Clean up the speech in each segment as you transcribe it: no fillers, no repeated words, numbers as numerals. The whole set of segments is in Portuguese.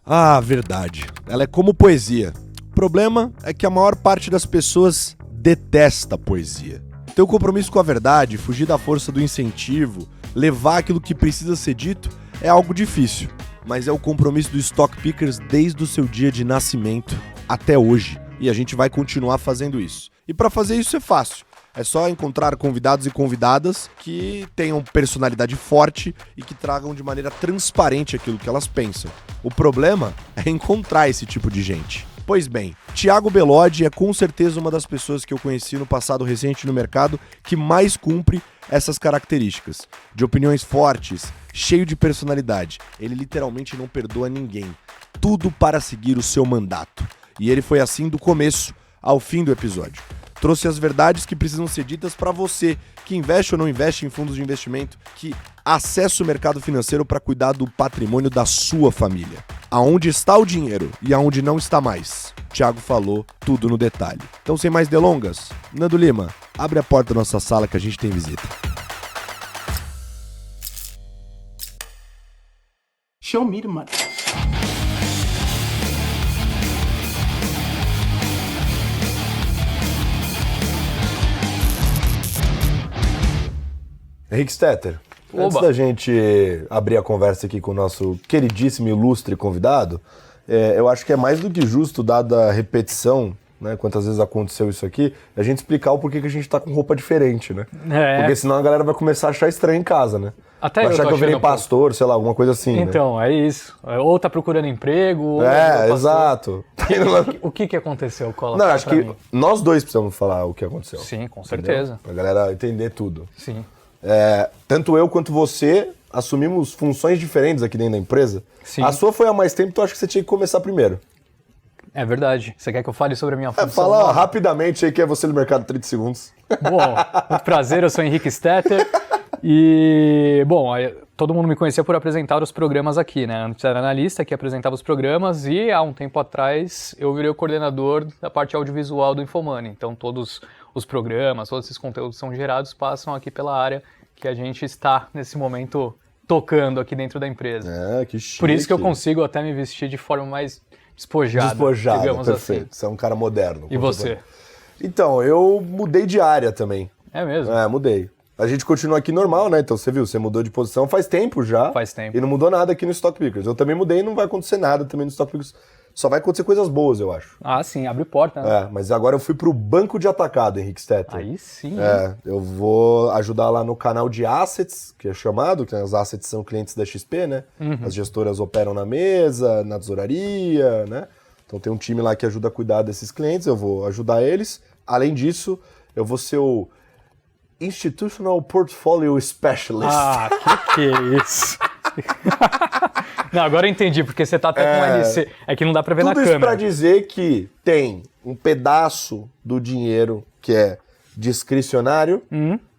Ah, verdade. Ela é como poesia. O problema é que a maior parte das pessoas detesta poesia. Ter o compromisso com a verdade, fugir da força do incentivo, levar aquilo que precisa ser dito é algo difícil. Mas é o compromisso do Stock Pickers desde o seu dia de nascimento até hoje. E a gente vai continuar fazendo isso. E para fazer isso é fácil. É só encontrar convidados e convidadas que tenham personalidade forte e que tragam de maneira transparente aquilo que elas pensam. O problema é encontrar esse tipo de gente. Pois bem, Thiago Belodi é com certeza uma das pessoas que eu conheci no passado recente no mercado que mais cumpre essas características. De opiniões fortes, cheio de personalidade. Ele literalmente não perdoa ninguém. Tudo para seguir o seu mandato. E ele foi assim do começo ao fim do episódio. Trouxe as verdades que precisam ser ditas para você que investe ou não investe em fundos de investimento, que acessa o mercado financeiro para cuidar do patrimônio da sua família. Aonde está o dinheiro e aonde não está mais. Thiago falou tudo no detalhe. Então, sem mais delongas, Nando Lima, abre a porta da nossa sala que a gente tem visita. Show me the money. Henrique Stetter, antes da gente abrir a conversa aqui com o nosso queridíssimo e ilustre convidado, eu acho que é mais do que justo, dada a repetição, né, quantas vezes aconteceu isso aqui, a gente explicar o porquê que a gente tá com roupa diferente, né? Porque senão a galera vai começar a achar estranho em casa, né? Até vai achar que eu virei pastor, sei lá, alguma coisa assim, então, né? É isso. Ou tá procurando emprego, ou... Exato. O que aconteceu? Não, acho que nós dois precisamos falar o que aconteceu. Sim, com certeza. Pra galera entender tudo. Sim. Tanto eu quanto você assumimos funções diferentes aqui dentro da empresa. Sim. A sua foi há mais tempo, então acho que você tinha que começar primeiro. É verdade. Você quer que eu fale sobre a minha função? Fala rapidamente aí quem é você no mercado, 30 segundos. Bom, muito prazer, eu sou Henrique Stetter. E, bom, todo mundo me conhecia por apresentar os programas aqui, né? Antes era analista que apresentava os programas e há um tempo atrás eu virei o coordenador da parte audiovisual do Infomoney. Então todos os programas, todos esses conteúdos que são gerados passam aqui pela área que a gente está nesse momento tocando aqui dentro da empresa. Que chique. Por isso que eu consigo até me vestir de forma mais despojada, digamos perfeito. assim. Você é um cara moderno. E você? Então, eu mudei de área também. É mesmo? Mudei. A gente continua aqui normal, né? Então você viu, você mudou de posição faz tempo já. Faz tempo. E não mudou nada aqui no Stock Pickers. Eu também mudei e não vai acontecer nada também no Stock Pickers. Só vai acontecer coisas boas, eu acho. Ah, sim, abre porta, né? Mas agora eu fui pro banco de atacado, Henrique Stetter. Aí sim. Eu vou ajudar lá no canal de assets, que é chamado, que as assets são clientes da XP, né? As gestoras operam na mesa, na tesouraria, né? Então tem um time lá que ajuda a cuidar desses clientes, eu vou ajudar eles. Além disso, eu vou ser o Institutional Portfolio Specialist. Que é isso? Não, agora eu entendi, porque você tá até com LC. É que não dá pra ver na câmera. Tudo isso pra dizer que tem um pedaço do dinheiro que é discricionário,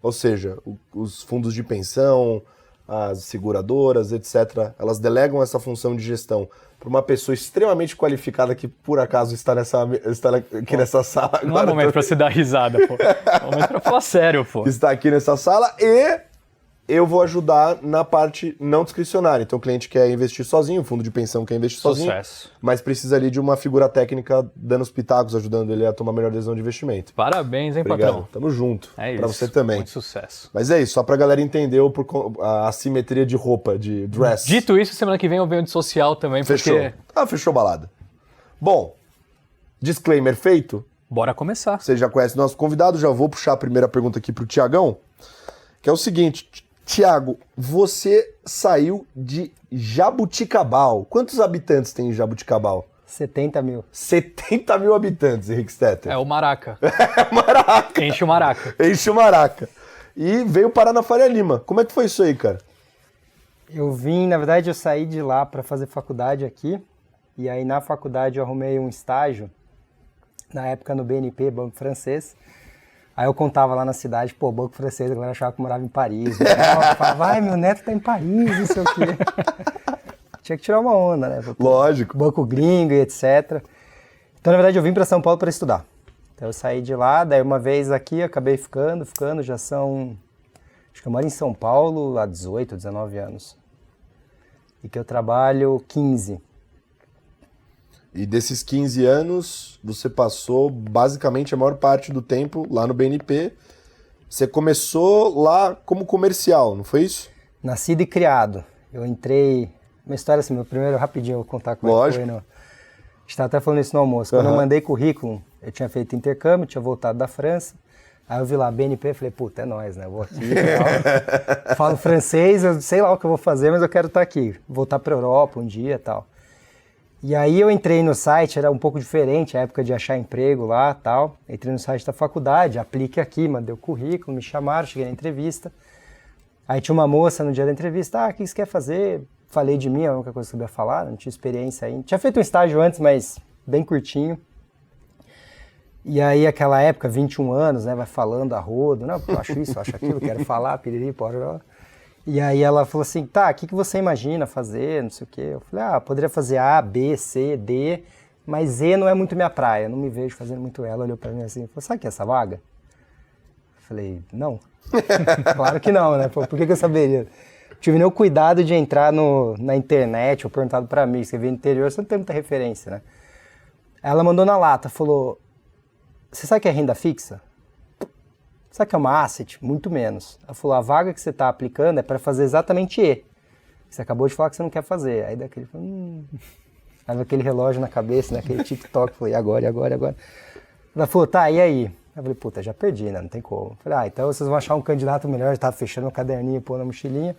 ou seja, os fundos de pensão, as seguradoras, etc., elas delegam essa função de gestão para uma pessoa extremamente qualificada que, por acaso, está aqui nessa sala agora. Não é momento pra você dar risada, pô. É momento pra falar sério, pô. Está aqui nessa sala e eu vou ajudar na parte não discricionária. Então o cliente quer investir sozinho, o fundo de pensão quer investir sozinho, mas precisa ali de uma figura técnica dando os pitacos, ajudando ele a tomar a melhor decisão de investimento. Parabéns, hein, Obrigado. patrão? Tamo junto. É isso. Pra você também. Muito sucesso. Mas é isso, só pra galera entender a assimetria de roupa, de dress. Dito isso, semana que vem eu venho de social também, Fechou. porque... Fechou a balada. Bom, disclaimer feito. Bora começar. Você já conhece o nosso convidado, já vou puxar a primeira pergunta aqui pro Tiagão, que é o seguinte... Tiago, você saiu de Jabuticabal. Quantos habitantes tem em Jabuticabal? 70 mil. 70 mil habitantes, Henrique Stetter. É o Maraca. Maraca. Enche o Maraca. Enche o Maraca. E veio parar na Faria Lima. Como é que foi isso aí, cara? Na verdade, eu saí de lá para fazer faculdade aqui. E aí, na faculdade, eu arrumei um estágio. Na época, no BNP, Banco Francês. Aí eu contava lá na cidade, banco francês, a galera achava que eu morava em Paris. Né? Eu falava, meu neto tá em Paris, não sei o quê. Tinha que tirar uma onda, né? Lógico. Banco gringo e etc. Então, na verdade, eu vim para São Paulo para estudar. Então, eu saí de lá, daí uma vez aqui, acabei ficando, já são... Acho que eu moro em São Paulo há 18, 19 anos. E que eu trabalho 15. E desses 15 anos, você passou basicamente a maior parte do tempo lá no BNP. Você começou lá como comercial, não foi isso? Nascido e criado. Eu entrei... Uma história assim, meu primeiro, rapidinho, eu vou contar como é que foi. A gente estava até falando isso no almoço. Quando eu mandei currículo, eu tinha feito intercâmbio, tinha voltado da França. Aí eu vi lá BNP e falei, puta, é nóis, né? Eu vou aqui e tal. Falo francês, eu sei lá o que eu vou fazer, mas eu quero estar aqui. Voltar para a Europa um dia e tal. E aí eu entrei no site, era um pouco diferente, a época de achar emprego lá e tal. Entrei no site da faculdade, aplique aqui, mandei o currículo, me chamaram, cheguei na entrevista. Aí tinha uma moça no dia da entrevista, o que você quer fazer? Falei de mim, a única coisa que eu sabia falar, não tinha experiência ainda. Tinha feito um estágio antes, mas bem curtinho. E aí, aquela época, 21 anos, né, vai falando a rodo, não, eu acho isso, eu acho aquilo, quero falar, piriri, pororó. E aí ela falou assim, tá, o que você imagina fazer, não sei o quê. Eu falei, poderia fazer A, B, C, D, mas E não é muito minha praia, não me vejo fazendo muito ela. Olhou pra mim assim, falou, sabe o que é essa vaga? Eu falei, não. Claro que não, né, por que eu saberia? Tive nem o cuidado de entrar na internet, ou perguntado pra mim, você vê no interior, você não tem muita referência, né? Ela mandou na lata, falou, você sabe o que é renda fixa? Sabe o que é uma asset? Muito menos. Ela falou, a vaga que você está aplicando é para fazer exatamente E. Você acabou de falar que você não quer fazer. Aí daquele, Aí aquele relógio na cabeça, né? Aquele TikTok, falei, agora. Ela falou, tá, e aí? Eu falei, puta, já perdi, né? Não tem como. Eu falei, então vocês vão achar um candidato melhor, já estava fechando o caderninho, pôr na mochilinha.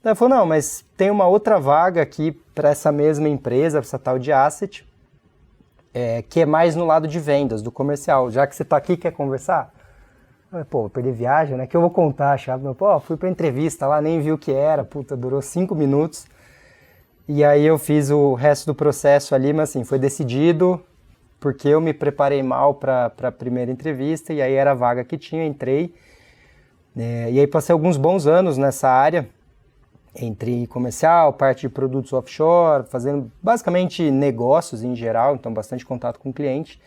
Ela falou, não, mas tem uma outra vaga aqui para essa mesma empresa, essa tal de asset, que é mais no lado de vendas, do comercial. Já que você está aqui, quer conversar? Vou perder viagem, né? Que eu vou contar, chave. Fui pra entrevista lá, nem vi o que era, puta, durou 5 minutos. E aí eu fiz o resto do processo ali, mas assim, foi decidido porque eu me preparei mal pra primeira entrevista e aí era a vaga que tinha, entrei. E aí passei alguns bons anos nessa área, entre comercial, parte de produtos offshore, fazendo basicamente negócios em geral, então bastante contato com o cliente.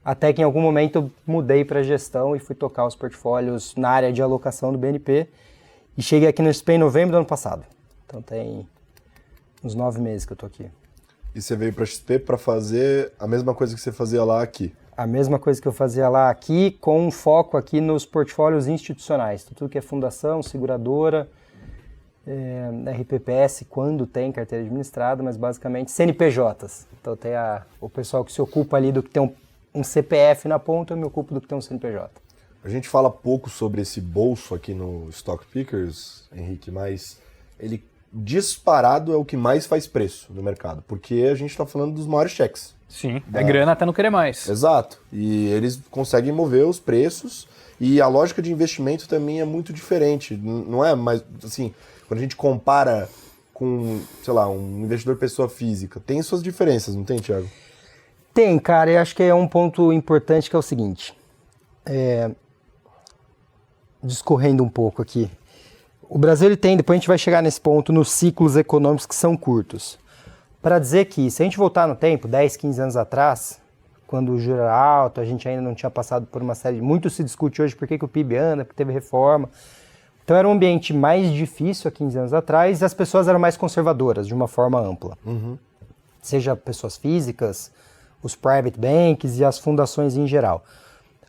Até que em algum momento eu mudei para gestão e fui tocar os portfólios na área de alocação do BNP. E cheguei aqui no XP em novembro do ano passado. Então tem uns 9 meses que eu tô aqui. E você veio para XP para fazer a mesma coisa que você fazia lá aqui? A mesma coisa que eu fazia lá aqui, com um foco aqui nos portfólios institucionais. Tudo que é fundação, seguradora, RPPS, quando tem carteira administrada, mas basicamente CNPJs. Então tem o pessoal que se ocupa ali do que tem um CPF na ponta, eu me ocupo do que tem um CNPJ. A gente fala pouco sobre esse bolso aqui no Stock Pickers, Henrique, mas ele disparado é o que mais faz preço no mercado, porque a gente está falando dos maiores cheques. Sim, é grana até não querer mais. Exato, e eles conseguem mover os preços e a lógica de investimento também é muito diferente, não é mais, assim, quando a gente compara com, sei lá, um investidor pessoa física, tem suas diferenças, não tem, Thiago? Tem, cara, e acho que é um ponto importante que é o seguinte, discorrendo um pouco aqui, o Brasil ele tem, depois a gente vai chegar nesse ponto, nos ciclos econômicos que são curtos, para dizer que se a gente voltar no tempo, 10, 15 anos atrás, quando o juro era alto, a gente ainda não tinha passado por uma série, muito se discute hoje por que o PIB anda, porque teve reforma, então era um ambiente mais difícil há 15 anos atrás e as pessoas eram mais conservadoras, de uma forma ampla, seja pessoas físicas, os private banks e as fundações em geral.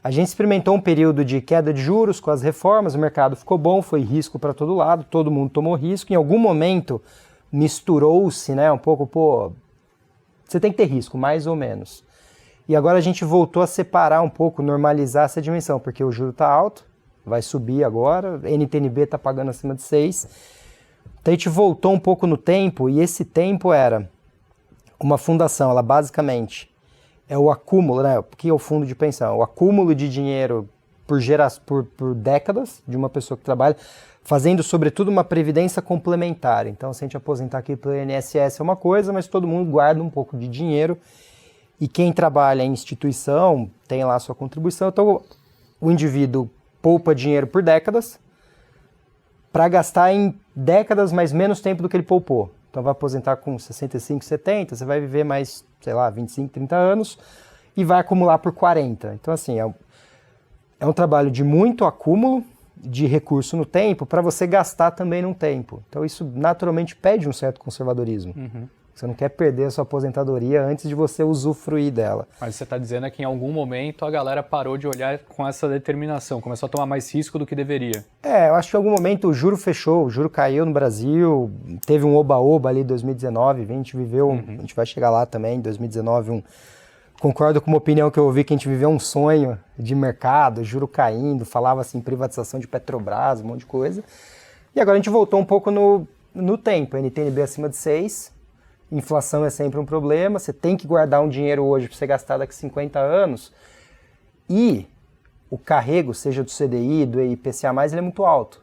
A gente experimentou um período de queda de juros com as reformas, o mercado ficou bom, foi risco para todo lado, todo mundo tomou risco, em algum momento misturou-se, né, um pouco, você tem que ter risco, mais ou menos. E agora a gente voltou a separar um pouco, normalizar essa dimensão, porque o juro está alto, vai subir agora, NTNB está pagando acima de 6, então a gente voltou um pouco no tempo, e esse tempo era uma fundação, ela basicamente é o acúmulo, né? O que é o fundo de pensão? O acúmulo de dinheiro por décadas de uma pessoa que trabalha, fazendo sobretudo uma previdência complementar. Então, se a gente aposentar aqui pelo INSS é uma coisa, mas todo mundo guarda um pouco de dinheiro e quem trabalha em instituição tem lá a sua contribuição. Então, o indivíduo poupa dinheiro por décadas para gastar em décadas, mas menos tempo do que ele poupou. Então vai aposentar com 65, 70, você vai viver mais, sei lá, 25, 30 anos e vai acumular por 40. Então assim, é um trabalho de muito acúmulo de recurso no tempo para você gastar também num tempo. Então isso naturalmente pede um certo conservadorismo. Você não quer perder a sua aposentadoria antes de você usufruir dela. Mas você está dizendo que em algum momento a galera parou de olhar com essa determinação, começou a tomar mais risco do que deveria. Eu acho que em algum momento o juro fechou, o juro caiu no Brasil, teve um oba-oba ali em 2019, 2020 viveu, a gente vai chegar lá também, em 2019, concordo com uma opinião que eu ouvi, que a gente viveu um sonho de mercado, juro caindo, falava assim, privatização de Petrobras, um monte de coisa. E agora a gente voltou um pouco no tempo, NTNB acima de 6, inflação é sempre um problema, você tem que guardar um dinheiro hoje para você gastar daqui a 50 anos, e o carrego, seja do CDI, do IPCA+, ele é muito alto.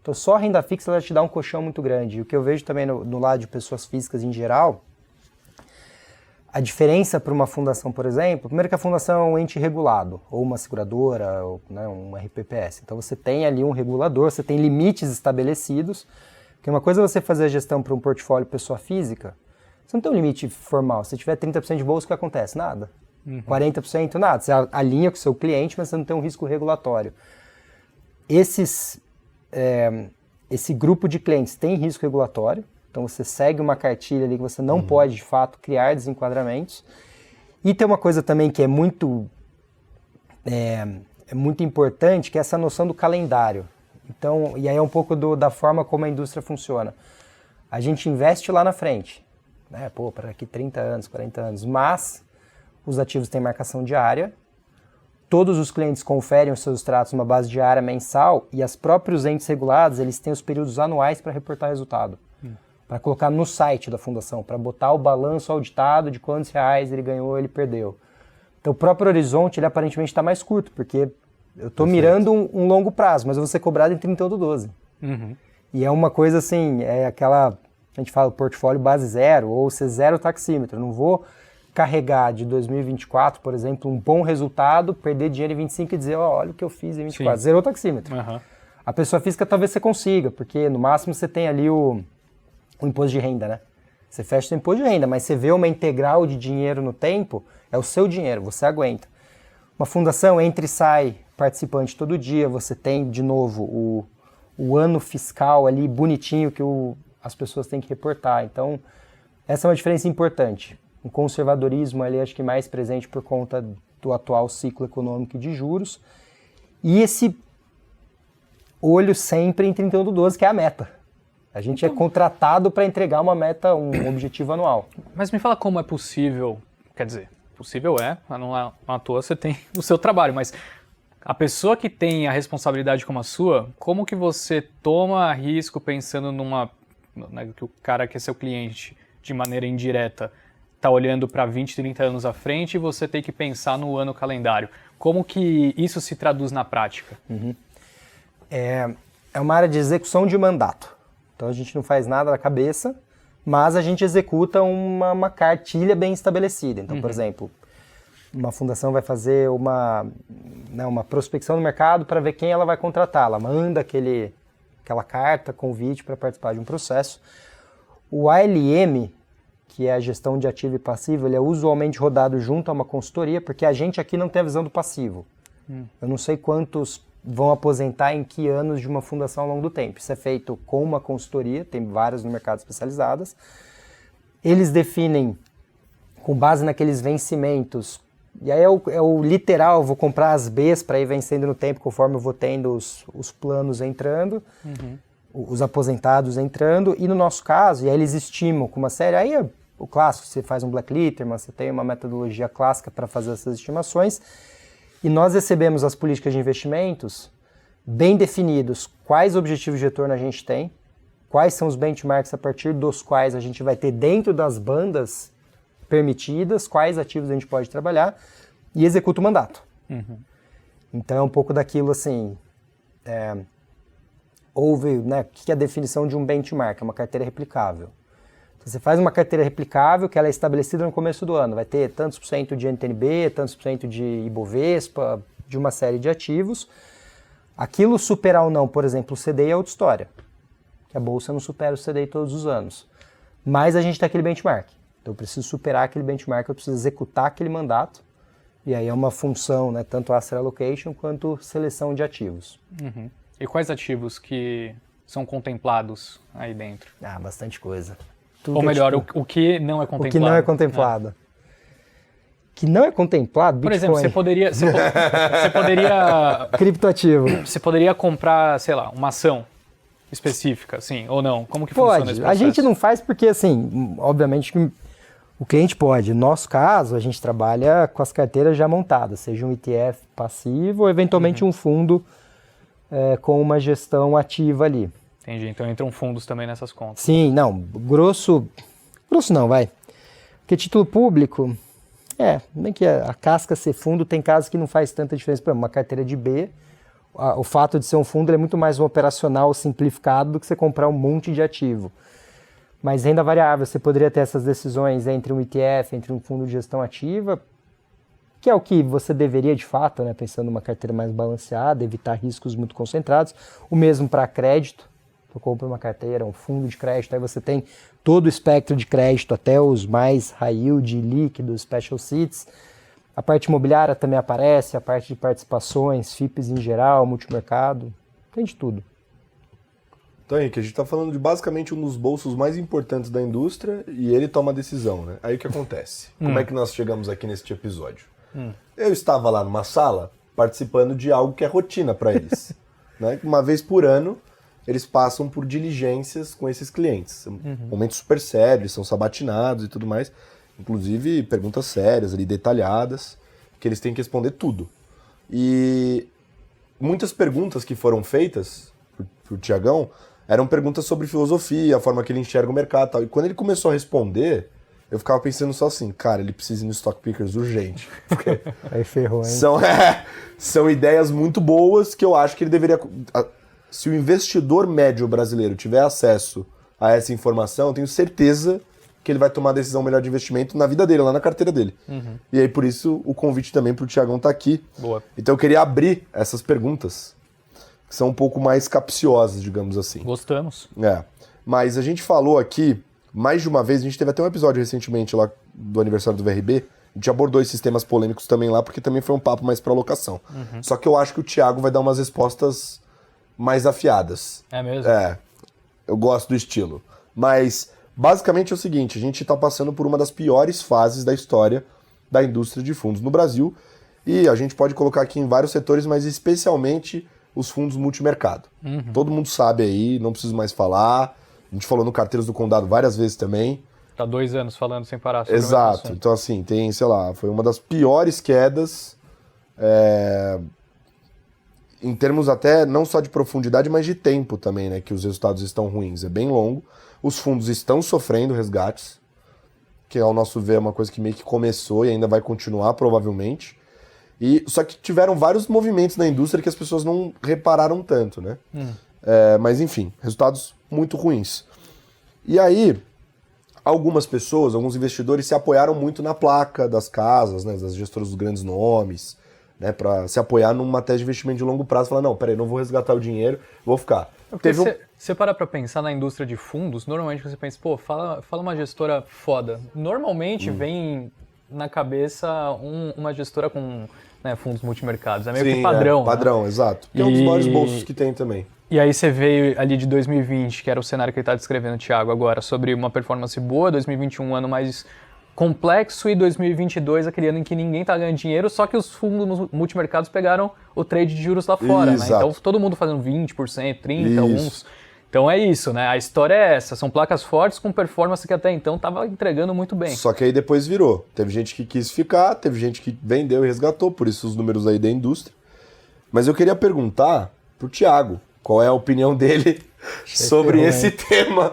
Então só a renda fixa ela te dá um colchão muito grande. E o que eu vejo também no lado de pessoas físicas em geral, a diferença para uma fundação, por exemplo, primeiro que a fundação é um ente regulado, ou uma seguradora, ou né, um RPPS. Então você tem ali um regulador, você tem limites estabelecidos. Porque uma coisa é você fazer a gestão para um portfólio pessoa física, você não tem um limite formal. Se tiver 30% de bolsa, o que acontece? Nada. 40%, nada. Você alinha com o seu cliente, mas você não tem um risco regulatório. Esse grupo de clientes tem risco regulatório, então você segue uma cartilha ali que você não pode, de fato, criar desenquadramentos. E tem uma coisa também que é muito importante, que é essa noção do calendário. Então, e aí é um pouco da forma como a indústria funciona. A gente investe lá na frente, né? Para daqui 30 anos, 40 anos, mas os ativos têm marcação diária, todos os clientes conferem os seus extratos numa base diária, mensal, e os próprios entes regulados, eles têm os períodos anuais para reportar resultado. Para colocar no site da fundação, para botar o balanço auditado de quantos reais ele ganhou, ele perdeu. Então o próprio horizonte, ele aparentemente está mais curto, porque eu estou mirando um longo prazo, mas eu vou ser cobrado em 31/12. E é uma coisa assim, é aquela, a gente fala portfólio base zero, ou ser zero taxímetro. Eu não vou carregar de 2024, por exemplo, um bom resultado, perder dinheiro em 25 e dizer, olha o que eu fiz em 24, zerou o taxímetro. A pessoa física talvez você consiga, porque no máximo você tem ali o imposto de renda, né? Você fecha o seu imposto de renda, mas você vê uma integral de dinheiro no tempo, é o seu dinheiro, você aguenta. Uma fundação entra e sai participante todo dia, você tem de novo o ano fiscal ali bonitinho que as pessoas têm que reportar. Então, essa é uma diferença importante. Um conservadorismo ali acho que mais presente por conta do atual ciclo econômico e de juros. E esse olho sempre em 31/12, que é a meta. A gente é contratado para entregar uma meta, um objetivo anual. Mas me fala como é possível, quer dizer, possível não é à toa você tem o seu trabalho, mas a pessoa que tem a responsabilidade como a sua, como que você toma risco pensando que o cara que é seu cliente, de maneira indireta, está olhando para 20, 30 anos à frente e você tem que pensar no ano calendário? Como que isso se traduz na prática? É uma área de execução de mandato. Então a gente não faz nada na cabeça, mas a gente executa uma cartilha bem estabelecida. Então, por exemplo, uma fundação vai fazer uma prospecção no mercado para ver quem ela vai contratar. Ela manda aquela carta, convite para participar de um processo. O ALM, que é a gestão de ativo e passivo, ele é usualmente rodado junto a uma consultoria, porque a gente aqui não tem a visão do passivo. Eu não sei quantos vão aposentar em que anos de uma fundação ao longo do tempo. Isso é feito com uma consultoria, tem várias no mercado especializadas. Eles definem, com base naqueles vencimentos, e aí é o literal, eu vou comprar as Bs para ir vencendo no tempo, conforme eu vou tendo os planos entrando, os aposentados entrando, e no nosso caso, e aí eles estimam com uma série, aí é o clássico, você faz um Black Litterman, você tem uma metodologia clássica para fazer essas estimações, e nós recebemos as políticas de investimentos bem definidos, quais objetivos de retorno a gente tem, quais são os benchmarks a partir dos quais a gente vai ter dentro das bandas permitidas, quais ativos a gente pode trabalhar, e executa o mandato. Então é um pouco daquilo assim, houve, né, o que é a definição de um benchmark? É uma carteira replicável. Então, você faz uma carteira replicável que ela é estabelecida no começo do ano, vai ter tantos por cento de NTNB, tantos por cento de Ibovespa, de uma série de ativos. Aquilo superar ou não, por exemplo, o CDI é outra história, que a bolsa não supera o CDI todos os anos. Mas a gente tem aquele benchmark. Então eu preciso superar aquele benchmark, eu preciso executar aquele mandato, e aí é uma função, né, tanto asset allocation quanto seleção de ativos. E quais ativos que são contemplados aí dentro? Bastante coisa. tudo Ou que é melhor, tipo, o que não é contemplado. o que não é contemplado. Que não é contemplado, Por Bitcoin. exemplo, você poderia Criptoativo. você poderia comprar, sei lá, uma ação específica, assim, ou não? Como que funciona esse Pode. A processo? gente não faz porque, assim, obviamente que o cliente pode. No nosso caso, a gente trabalha com as carteiras já montadas, seja um ETF passivo ou eventualmente um fundo com uma gestão ativa ali. Entendi, então entram fundos também nessas contas. Sim, não, grosso não, vai. Porque título público, nem que a casca ser fundo, tem casos que não faz tanta diferença. Por exemplo, uma carteira de B, o fato de ser um fundo é muito mais um operacional simplificado do que você comprar um monte de ativo. Mas renda variável, você poderia ter essas decisões entre um ETF, entre um fundo de gestão ativa, que é o que você deveria de fato, né, pensando numa carteira mais balanceada, evitar riscos muito concentrados. O mesmo para crédito. Tu compra uma carteira, um fundo de crédito, aí você tem todo o espectro de crédito, até os mais high yield, líquidos, special sits. A parte imobiliária também aparece, a parte de participações, FIPs em geral, multimercado, tem de tudo. Então, Henrique, a gente está falando de basicamente um dos bolsos mais importantes da indústria e ele toma a decisão, né? Aí o que acontece? Como é que nós chegamos aqui neste episódio? Eu estava lá numa sala participando de algo que é rotina para eles. Né? Uma vez por ano, eles passam por diligências com esses clientes. São momentos super sérios, são sabatinados e tudo mais. Inclusive perguntas sérias ali, detalhadas, que eles têm que responder tudo. E muitas perguntas que foram feitas pro Tiagão eram perguntas sobre filosofia, a forma que ele enxerga o mercado e tal. E quando ele começou a responder, eu ficava pensando só assim, cara, ele precisa ir no Stock Pickers urgente. Porque Aí ferrou, hein? são ideias muito boas que eu acho que ele deveria... Se o investidor médio brasileiro tiver acesso a essa informação, eu tenho certeza que ele vai tomar a decisão melhor de investimento na vida dele, lá na carteira dele. E aí, por isso, o convite também para o Tiagão estar aqui. Boa. Então, eu queria abrir essas perguntas, que são um pouco mais capciosas, digamos assim. Gostamos. Mas a gente falou aqui, mais de uma vez, a gente teve até um episódio recentemente lá do aniversário do VRB, a gente abordou esses temas polêmicos também lá, porque também foi um papo mais para alocação. Só que eu acho que o Thiago vai dar umas respostas mais afiadas. É mesmo? Eu gosto do estilo. Mas, basicamente é o seguinte, a gente está passando por uma das piores fases da história da indústria de fundos no Brasil, e a gente pode colocar aqui em vários setores, mas especialmente os fundos multimercado. Todo mundo sabe aí, não preciso mais falar. A gente falou no Carteiros do Condado várias vezes também. Tá 2 anos falando sem parar sobre o mesmo Exato. assunto. Então, assim, tem, sei lá, foi uma das piores quedas em termos até não só de profundidade, mas de tempo também, né? Que os resultados estão ruins. É bem longo. Os fundos estão sofrendo resgates, que ao nosso ver é uma coisa que meio que começou e ainda vai continuar, provavelmente. Só que tiveram vários movimentos na indústria que as pessoas não repararam tanto, né? Mas enfim, resultados muito ruins. E aí, algumas pessoas, alguns investidores se apoiaram muito na placa das casas, né, das gestoras dos grandes nomes, né, para se apoiar numa tese de investimento de longo prazo, falar, não, peraí, não vou resgatar o dinheiro, vou ficar. Você para pra pensar na indústria de fundos, normalmente você pensa, pô, fala uma gestora foda. Normalmente vem na cabeça uma gestora com fundos multimercados, é meio que padrão. Padrão, exato. Que é um dos maiores bolsos que tem também. E aí você veio ali de 2020, que era o cenário que ele está descrevendo, Thiago, agora, sobre uma performance boa, 2021 um ano mais complexo e 2022 aquele ano em que ninguém tá ganhando dinheiro, só que os fundos multimercados pegaram o trade de juros lá fora, né? Então todo mundo fazendo 20%, 30%, alguns. Então é isso, né? A história é essa, são placas fortes com performance que até então estava entregando muito bem. Só que aí depois virou. Teve gente que quis ficar, teve gente que vendeu e resgatou, por isso os números aí da indústria. Mas eu queria perguntar pro Thiago, qual é a opinião dele sobre esse tema?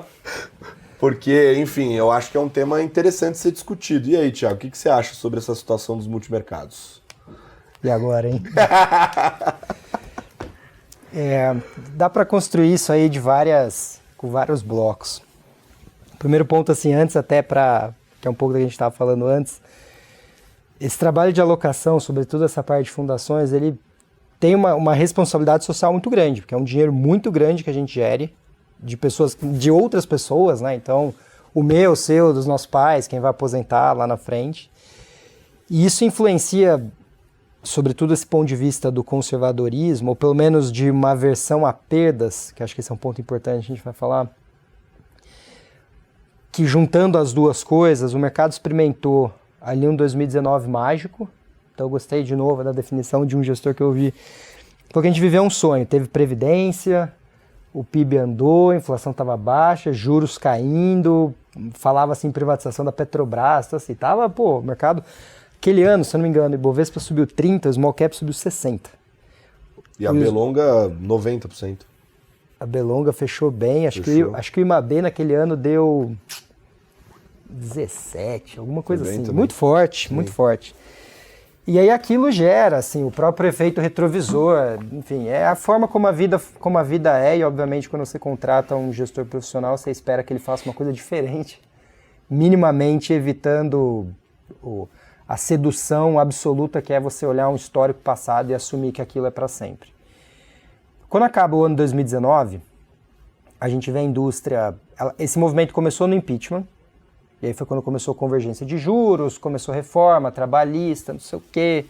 Porque, enfim, eu acho que é um tema interessante de ser discutido. E aí, Thiago, o que você acha sobre essa situação dos multimercados? E agora, hein? Dá para construir isso aí com vários blocos. Primeiro ponto, assim, antes até que é um pouco do que a gente estava falando antes, esse trabalho de alocação, sobretudo essa parte de fundações, ele tem uma responsabilidade social muito grande, porque é um dinheiro muito grande que a gente gere de outras pessoas, né? Então, o meu, o seu, dos nossos pais, quem vai aposentar lá na frente. E isso influencia, sobretudo esse ponto de vista do conservadorismo, ou pelo menos de uma aversão a perdas, que acho que esse é um ponto importante, a gente vai falar, que juntando as duas coisas, o mercado experimentou ali um 2019 mágico. Então eu gostei de novo da definição de um gestor que eu vi. Porque a gente viveu um sonho, teve previdência, o PIB andou, a inflação estava baixa, juros caindo, falava assim privatização da Petrobras, então assim, tava, o mercado, aquele ano, se eu não me engano, o Ibovespa subiu 30, o Small Cap subiu 60. E a Belonga, 90%. A Belonga fechou bem, acho que o IMAB naquele ano deu 17, alguma coisa assim, também. Muito forte, muito forte. E aí aquilo gera, assim, o próprio efeito retrovisor, enfim, é a forma como a vida é, e obviamente quando você contrata um gestor profissional, você espera que ele faça uma coisa diferente, minimamente evitando a sedução absoluta que é você olhar um histórico passado e assumir que aquilo é para sempre. Quando acaba o ano 2019, a gente vê a indústria, esse movimento começou no impeachment, e aí foi quando começou a convergência de juros, começou a reforma trabalhista, não sei o quê.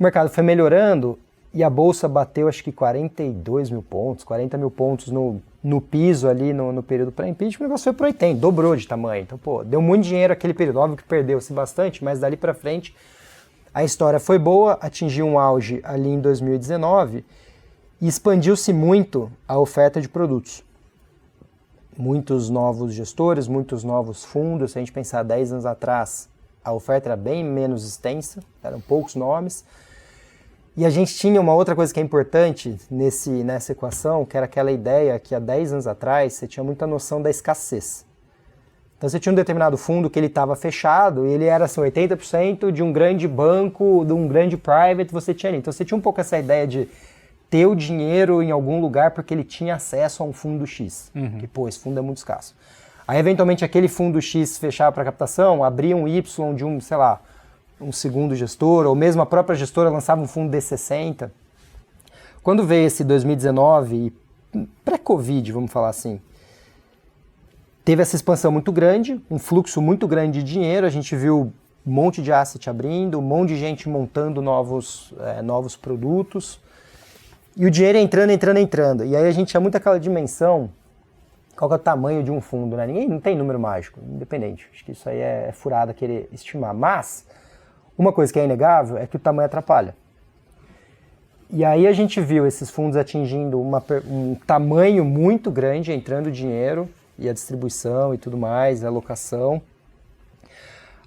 O mercado foi melhorando e a Bolsa bateu acho que 42 mil pontos, 40 mil pontos no piso ali no período pré-impeachment, o negócio foi para 80, dobrou de tamanho. Então, deu muito dinheiro aquele período, óbvio que perdeu-se bastante, mas dali para frente a história foi boa, atingiu um auge ali em 2019 e expandiu-se muito a oferta de produtos. Muitos novos gestores, muitos novos fundos. Se a gente pensar 10 anos atrás, a oferta era bem menos extensa, eram poucos nomes. E a gente tinha uma outra coisa que é importante nessa equação, que era aquela ideia que há 10 anos atrás você tinha muita noção da escassez. Então você tinha um determinado fundo que ele estava fechado e ele era assim, 80% de um grande banco, de um grande private, você tinha ali. Então você tinha um pouco essa ideia de ter o dinheiro em algum lugar porque ele tinha acesso a um fundo X. Que, esse fundo é muito escasso. Aí, eventualmente, aquele fundo X fechava para captação, abria um Y de um, sei lá, um segundo gestor, ou mesmo a própria gestora lançava um fundo D60. Quando veio esse 2019, pré-Covid, vamos falar assim, teve essa expansão muito grande, um fluxo muito grande de dinheiro, a gente viu um monte de asset abrindo, um monte de gente montando novos produtos, e o dinheiro entrando. E aí a gente tinha muito aquela dimensão, qual que é o tamanho de um fundo, né? Não tem número mágico, independente. Acho que isso aí é furada querer estimar. Mas, uma coisa que é inegável é que o tamanho atrapalha. E aí a gente viu esses fundos atingindo um tamanho muito grande, entrando dinheiro, e a distribuição e tudo mais, a alocação,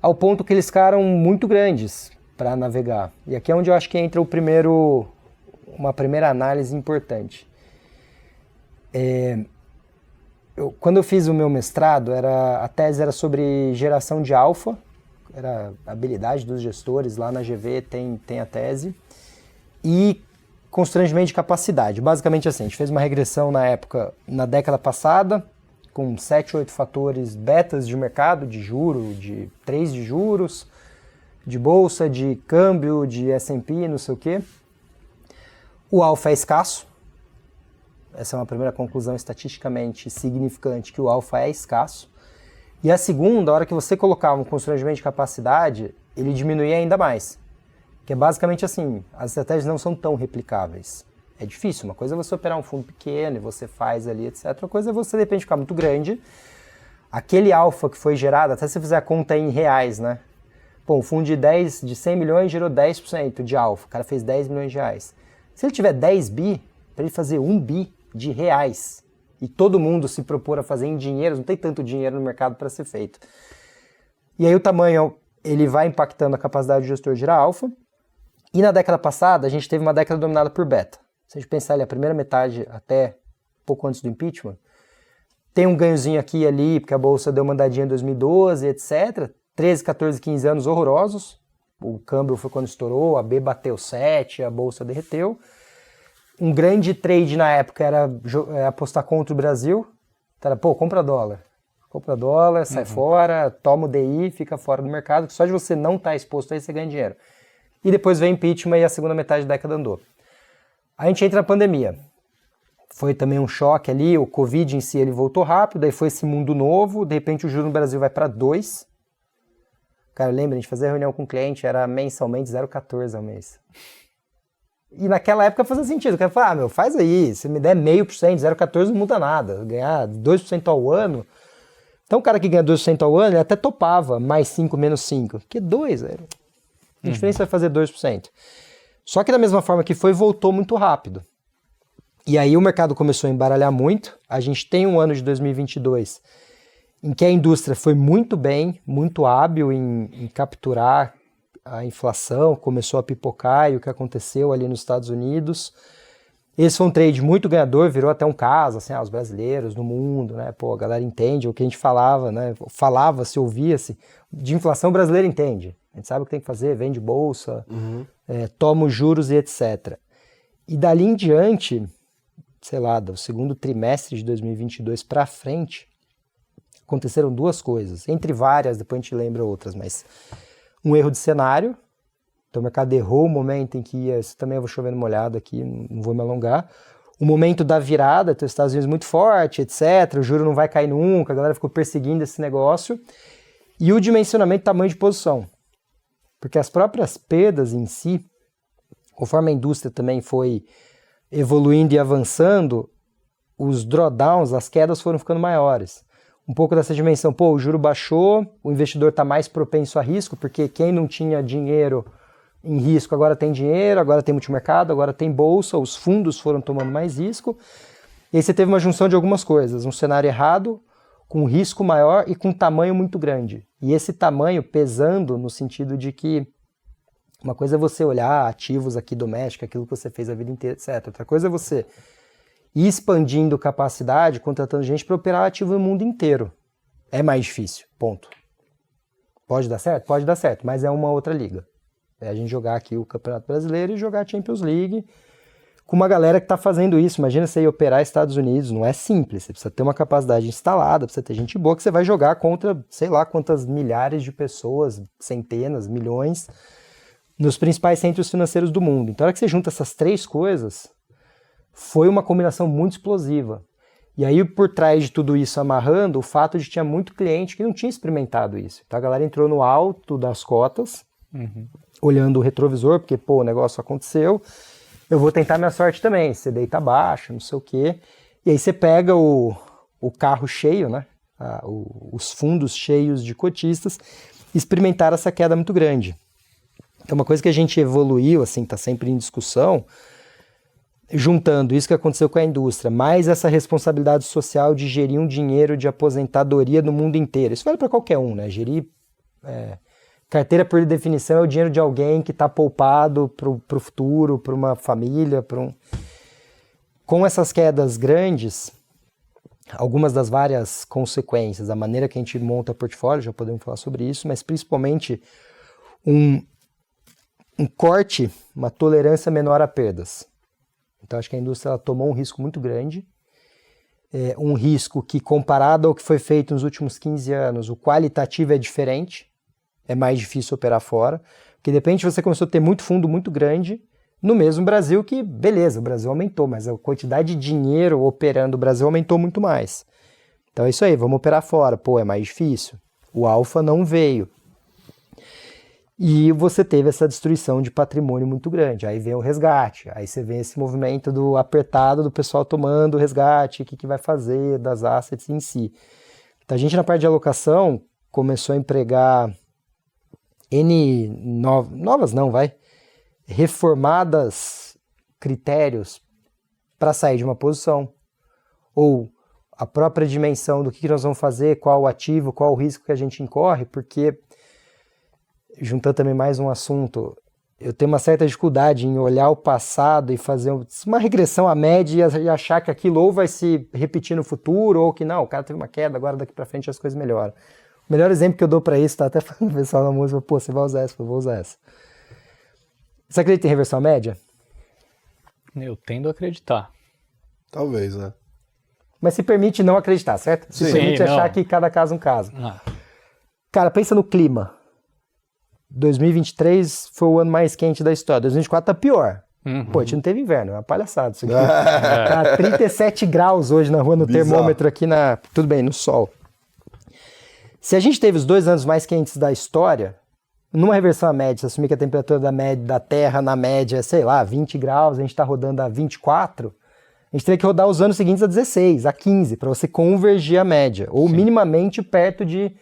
ao ponto que eles ficaram muito grandes para navegar. E aqui é onde eu acho que entra uma primeira análise importante. Quando eu fiz o meu mestrado, a tese era sobre geração de alfa, era a habilidade dos gestores, lá na GV tem a tese, e constrangimento de capacidade. Basicamente assim, a gente fez uma regressão na década passada, com 7, 8 fatores betas de mercado, de juro, de 3 de juros, de bolsa, de câmbio, de S&P, não sei o quê. O alfa é escasso, essa é uma primeira conclusão estatisticamente significante, que o alfa é escasso. E a segunda, a hora que você colocava um constrangimento de capacidade, ele diminuía ainda mais. Que é basicamente assim, as estratégias não são tão replicáveis. É difícil, uma coisa é você operar um fundo pequeno e você faz ali, etc. Outra coisa é você, de repente, ficar muito grande. Aquele alfa que foi gerado, até se você fizer a conta em reais, né? Um fundo de 100 milhões gerou 10% de alfa, o cara fez 10 milhões de reais. Se ele tiver 10 bi, para ele fazer 1 bi de reais, e todo mundo se propor a fazer em dinheiro, não tem tanto dinheiro no mercado para ser feito. E aí o tamanho, ele vai impactando a capacidade do gestor de gerar alfa. E na década passada, a gente teve uma década dominada por beta. Se a gente pensar ali, a primeira metade até pouco antes do impeachment, tem um ganhozinho aqui e ali, porque a bolsa deu uma andadinha em 2012, etc. 13, 14, 15 anos horrorosos. O câmbio foi quando estourou, a B bateu 7, a bolsa derreteu. Um grande trade na época era apostar contra o Brasil. Então era, compra dólar. Compra dólar, sai fora, toma o DI, fica fora do mercado, que só de você não estar exposto aí você ganha dinheiro. E depois vem impeachment e a segunda metade da década andou. A gente entra na pandemia. Foi também um choque ali, o Covid em si ele voltou rápido, aí foi esse mundo novo, de repente o juro no Brasil vai para 2. Cara, lembra, a gente fazia reunião com o cliente, era mensalmente 0,14 ao mês. E naquela época fazia sentido. O cara falava, faz aí, se me der 0,5%, 0,14 não muda nada. Ganhar 2% ao ano. Então o cara que ganha 2% ao ano, ele até topava mais 5 menos 5. Porque 2, a diferença vai fazer 2%. Só que da mesma forma que foi, voltou muito rápido. E aí o mercado começou a embaralhar muito. A gente tem um ano de 2022 em que a indústria foi muito bem, muito hábil em capturar a inflação, começou a pipocar e o que aconteceu ali nos Estados Unidos. Esse foi um trade muito ganhador, virou até um caso, assim, os brasileiros no mundo, né? Pô, a galera entende o que a gente falava, né? Falava-se, ouvia-se. De inflação, o brasileiro entende. A gente sabe o que tem que fazer, vende bolsa, toma os juros e etc. E dali em diante, sei lá, do segundo trimestre de 2022 para frente, aconteceram duas coisas, entre várias, depois a gente lembra outras, mas um erro de cenário. Então o mercado errou o momento em que ia, isso também eu vou chovendo molhado aqui, não vou me alongar. O momento da virada, então os Estados Unidos muito forte, etc. O juro não vai cair nunca, a galera ficou perseguindo esse negócio. E o dimensionamento tamanho de posição. Porque as próprias perdas em si, conforme a indústria também foi evoluindo e avançando, os drawdowns, as quedas foram ficando maiores. Um pouco dessa dimensão, pô, o juro baixou, o investidor está mais propenso a risco, porque quem não tinha dinheiro em risco agora tem dinheiro, agora tem multimercado, agora tem bolsa, os fundos foram tomando mais risco. E aí você teve uma junção de algumas coisas, um cenário errado, com risco maior e com tamanho muito grande. E esse tamanho pesando no sentido de que uma coisa é você olhar ativos aqui domésticos, aquilo que você fez a vida inteira, etc. Outra coisa é você ir expandindo capacidade, contratando gente para operar ativo no mundo inteiro. É mais difícil, ponto. Pode dar certo? Pode dar certo, mas é uma outra liga. É a gente jogar aqui o Campeonato Brasileiro e jogar a Champions League com uma galera que está fazendo isso. Imagina você ir operar Estados Unidos, não é simples. Você precisa ter uma capacidade instalada, precisa ter gente boa que você vai jogar contra, sei lá, quantas milhares de pessoas, centenas, milhões, nos principais centros financeiros do mundo. Então, na hora que você junta essas três coisas, foi uma combinação muito explosiva. E aí, por trás de tudo isso amarrando, o fato de que tinha muito cliente que não tinha experimentado isso. Então, a galera entrou no alto das cotas, olhando o retrovisor, porque, pô, o negócio aconteceu, eu vou tentar minha sorte também, você deita abaixo, não sei o quê. E aí você pega o carro cheio, né? Os fundos cheios de cotistas, experimentaram essa queda muito grande. Então, uma coisa que a gente evoluiu, assim, tá sempre em discussão, juntando isso que aconteceu com a indústria, mais essa responsabilidade social de gerir um dinheiro de aposentadoria no mundo inteiro. Isso vale para qualquer um, né? Gerir carteira, por definição, é o dinheiro de alguém que está poupado para o futuro, para uma família, Com essas quedas grandes, algumas das várias consequências, a maneira que a gente monta portfólio, já podemos falar sobre isso, mas principalmente um corte, uma tolerância menor a perdas. Então, acho que a indústria ela tomou um risco muito grande, um risco que, comparado ao que foi feito nos últimos 15 anos, o qualitativo é diferente, é mais difícil operar fora, porque de repente você começou a ter muito fundo muito grande, no mesmo Brasil que, beleza, o Brasil aumentou, mas a quantidade de dinheiro operando o Brasil aumentou muito mais. Então é isso aí, vamos operar fora, pô, é mais difícil. O alfa não veio. E você teve essa destruição de patrimônio muito grande. Aí vem o resgate, aí você vê esse movimento do apertado do pessoal tomando o resgate, o que vai fazer das assets em si. Então a gente na parte de alocação começou a empregar reformadas critérios para sair de uma posição. Ou a própria dimensão do que nós vamos fazer, qual o ativo, qual o risco que a gente incorre, porque juntando também mais um assunto, eu tenho uma certa dificuldade em olhar o passado e fazer uma regressão à média e achar que aquilo ou vai se repetir no futuro, ou que não, o cara teve uma queda, agora daqui para frente as coisas melhoram. O melhor exemplo que eu dou para isso, tá até falando o pessoal na música, pô, você vai usar essa, eu vou usar essa. Você acredita em reversão à média? Eu tendo a acreditar. Talvez, né? Mas se permite não acreditar, certo? Se permite achar que cada caso é um caso. Cara, pensa no clima. 2023 foi o ano mais quente da história. 2024 tá pior. Pô, a gente não teve inverno, é uma palhaçada isso aqui. Tá 37 graus hoje na rua, no termômetro aqui tudo bem, no sol. Se a gente teve os 2 anos mais quentes da história, numa reversão à média, se assumir que a temperatura da Terra na média é, sei lá, 20 graus, a gente tá rodando a 24, a gente teria que rodar os anos seguintes a 16, a 15, para você convergir a média, ou minimamente perto de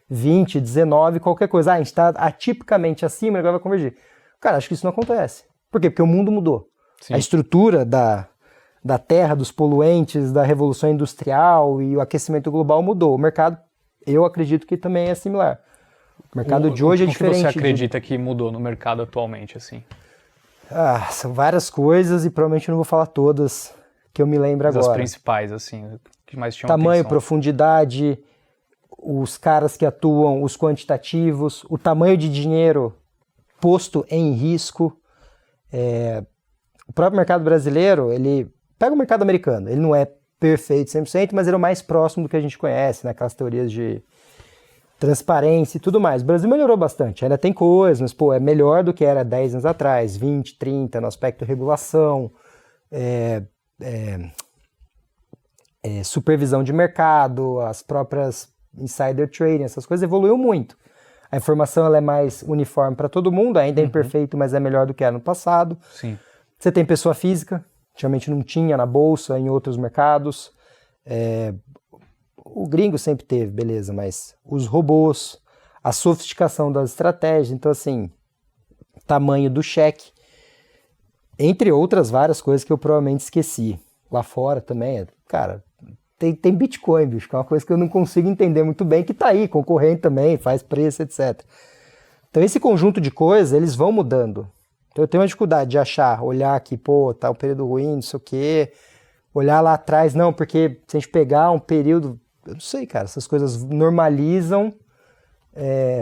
20, 19, qualquer coisa. A gente está atipicamente acima, agora vai convergir. Cara, acho que isso não acontece. Por quê? Porque o mundo mudou. Sim. A estrutura da Terra, dos poluentes, da Revolução Industrial e o aquecimento global mudou. O mercado, eu acredito que também é similar. O mercado de hoje é diferente. O que você acredita que mudou no mercado atualmente, assim? São várias coisas e provavelmente eu não vou falar todas que eu me lembro agora. As principais, assim, que mais chamam tamanho, atenção. Profundidade, os caras que atuam, os quantitativos, o tamanho de dinheiro posto em risco. O próprio mercado brasileiro, ele pega o mercado americano, ele não é perfeito 100%, mas ele é o mais próximo do que a gente conhece, né? Aquelas teorias de transparência e tudo mais. O Brasil melhorou bastante, ainda tem coisas, mas é melhor do que era 10 anos atrás, 20, 30, no aspecto de regulação, supervisão de mercado, as próprias insider trading, essas coisas evoluiu muito. A informação ela é mais uniforme para todo mundo, ainda é imperfeito, mas é melhor do que era no passado. Sim. Você tem pessoa física, antigamente não tinha na bolsa, em outros mercados. O gringo sempre teve, beleza, mas os robôs, a sofisticação das estratégias, então assim, tamanho do cheque, entre outras várias coisas que eu provavelmente esqueci. Lá fora também, cara, tem Bitcoin, bicho, que é uma coisa que eu não consigo entender muito bem, que tá aí, concorrente também, faz preço, etc. Então esse conjunto de coisas, eles vão mudando. Então eu tenho uma dificuldade de achar, olhar aqui, tá um período ruim, não sei o quê, olhar lá atrás, não, porque se a gente pegar um período, eu não sei, cara, essas coisas normalizam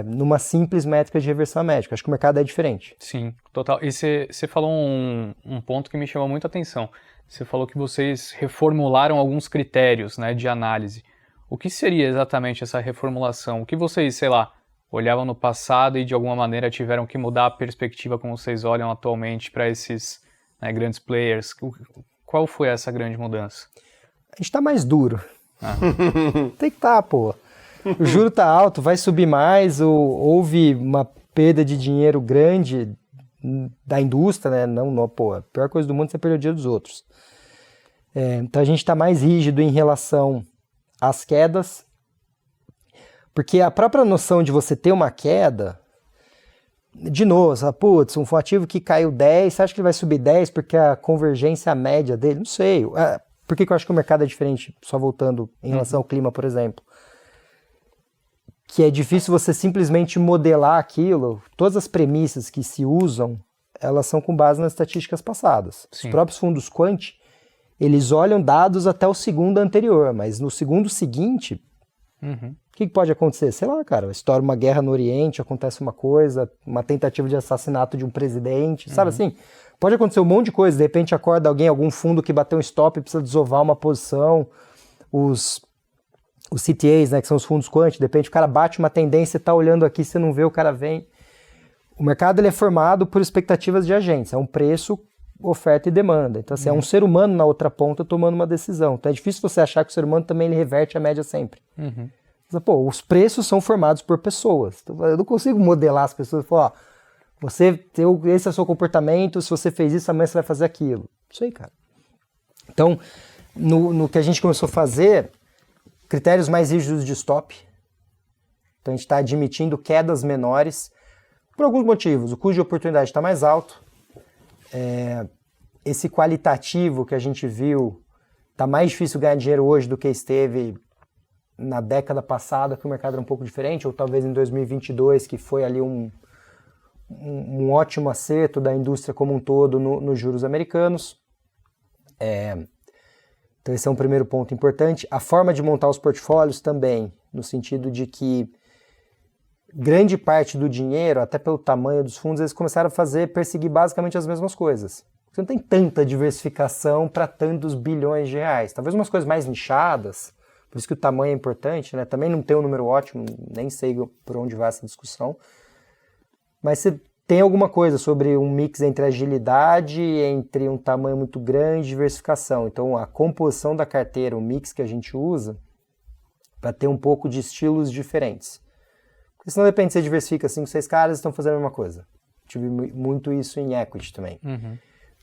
numa simples métrica de reversão médica. Acho que o mercado é diferente. Sim, total. E você falou um ponto que me chamou muita atenção. Você falou que vocês reformularam alguns critérios, né, de análise. O que seria exatamente essa reformulação? O que vocês, sei lá, olhavam no passado e de alguma maneira tiveram que mudar a perspectiva como vocês olham atualmente para esses, né, grandes players? Qual foi essa grande mudança? A gente tá mais duro. Tem que estar, pô. O juro tá alto, vai subir mais, houve uma perda de dinheiro grande da indústria, né? Não, pô, a pior coisa do mundo é você perder o dinheiro dos outros. Então a gente tá mais rígido em relação às quedas, porque a própria noção de você ter uma queda, de novo, um ativo que caiu 10, você acha que ele vai subir 10 porque a convergência média dele? Não sei. Por que eu acho que o mercado é diferente, só voltando em relação ao clima, por exemplo? Que é difícil você simplesmente modelar aquilo. Todas as premissas que se usam, elas são com base nas estatísticas passadas. Sim. Os próprios fundos quant, eles olham dados até o segundo anterior, mas no segundo seguinte, o que pode acontecer? Sei lá, cara, estoura uma guerra no Oriente, acontece uma coisa, uma tentativa de assassinato de um presidente, sabe assim? Pode acontecer um monte de coisa, de repente acorda algum fundo que bateu um stop e precisa desovar uma posição, os CTAs, né, que são os fundos quant, de repente o cara bate uma tendência, você tá olhando aqui, você não vê, o cara vem. O mercado ele é formado por expectativas de agentes, é um preço, oferta e demanda. Então, assim, é um ser humano na outra ponta tomando uma decisão. Então é difícil você achar que o ser humano também ele reverte a média sempre. Mas, os preços são formados por pessoas. Então, eu não consigo modelar as pessoas e falar, esse é o seu comportamento, se você fez isso, amanhã você vai fazer aquilo. Isso aí, cara. Então, no que a gente começou a fazer, critérios mais rígidos de stop. Então a gente está admitindo quedas menores por alguns motivos. O custo de oportunidade está mais alto. Esse qualitativo que a gente viu, está mais difícil ganhar dinheiro hoje do que esteve na década passada, que o mercado era um pouco diferente, ou talvez em 2022, que foi ali um ótimo acerto da indústria como um todo nos juros americanos. Então esse é um primeiro ponto importante. A forma de montar os portfólios também, no sentido de que grande parte do dinheiro, até pelo tamanho dos fundos, eles começaram a perseguir basicamente as mesmas coisas. Você não tem tanta diversificação para tantos bilhões de reais. Talvez umas coisas mais nichadas, por isso que o tamanho é importante, né? Também não tem um número ótimo, nem sei por onde vai essa discussão. Mas você tem alguma coisa sobre um mix entre agilidade, entre um tamanho muito grande e diversificação. Então a composição da carteira, o mix que a gente usa, para ter um pouco de estilos diferentes. Porque senão, de repente, você diversifica 5, 6 caras e estão fazendo a mesma coisa. Tive muito isso em equity também.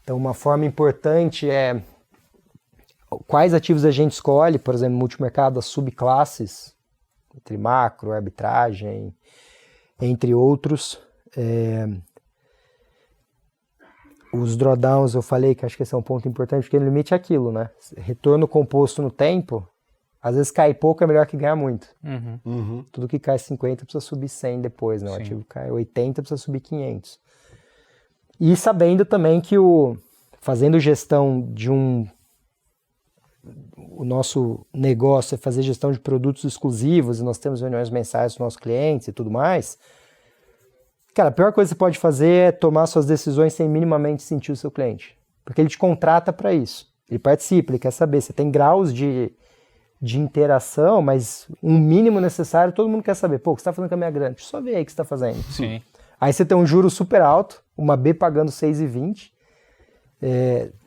Então, uma forma importante é quais ativos a gente escolhe, por exemplo, multimercado, as subclasses, entre macro, arbitragem, entre outros. Os drawdowns, eu falei que acho que esse é um ponto importante, porque no limite é aquilo, né? Retorno composto no tempo, às vezes cai pouco é melhor que ganhar muito. Tudo que cai 50 precisa subir 100 depois, né? O ativo cai 80 precisa subir 500. E sabendo também que fazendo gestão de o nosso negócio é fazer gestão de produtos exclusivos, e nós temos reuniões mensais com nossos clientes e tudo mais. Cara, a pior coisa que você pode fazer é tomar suas decisões sem minimamente sentir o seu cliente. Porque ele te contrata para isso. Ele participa, ele quer saber. Você tem graus de interação, mas um mínimo necessário, todo mundo quer saber. Pô, o que você está fazendo com a minha grana? Deixa eu só ver aí o que você está fazendo. Sim. Aí você tem um juro super alto, uma B pagando 6,20.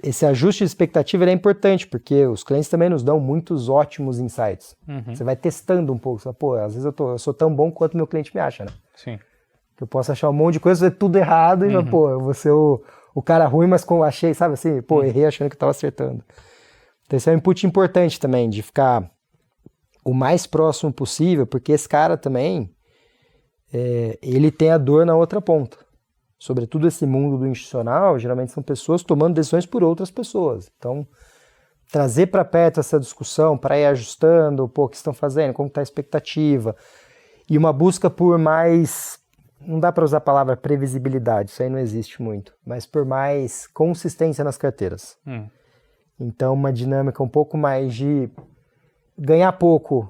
Esse ajuste de expectativa é importante, porque os clientes também nos dão muitos ótimos insights. Você vai testando um pouco. Você fala, pô, às vezes eu sou tão bom quanto meu cliente me acha, né? Sim. Que eu posso achar um monte de coisa, fazer tudo errado e, pô, eu vou ser o cara ruim, mas achei, sabe assim, pô, errei achando que eu tava acertando. Então esse é um input importante também, de ficar o mais próximo possível, porque esse cara também, ele tem a dor na outra ponta. Sobretudo esse mundo do institucional, geralmente são pessoas tomando decisões por outras pessoas. Então, trazer para perto essa discussão, para ir ajustando, pô, o que estão fazendo, como está a expectativa, e uma busca por mais... Não dá para usar a palavra previsibilidade, isso aí não existe muito, mas por mais consistência nas carteiras. Então, uma dinâmica um pouco mais de ganhar pouco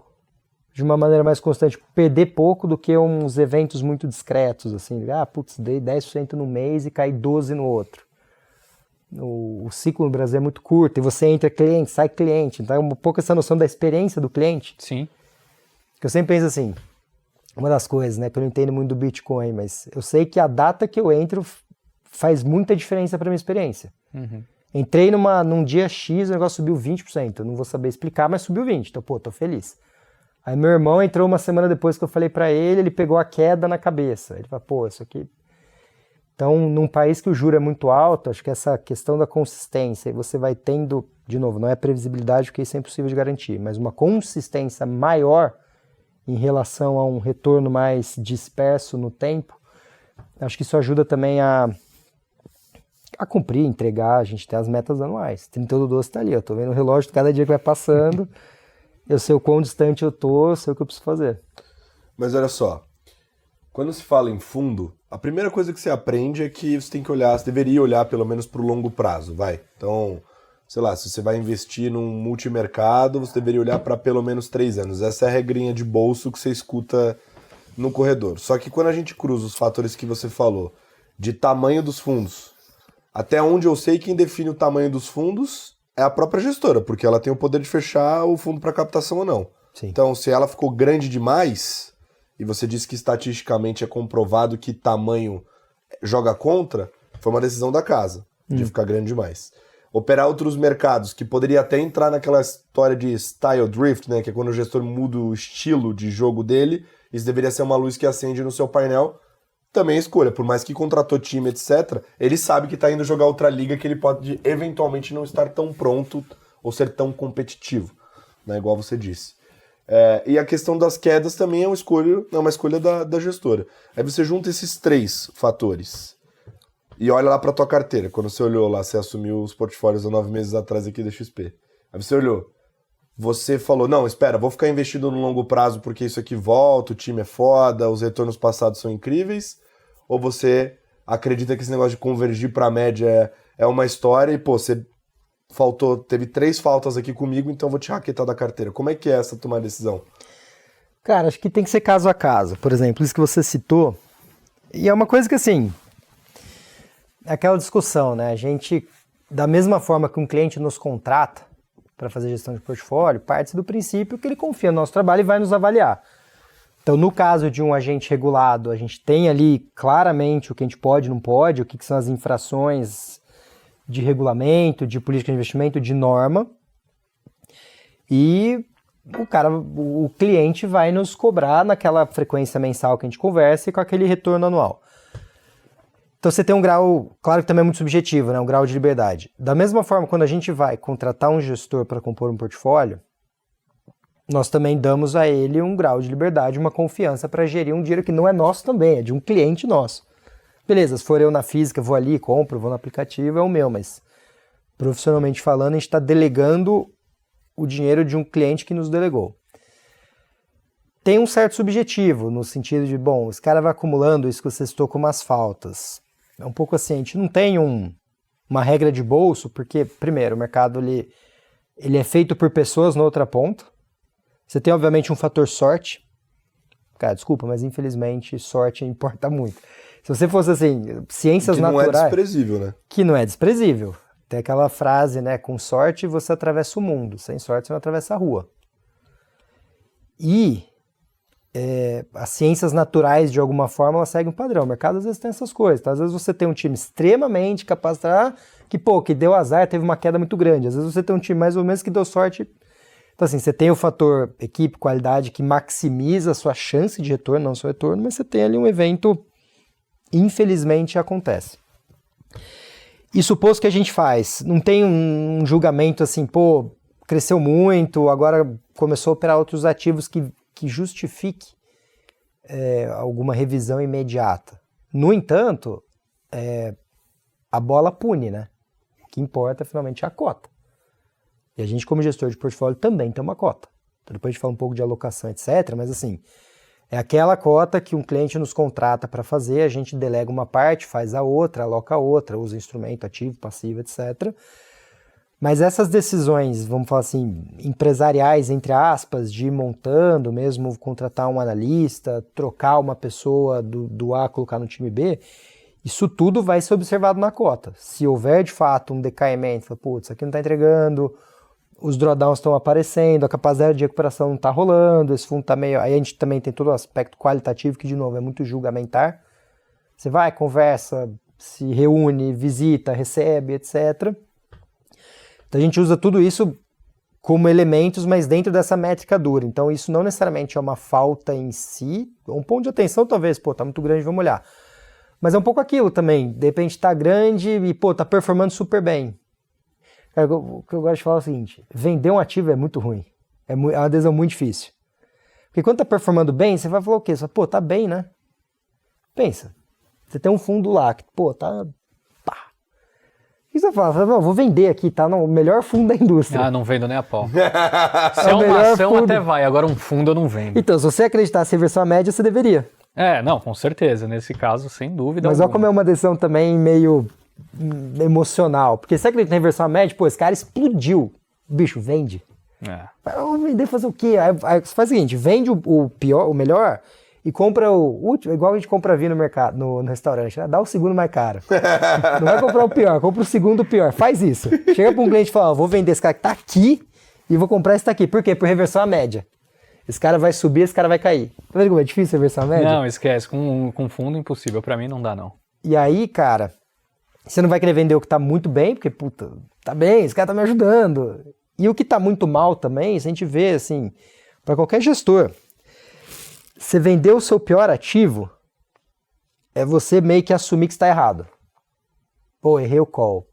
de uma maneira mais constante, perder pouco do que uns eventos muito discretos, assim, dei 10% no mês e cai 12% no outro. O ciclo no Brasil é muito curto, e você entra cliente, sai cliente, então é um pouco essa noção da experiência do cliente. Sim. Que eu sempre penso assim, uma das coisas, né, que eu não entendo muito do Bitcoin, mas eu sei que a data que eu entro faz muita diferença para minha experiência. Entrei num dia X, o negócio subiu 20%, eu não vou saber explicar, mas subiu 20%, então, pô, tô feliz. Aí meu irmão entrou uma semana depois que eu falei para ele pegou a queda na cabeça. Ele falou, pô, isso aqui... Então, num país que o juro é muito alto, acho que essa questão da consistência, você vai tendo, de novo, não é previsibilidade, porque isso é impossível de garantir, mas uma consistência maior em relação a um retorno mais disperso no tempo, acho que isso ajuda também a cumprir, entregar, a gente tem as metas anuais. 31/12 está ali, eu tô vendo o relógio cada dia que vai passando, eu sei o quão distante eu tô, eu sei o que eu preciso fazer. Mas olha só, quando se fala em fundo, a primeira coisa que você aprende é que você tem que olhar, você deveria olhar pelo menos para o longo prazo, vai. Então, sei lá, se você vai investir num multimercado, você deveria olhar para pelo menos 3 anos. Essa é a regrinha de bolso que você escuta no corredor. Só que quando a gente cruza os fatores que você falou, de tamanho dos fundos, até onde eu sei quem define o tamanho dos fundos é a própria gestora, porque ela tem o poder de fechar o fundo para captação ou não. Sim. Então, se ela ficou grande demais, e você disse que estatisticamente é comprovado que tamanho joga contra, foi uma decisão da casa, de ficar grande demais. Operar outros mercados, que poderia até entrar naquela história de style drift, né, que é quando o gestor muda o estilo de jogo dele, isso deveria ser uma luz que acende no seu painel, também é escolha, por mais que contratou time, etc., ele sabe que está indo jogar outra liga que ele pode eventualmente não estar tão pronto ou ser tão competitivo, né, igual você disse. E a questão das quedas também é uma escolha da gestora. Aí você junta esses 3 fatores e olha lá para tua carteira. Quando você olhou lá, você assumiu os portfólios há 9 meses atrás aqui da XP. Aí você olhou, você falou, não, espera, vou ficar investido no longo prazo porque isso aqui volta, o time é foda, os retornos passados são incríveis, ou você acredita que esse negócio de convergir para a média é uma história e, pô, você teve 3 faltas aqui comigo, então vou te raquetar da carteira. Como é que é essa tomar decisão? Cara, acho que tem que ser caso a caso. Por exemplo, isso que você citou, e é uma coisa que, assim, é aquela discussão, né? A gente, da mesma forma que um cliente nos contrata para fazer gestão de portfólio, parte do princípio que ele confia no nosso trabalho e vai nos avaliar. Então, no caso de um agente regulado, a gente tem ali claramente o que a gente pode e não pode, o que são as infrações de regulamento, de política de investimento, de norma, e o cliente vai nos cobrar naquela frequência mensal que a gente conversa e com aquele retorno anual. Então você tem um grau, claro que também é muito subjetivo, né? Um grau de liberdade. Da mesma forma, quando a gente vai contratar um gestor para compor um portfólio, nós também damos a ele um grau de liberdade, uma confiança para gerir um dinheiro que não é nosso também, é de um cliente nosso. Beleza, se for eu na física, vou ali, compro, vou no aplicativo, é o meu, mas profissionalmente falando, a gente está delegando o dinheiro de um cliente que nos delegou. Tem um certo subjetivo, no sentido de, bom, esse cara vai acumulando isso que você citou como as faltas. É um pouco assim, a gente não tem uma regra de bolso, porque, primeiro, o mercado ele é feito por pessoas na outra ponta. Você tem, obviamente, um fator sorte. Cara, desculpa, mas infelizmente sorte importa muito. Se você fosse assim, ciências naturais... Que não é desprezível, né? Que não é desprezível. Tem aquela frase, né, com sorte você atravessa o mundo, sem sorte você não atravessa a rua. E as ciências naturais, de alguma forma, elas seguem um padrão. O mercado às vezes tem essas coisas. Então, às vezes você tem um time extremamente capacitado, que deu azar, teve uma queda muito grande. Às vezes você tem um time mais ou menos que deu sorte. Então assim, você tem o fator equipe, qualidade, que maximiza a sua chance de retorno, não seu retorno, mas você tem ali um evento, infelizmente, acontece. E suposto que a gente faz, não tem um julgamento assim, pô, cresceu muito, agora começou a operar outros ativos que justifique alguma revisão imediata. No entanto, a bola pune, né? O que importa, finalmente, é a cota. E a gente, como gestor de portfólio, também tem uma cota. Então, depois a gente fala um pouco de alocação, etc. Mas, assim, é aquela cota que um cliente nos contrata para fazer, a gente delega uma parte, faz a outra, aloca a outra, usa instrumento ativo, passivo, etc. Mas essas decisões, vamos falar assim, empresariais, entre aspas, de ir montando, mesmo contratar um analista, trocar uma pessoa do A, colocar no time B, isso tudo vai ser observado na cota. Se houver, de fato, um decaimento, putz, isso aqui não está entregando, os drawdowns estão aparecendo, a capacidade de recuperação não está rolando, esse fundo está meio... Aí a gente também tem todo o aspecto qualitativo, que, de novo, é muito julgamentar. Você vai, conversa, se reúne, visita, recebe, etc., então a gente usa tudo isso como elementos, mas dentro dessa métrica dura. Então isso não necessariamente é uma falta em si, um ponto de atenção talvez, pô, tá muito grande, vamos olhar. Mas é um pouco aquilo também, de repente tá grande e, pô, tá performando super bem. Cara, o que eu gosto de falar é o seguinte, vender um ativo é muito ruim, é uma adesão muito difícil. Porque quando tá performando bem, você vai falar o quê? Você fala, pô, tá bem, né? Pensa, você tem um fundo lá, que, pô, tá... O que você fala? Não, vou vender aqui, tá? Não, o melhor fundo da indústria. Ah, não vendo nem a pau. Se é uma ação fundo. Até vai, agora um fundo eu não vendo. Então, se você acreditasse em reversão à média, você deveria. Não, com certeza. Nesse caso, sem dúvida. Mas olha como é uma decisão também meio emocional. Porque se você acredita em reversão à média, pô, esse cara explodiu. Bicho, vende. Eu vou vender fazer o quê? Aí você faz o seguinte, vende o pior, o melhor... E compra o último, igual a gente compra vinho no mercado, no restaurante, né? Dá o segundo mais caro. Não vai comprar o pior, compra o segundo pior. Faz isso. Chega para um cliente e fala, vou vender esse cara que tá aqui e vou comprar esse daqui. Por quê? Por reversão à média. Esse cara vai subir, esse cara vai cair. Tá vendo como é difícil reversão à média? Não, esquece. Com fundo, impossível. Para mim, não dá, não. E aí, cara, você não vai querer vender o que tá muito bem, porque, puta, tá bem, esse cara tá me ajudando. E o que tá muito mal também, se a gente vê, assim, para qualquer gestor... Você vender o seu pior ativo é você meio que assumir que está errado. Pô, errei o call.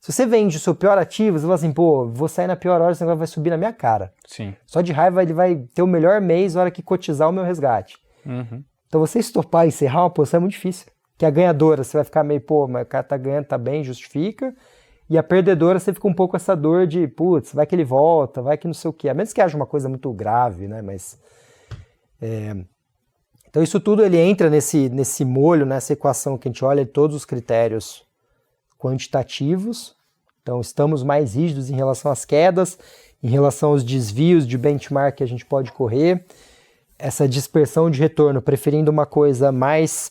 Se você vende o seu pior ativo, você fala assim, pô, vou sair na pior hora, esse negócio vai subir na minha cara. Sim. Só de raiva ele vai ter o melhor mês na hora que cotizar o meu resgate. Uhum. Então você estopar e encerrar uma posição é muito difícil. Que a ganhadora, você vai ficar meio, pô, mas o cara tá ganhando, tá bem, justifica. E a perdedora, você fica um pouco com essa dor de, putz, vai que ele volta, vai que não sei o quê. A menos que haja uma coisa muito grave, né, mas... Então isso tudo ele entra nesse molho, nessa equação que a gente olha de todos os critérios quantitativos. Então estamos mais rígidos em relação às quedas, em relação aos desvios de benchmark que a gente pode correr, essa dispersão de retorno, preferindo uma coisa mais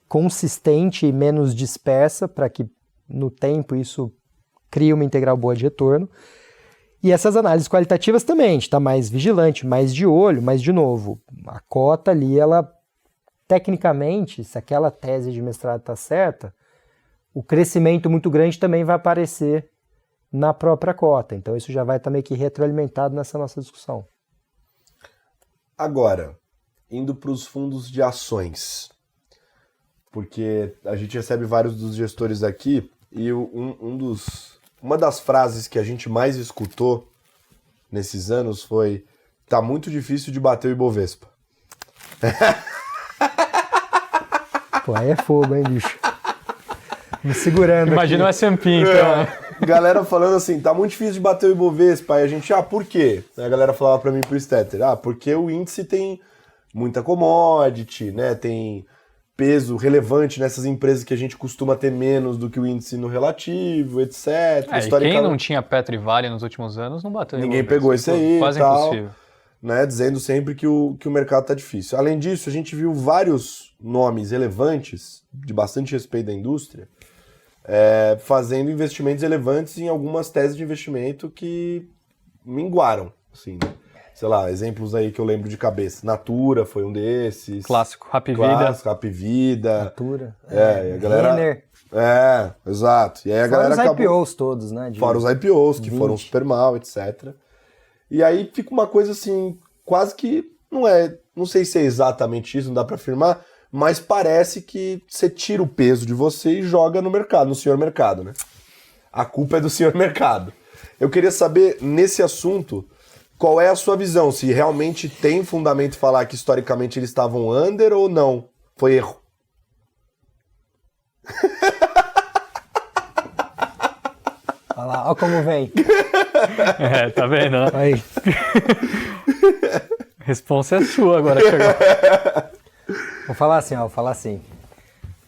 consistente e menos dispersa, para que no tempo isso crie uma integral boa de retorno. E essas análises qualitativas também, a gente está mais vigilante, mais de olho, mas, de novo, a cota ali, ela, tecnicamente, se aquela tese de mestrado está certa, o crescimento muito grande também vai aparecer na própria cota. Então, isso já vai estar meio que retroalimentado nessa nossa discussão. Agora, indo para os fundos de ações. porque a gente recebe vários dos gestores aqui e uma das frases que a gente mais escutou nesses anos foi: tá muito difícil de bater o Ibovespa. Pô, aí é fogo, hein, bicho? Me segurando. Imagina o aqui. S&P, então. Galera falando assim, tá muito difícil de bater o Ibovespa. Aí a gente, por quê? Aí a galera falava pra mim pro Stetter, porque o índice tem muita commodity, né? Tem peso relevante nessas empresas que a gente costuma ter menos do que o índice no relativo, etc. E quem não tinha Petro e Vale nos últimos anos não bateu. Ninguém pegou isso aí, quase tal, impossível. né? Dizendo sempre que o mercado tá difícil. Além disso, a gente viu vários nomes relevantes, de bastante respeito da indústria, fazendo investimentos relevantes em algumas teses de investimento que minguaram, assim, né? Sei lá, exemplos aí que eu lembro de cabeça. Natura foi um desses. Clássico, Hapvida. Natura. E a galera... Renner. Exato. E aí a galera Fora os IPOs todos, né? Fora os IPOs, que foram super mal, etc. E aí fica uma coisa assim, quase que não sei se é exatamente isso, não dá pra afirmar, mas parece que você tira o peso de você e joga no mercado, no senhor mercado, né? A culpa é do senhor mercado. Eu queria saber, nesse assunto, qual é a sua visão? Se realmente tem fundamento falar que historicamente eles estavam under ou não? Foi erro? Olha lá, olha como vem. Tá vendo? Né? Aí. Responsa é sua agora que chegou. Vou falar assim.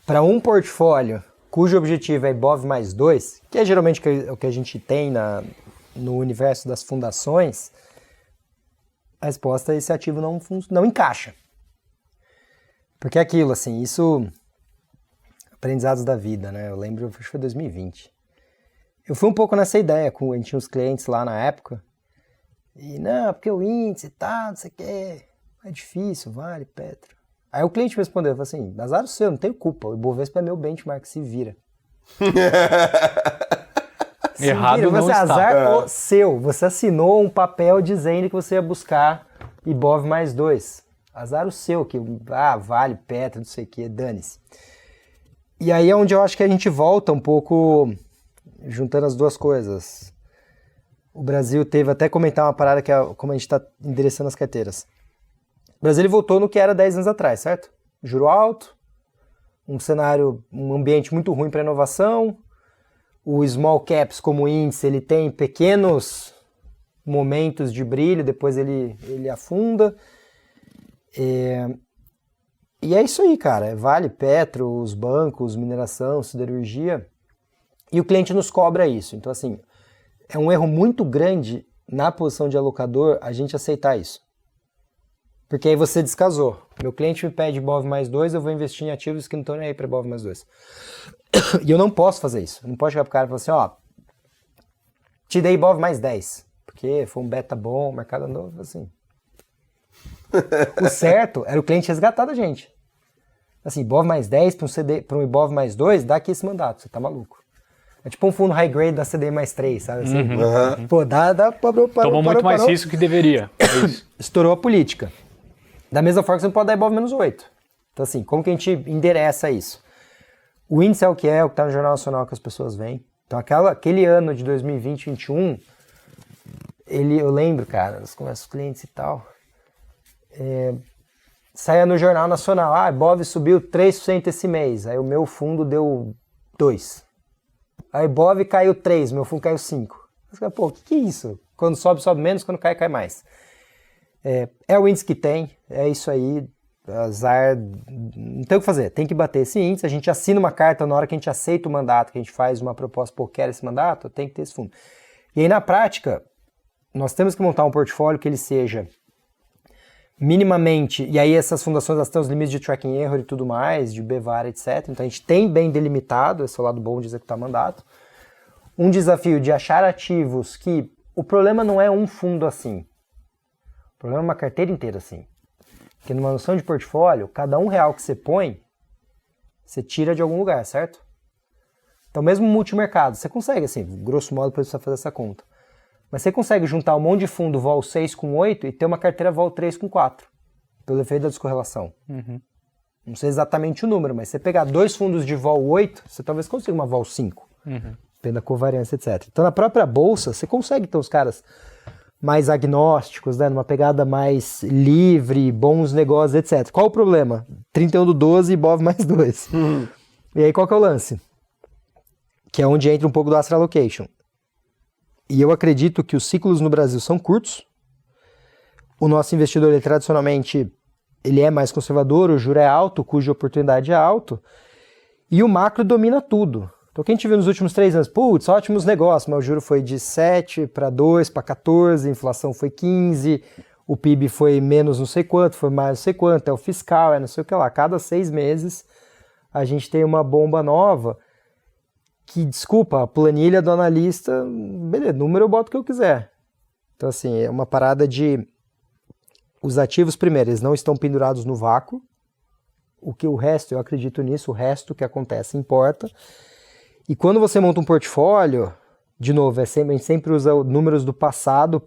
Para um portfólio cujo objetivo é Ibov mais 2, que é geralmente o que a gente tem no universo das fundações, a resposta é esse ativo não encaixa. Porque é aquilo, assim, isso... Aprendizados da vida, né? Eu lembro, acho que foi 2020. Eu fui um pouco nessa ideia, a gente tinha uns clientes lá na época, e não, porque o índice e tal, não sei o que, é difícil, Vale, Petro. Aí o cliente me respondeu, falou assim, azar o seu, não tenho culpa, o Ibovespa é meu benchmark, se vira. Errado vira, não você está. Azar o seu, você assinou um papel dizendo que você ia buscar Ibov mais 2. Azar o seu, que Vale, Petro, não sei o que, dane-se. E aí é onde eu acho que a gente volta um pouco... juntando as duas coisas. O Brasil teve, até comentar uma parada que é como a gente está endereçando as carteiras. O Brasil ele voltou no que era 10 anos atrás, certo? Juro alto, um cenário, um ambiente muito ruim para inovação, o small caps como índice, ele tem pequenos momentos de brilho, depois ele afunda. E é isso aí, cara. Vale, Petro, os bancos, mineração, siderurgia... E o cliente nos cobra isso. Então, assim, é um erro muito grande na posição de alocador a gente aceitar isso. Porque aí você descasou. Meu cliente me pede Ibov mais 2, eu vou investir em ativos que não estão nem aí para Ibov mais 2. E eu não posso fazer isso. Eu não posso chegar pro cara e falar assim, te dei Ibov mais 10. Porque foi um beta bom, o mercado andou assim. O certo era o cliente resgatar da gente. Assim, Ibov mais 10 para um Ibov mais 2, dá aqui esse mandato, você tá maluco. É tipo um fundo high grade da CDI mais 3, sabe assim? Uhum. Pô, parou. Tomou muito mais risco que deveria. Estourou a política. Da mesma forma que você não pode dar Ibov menos 8. Então assim, como que a gente endereça isso? O índice é o que tá no Jornal Nacional que as pessoas veem. Então aquele ano de 2020, 2021, eu lembro, cara, das conversas com os clientes e tal, saía no Jornal Nacional, Ibov subiu 3% esse mês, aí o meu fundo deu 2%. A Ibov caiu 3, meu fundo caiu 5. Pô, o que é isso? Quando sobe, sobe menos, quando cai, cai mais. É o índice que tem, é isso aí, azar, não tem o que fazer, tem que bater esse índice, a gente assina uma carta na hora que a gente aceita o mandato, que a gente faz uma proposta, pô, quero esse mandato, tem que ter esse fundo. E aí na prática, nós temos que montar um portfólio que ele seja minimamente, e aí essas fundações elas têm os limites de tracking error e tudo mais, de BVAR, etc. Então a gente tem bem delimitado, esse é o lado bom de executar mandato. Um desafio de achar ativos que o problema não é um fundo assim, o problema é uma carteira inteira assim. Porque numa noção de portfólio, cada R$1 que você põe, você tira de algum lugar, certo? Então mesmo multimercado, você consegue, assim, grosso modo, depois você fazer essa conta. Mas você consegue juntar um monte de fundo vol 6 com 8 e ter uma carteira vol 3 com 4, pelo efeito da descorrelação. Uhum. Não sei exatamente o número, mas você pegar 2 fundos de vol 8, você talvez consiga uma vol 5. Depende da covariância, etc. Então, na própria bolsa, você consegue ter os caras mais agnósticos, né? Numa pegada mais livre, bons negócios, etc. Qual o problema? 31/12 e BOV mais 2. E aí, qual que é o lance? Que é onde entra um pouco do Asset Allocation. E eu acredito que os ciclos no Brasil são curtos. O nosso investidor, ele, tradicionalmente, ele é mais conservador, o juro é alto, o custo de oportunidade é alto, e o macro domina tudo. Então, o que a gente viu nos últimos 3 anos? Putz, ótimos negócios, mas o juro foi de 7 para 2, para 14, a inflação foi 15, o PIB foi menos não sei quanto, foi mais não sei quanto, é o fiscal, é não sei o que lá. Cada 6 meses a gente tem uma bomba nova que, desculpa, a planilha do analista, beleza, número eu boto o que eu quiser. Então, assim, é uma parada de... Os ativos, primeiro, eles não estão pendurados no vácuo. O resto, eu acredito nisso, o resto que acontece importa. E quando você monta um portfólio, de novo, a gente sempre usa números do passado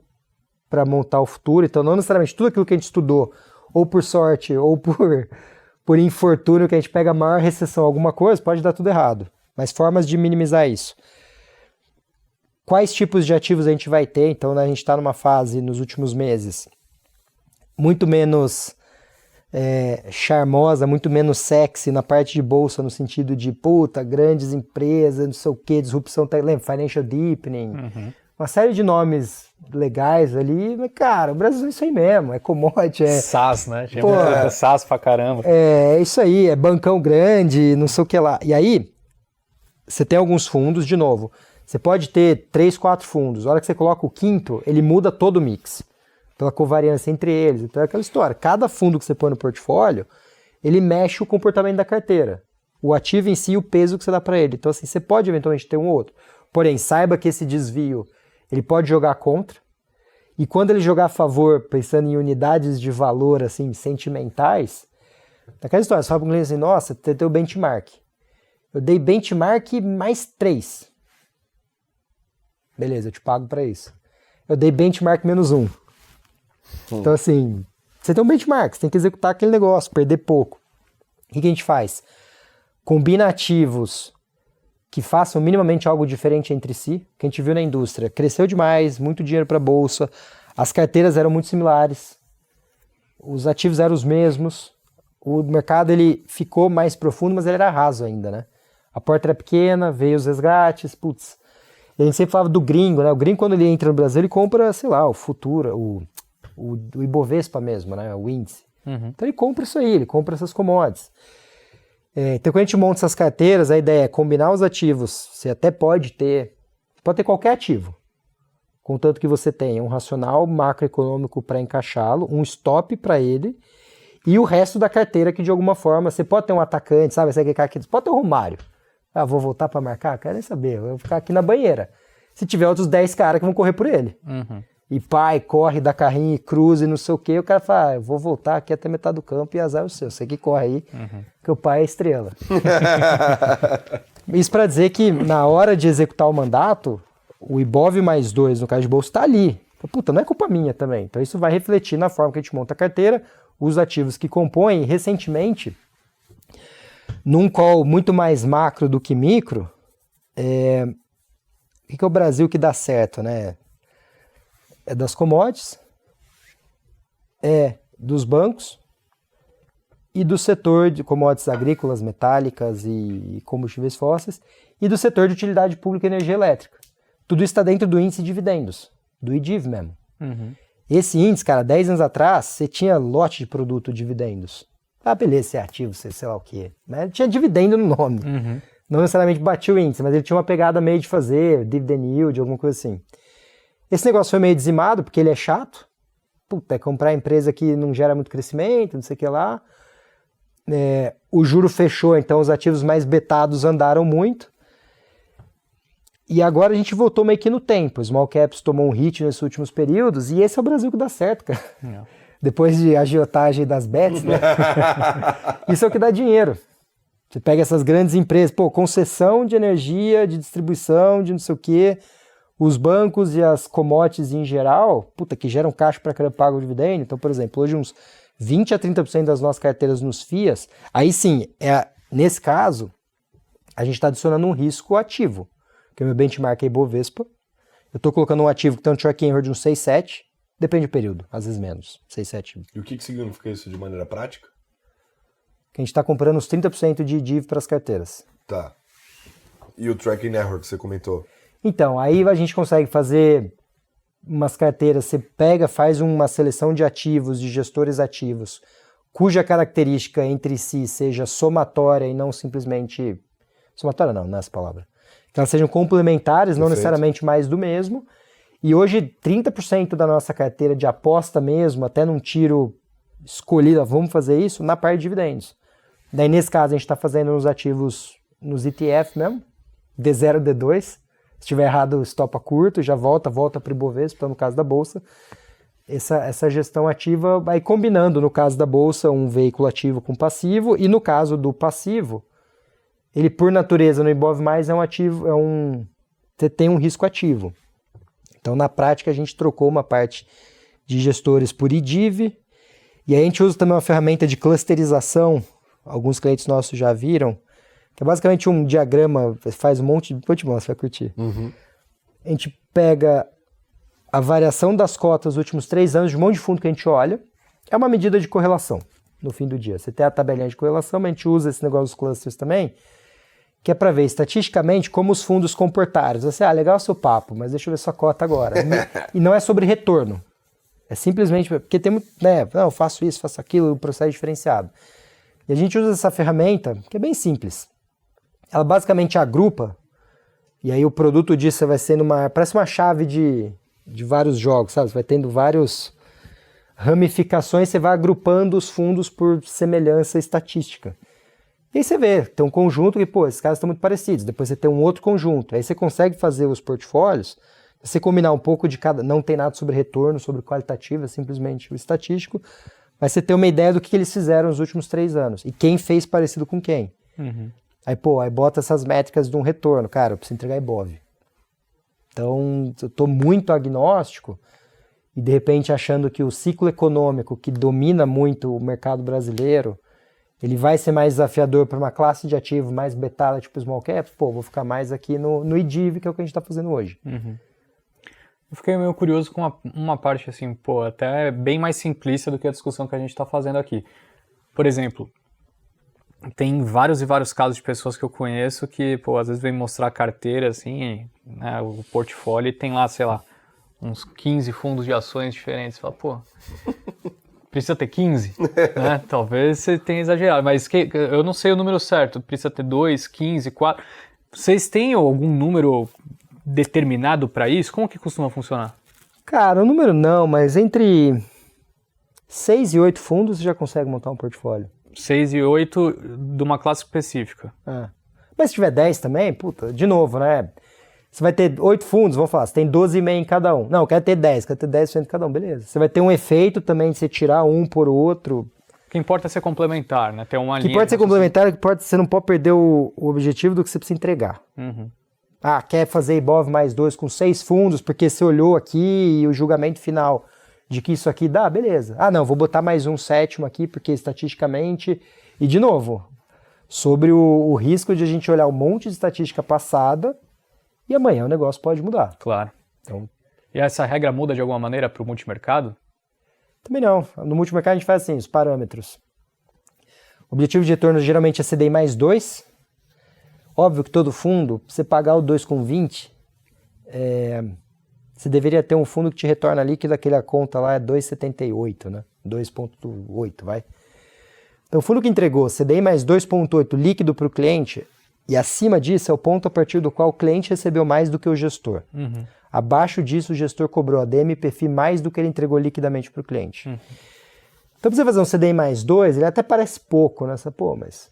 para montar o futuro. Então, não necessariamente tudo aquilo que a gente estudou, ou por sorte, ou por infortúnio, que a gente pega a maior recessão, alguma coisa, pode dar tudo errado. Mas formas de minimizar isso. Quais tipos de ativos a gente vai ter? Então, a gente está numa fase, nos últimos meses, muito menos charmosa, muito menos sexy na parte de bolsa, no sentido de, puta, grandes empresas, não sei o que, disrupção, lembra? Financial deepening, uma série de nomes legais ali, mas, cara, o Brasil é isso aí mesmo, é commodity, SaaS, né? Tinha muita SaaS pra caramba. É isso aí, é bancão grande, não sei o que lá. E aí, você tem alguns fundos, de novo, você pode ter 3, 4 fundos, a hora que você coloca o quinto, ele muda todo o mix, pela covariância entre eles. Então é aquela história, cada fundo que você põe no portfólio, ele mexe o comportamento da carteira, o ativo em si e o peso que você dá para ele. Então, assim, você pode eventualmente ter um outro, porém, saiba que esse desvio, ele pode jogar contra, e quando ele jogar a favor, pensando em unidades de valor, assim, sentimentais, aquela história, você fala para um cliente assim, nossa, você tem o benchmark, eu dei benchmark mais 3, beleza, eu te pago para isso. Eu dei benchmark menos 1. Então, assim, você tem um benchmark, você tem que executar aquele negócio, perder pouco. O que a gente faz? Combina ativos que façam minimamente algo diferente entre si, que a gente viu na indústria. Cresceu demais, muito dinheiro para a bolsa, as carteiras eram muito similares, os ativos eram os mesmos, o mercado ele ficou mais profundo, mas ele era raso ainda, né? A porta era pequena, veio os resgates, putz. E a gente sempre falava do gringo, né? O gringo, quando ele entra no Brasil, ele compra, sei lá, o Futura, o Ibovespa mesmo, né? O índice. Então ele compra isso aí, ele compra essas commodities. Então quando a gente monta essas carteiras, a ideia é combinar os ativos. Você até pode ter qualquer ativo, contanto que você tenha um racional macroeconômico para encaixá-lo, um stop para ele, e o resto da carteira que de alguma forma, você pode ter um atacante, sabe? Você pode ter um Romário. Ah, vou voltar para marcar? Quero nem saber, eu vou ficar aqui na banheira. Se tiver outros 10 caras que vão correr por ele. E pai, corre, dá carrinho e cruza e não sei o que, o cara fala, eu vou voltar aqui até metade do campo e azar o seu, você que corre aí, que o pai é estrela. Isso para dizer que na hora de executar o mandato, o Ibov mais 2 no caso de bolsa está ali. Puta, não é culpa minha também. Então isso vai refletir na forma que a gente monta a carteira, os ativos que compõem. Recentemente, num call muito mais macro do que micro, o que é o Brasil que dá certo, né? É das commodities, é dos bancos e do setor de commodities agrícolas, metálicas e combustíveis fósseis e do setor de utilidade pública e energia elétrica. Tudo isso está dentro do índice de dividendos, do IDIV mesmo. Esse índice, cara, 10 anos atrás, você tinha lote de produto dividendos. Ah, beleza, você é ativo, você sei lá o quê. Mas tinha dividendo no nome. Não necessariamente batia o índice, mas ele tinha uma pegada meio de fazer dividend yield, alguma coisa assim. Esse negócio foi meio dizimado, porque ele é chato. Puta, é comprar empresa que não gera muito crescimento, não sei o que lá. O juro fechou, então os ativos mais betados andaram muito. E agora a gente voltou meio que no tempo. Small caps tomou um hit nesses últimos períodos, e esse é o Brasil que dá certo, cara. Depois de agiotagem das bets, né? Isso é o que dá dinheiro. Você pega essas grandes empresas, concessão de energia, de distribuição, de não sei o quê. Os bancos e as commodities em geral, que geram caixa para caramba, pagam o dividendo. Então, por exemplo, hoje uns 20 a 30% das nossas carteiras nos FIAs, aí sim, nesse caso, a gente está adicionando um risco ativo, que o meu benchmark é Ibovespa, eu estou colocando um ativo que tem um track record de um 6,7, depende do período, às vezes menos, 6,7. E o que significa isso de maneira prática? Que a gente está comprando os 30% de DIV para as carteiras. Tá. E o tracking error que você comentou? Então, aí a gente consegue fazer umas carteiras, você pega, faz uma seleção de ativos, de gestores ativos, cuja característica entre si seja somatória e não simplesmente... Somatória não é essa palavra. Que elas sejam complementares, não necessariamente mais do mesmo. E hoje, 30% da nossa carteira de aposta mesmo, até num tiro escolhido, vamos fazer isso, na parte de dividendos. Daí, nesse caso, a gente está fazendo nos ativos, nos ETF mesmo, D0, D2. Se estiver errado, estopa curto, já volta para o Ibovespa, no caso da Bolsa. Essa gestão ativa vai combinando, no caso da Bolsa, um veículo ativo com passivo, e no caso do passivo, ele, por natureza, no Ibov+, é um ativo, você tem um risco ativo. Então, na prática, a gente trocou uma parte de gestores por IDIV, e aí a gente usa também uma ferramenta de clusterização, alguns clientes nossos já viram, que é basicamente um diagrama, faz um monte de... Vou te mostrar, você vai curtir. Uhum. A gente pega a variação das cotas dos últimos 3 anos de um monte de fundo que a gente olha, é uma medida de correlação, no fim do dia. Você tem a tabelinha de correlação, mas a gente usa esse negócio dos clusters também, que é para ver estatisticamente como os fundos comportaram. Você, legal o seu papo, mas deixa eu ver sua cota agora. E não é sobre retorno. É simplesmente porque tem muito, não, eu faço isso, faço aquilo, o processo é diferenciado. E a gente usa essa ferramenta, que é bem simples. Ela basicamente agrupa, e aí o produto disso vai sendo parece uma chave de vários jogos, sabe? Você vai tendo várias ramificações, você vai agrupando os fundos por semelhança estatística. E aí você vê, tem um conjunto que, esses caras estão muito parecidos. Depois você tem um outro conjunto. Aí você consegue fazer os portfólios, você combinar um pouco de cada... Não tem nada sobre retorno, sobre qualitativo, é simplesmente o estatístico. Mas você tem uma ideia do que eles fizeram nos últimos 3 anos. E quem fez parecido com quem. Uhum. Aí bota essas métricas de um retorno. Cara, eu preciso entregar Ibov. Então, eu estou muito agnóstico e, de repente, achando que o ciclo econômico que domina muito o mercado brasileiro, ele vai ser mais desafiador para uma classe de ativo mais betada, tipo small cap, vou ficar mais aqui no IDIV, que é o que a gente está fazendo hoje. Uhum. Eu fiquei meio curioso com uma parte assim, até bem mais simplista do que a discussão que a gente está fazendo aqui. Por exemplo, tem vários e vários casos de pessoas que eu conheço que, às vezes vem mostrar a carteira, assim, né, o portfólio, e tem lá, sei lá, uns 15 fundos de ações diferentes. Fala, precisa ter 15? Né? Talvez você tenha exagerado, mas eu não sei o número certo. Precisa ter 2, 15, 4. Vocês têm algum número determinado para isso? Como que costuma funcionar? Cara, o número não, mas entre 6 e 8 fundos você já consegue montar um portfólio. 6 e 8 de uma classe específica. Mas se tiver 10 também, de novo, né? Você vai ter 8 fundos, vamos falar, você tem 12,5 em cada um. Não, eu quero ter 10% em cada um, beleza. Você vai ter um efeito também de você tirar um por outro. O que importa é ser complementar, né? Ter uma linha. O que importa é ser complementar, você não pode perder o objetivo do que você precisa entregar. Uhum. Quer fazer Ibov mais 2 com 6 fundos, porque você olhou aqui e o julgamento final de que isso aqui dá, beleza. Não, vou botar mais um 7º aqui, porque estatisticamente... E, de novo, sobre o risco de a gente olhar um monte de estatística passada e amanhã o negócio pode mudar. Claro. Então, e essa regra muda de alguma maneira para o multimercado? Também não. No multimercado a gente faz assim, os parâmetros. O objetivo de retorno geralmente é CDI mais 2. Óbvio que todo fundo, pra você pagar o 2,20, você deveria ter um fundo que te retorna líquido, aquela conta lá é 2,78, né? 2,8, vai. Então o fundo que entregou CDI mais 2,8 líquido para o cliente, e acima disso é o ponto a partir do qual o cliente recebeu mais do que o gestor. Uhum. Abaixo disso o gestor cobrou a DMPFI mais do que ele entregou liquidamente para o cliente. Uhum. Então, para você fazer um CDI mais 2, ele até parece pouco, né? Mas...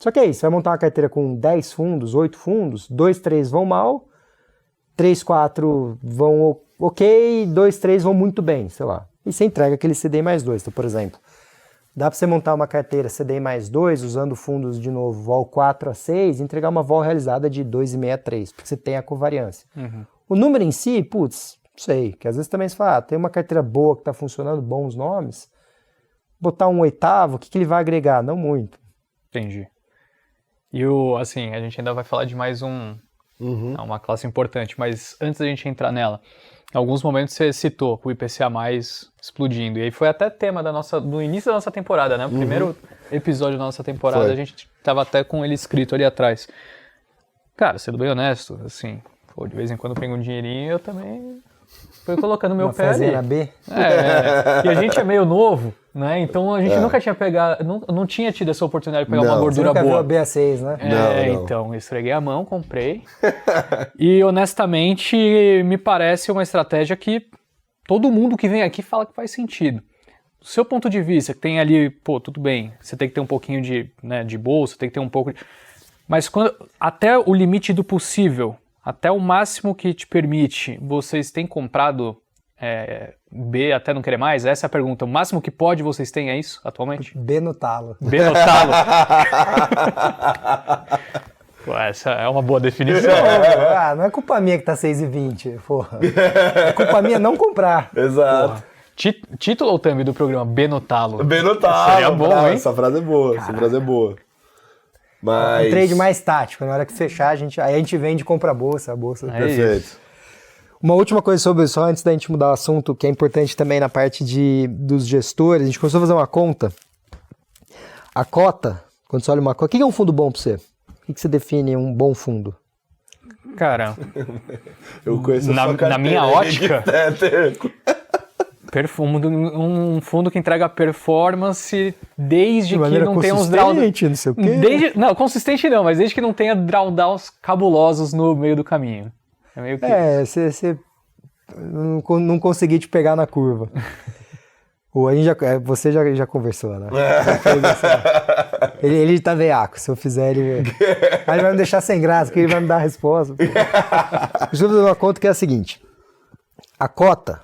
Só que é isso, você vai montar uma carteira com 10 fundos, 8 fundos, 2, 3 vão mal, 3, 4 vão ok, 2, 3 vão muito bem, sei lá. E você entrega aquele CDI mais 2. Então, por exemplo, dá para você montar uma carteira CDI mais 2, usando fundos de novo vol 4 a 6, e entregar uma vol realizada de 2,5 a 3, porque você tem a covariância. Uhum. O número em si, não sei, que às vezes também se fala, tem uma carteira boa que está funcionando, bons nomes, botar um oitavo, o que ele vai agregar? Não muito. Entendi. E assim, a gente ainda vai falar de mais uma classe importante, mas antes da gente entrar nela, em alguns momentos você citou o IPCA+, explodindo, e aí foi até tema do início da nossa temporada, né? O primeiro episódio da nossa temporada, Foi. a gente tava até com ele escrito ali atrás. Cara, sendo bem honesto, assim, de vez em quando eu pego um dinheirinho, eu também fui colocando meu Uma pé ali. fazenda B. E a gente é meio novo, né? Então a gente nunca tinha pegado, não tinha tido essa oportunidade de pegar uma Não. Você gordura nunca viu boa. a BA6, né? Não. Então, eu esfreguei a mão, comprei. E honestamente, me parece uma estratégia que todo mundo que vem aqui fala que faz sentido. Do seu ponto de vista, que tem ali, pô, tudo bem, você tem que ter um pouquinho de bolsa, tem que ter um pouco de... Mas até o limite do possível, até o máximo que te permite, vocês têm comprado B até não querer mais? Essa é a pergunta. O máximo que pode vocês têm é isso atualmente? B no talo. B no talo. Pô, essa é uma boa definição. Não é culpa minha que tá 6,20, porra. É culpa minha não comprar. Exato. Título ou thumb do programa B no talo? Bem notado. Seria bom, hein? Essa frase é boa, essa frase é boa. Mas... Um trade mais tático. Na hora que fechar, aí a gente vende e compra a bolsa. Perfeito. Uma última coisa sobre isso, antes da gente mudar o assunto, que é importante também na parte dos gestores, a gente começou a fazer uma conta. A cota, quando você olha uma cota, o que é um fundo bom para você? O que você define um bom fundo? Cara, Eu conheço na minha ótica, um fundo que entrega performance desde que não tenha uns drawdowns. Não sei o quê. Não, consistente não, mas desde que não tenha drawdowns cabulosos no meio do caminho. É meio que... você não consegui te pegar na curva. Você já conversou, né? Ele tá veiaco, se eu fizer ele... Aí ele vai me deixar sem graça, porque ele vai me dar a resposta. Deixa eu fazer uma conta que é a seguinte. A cota,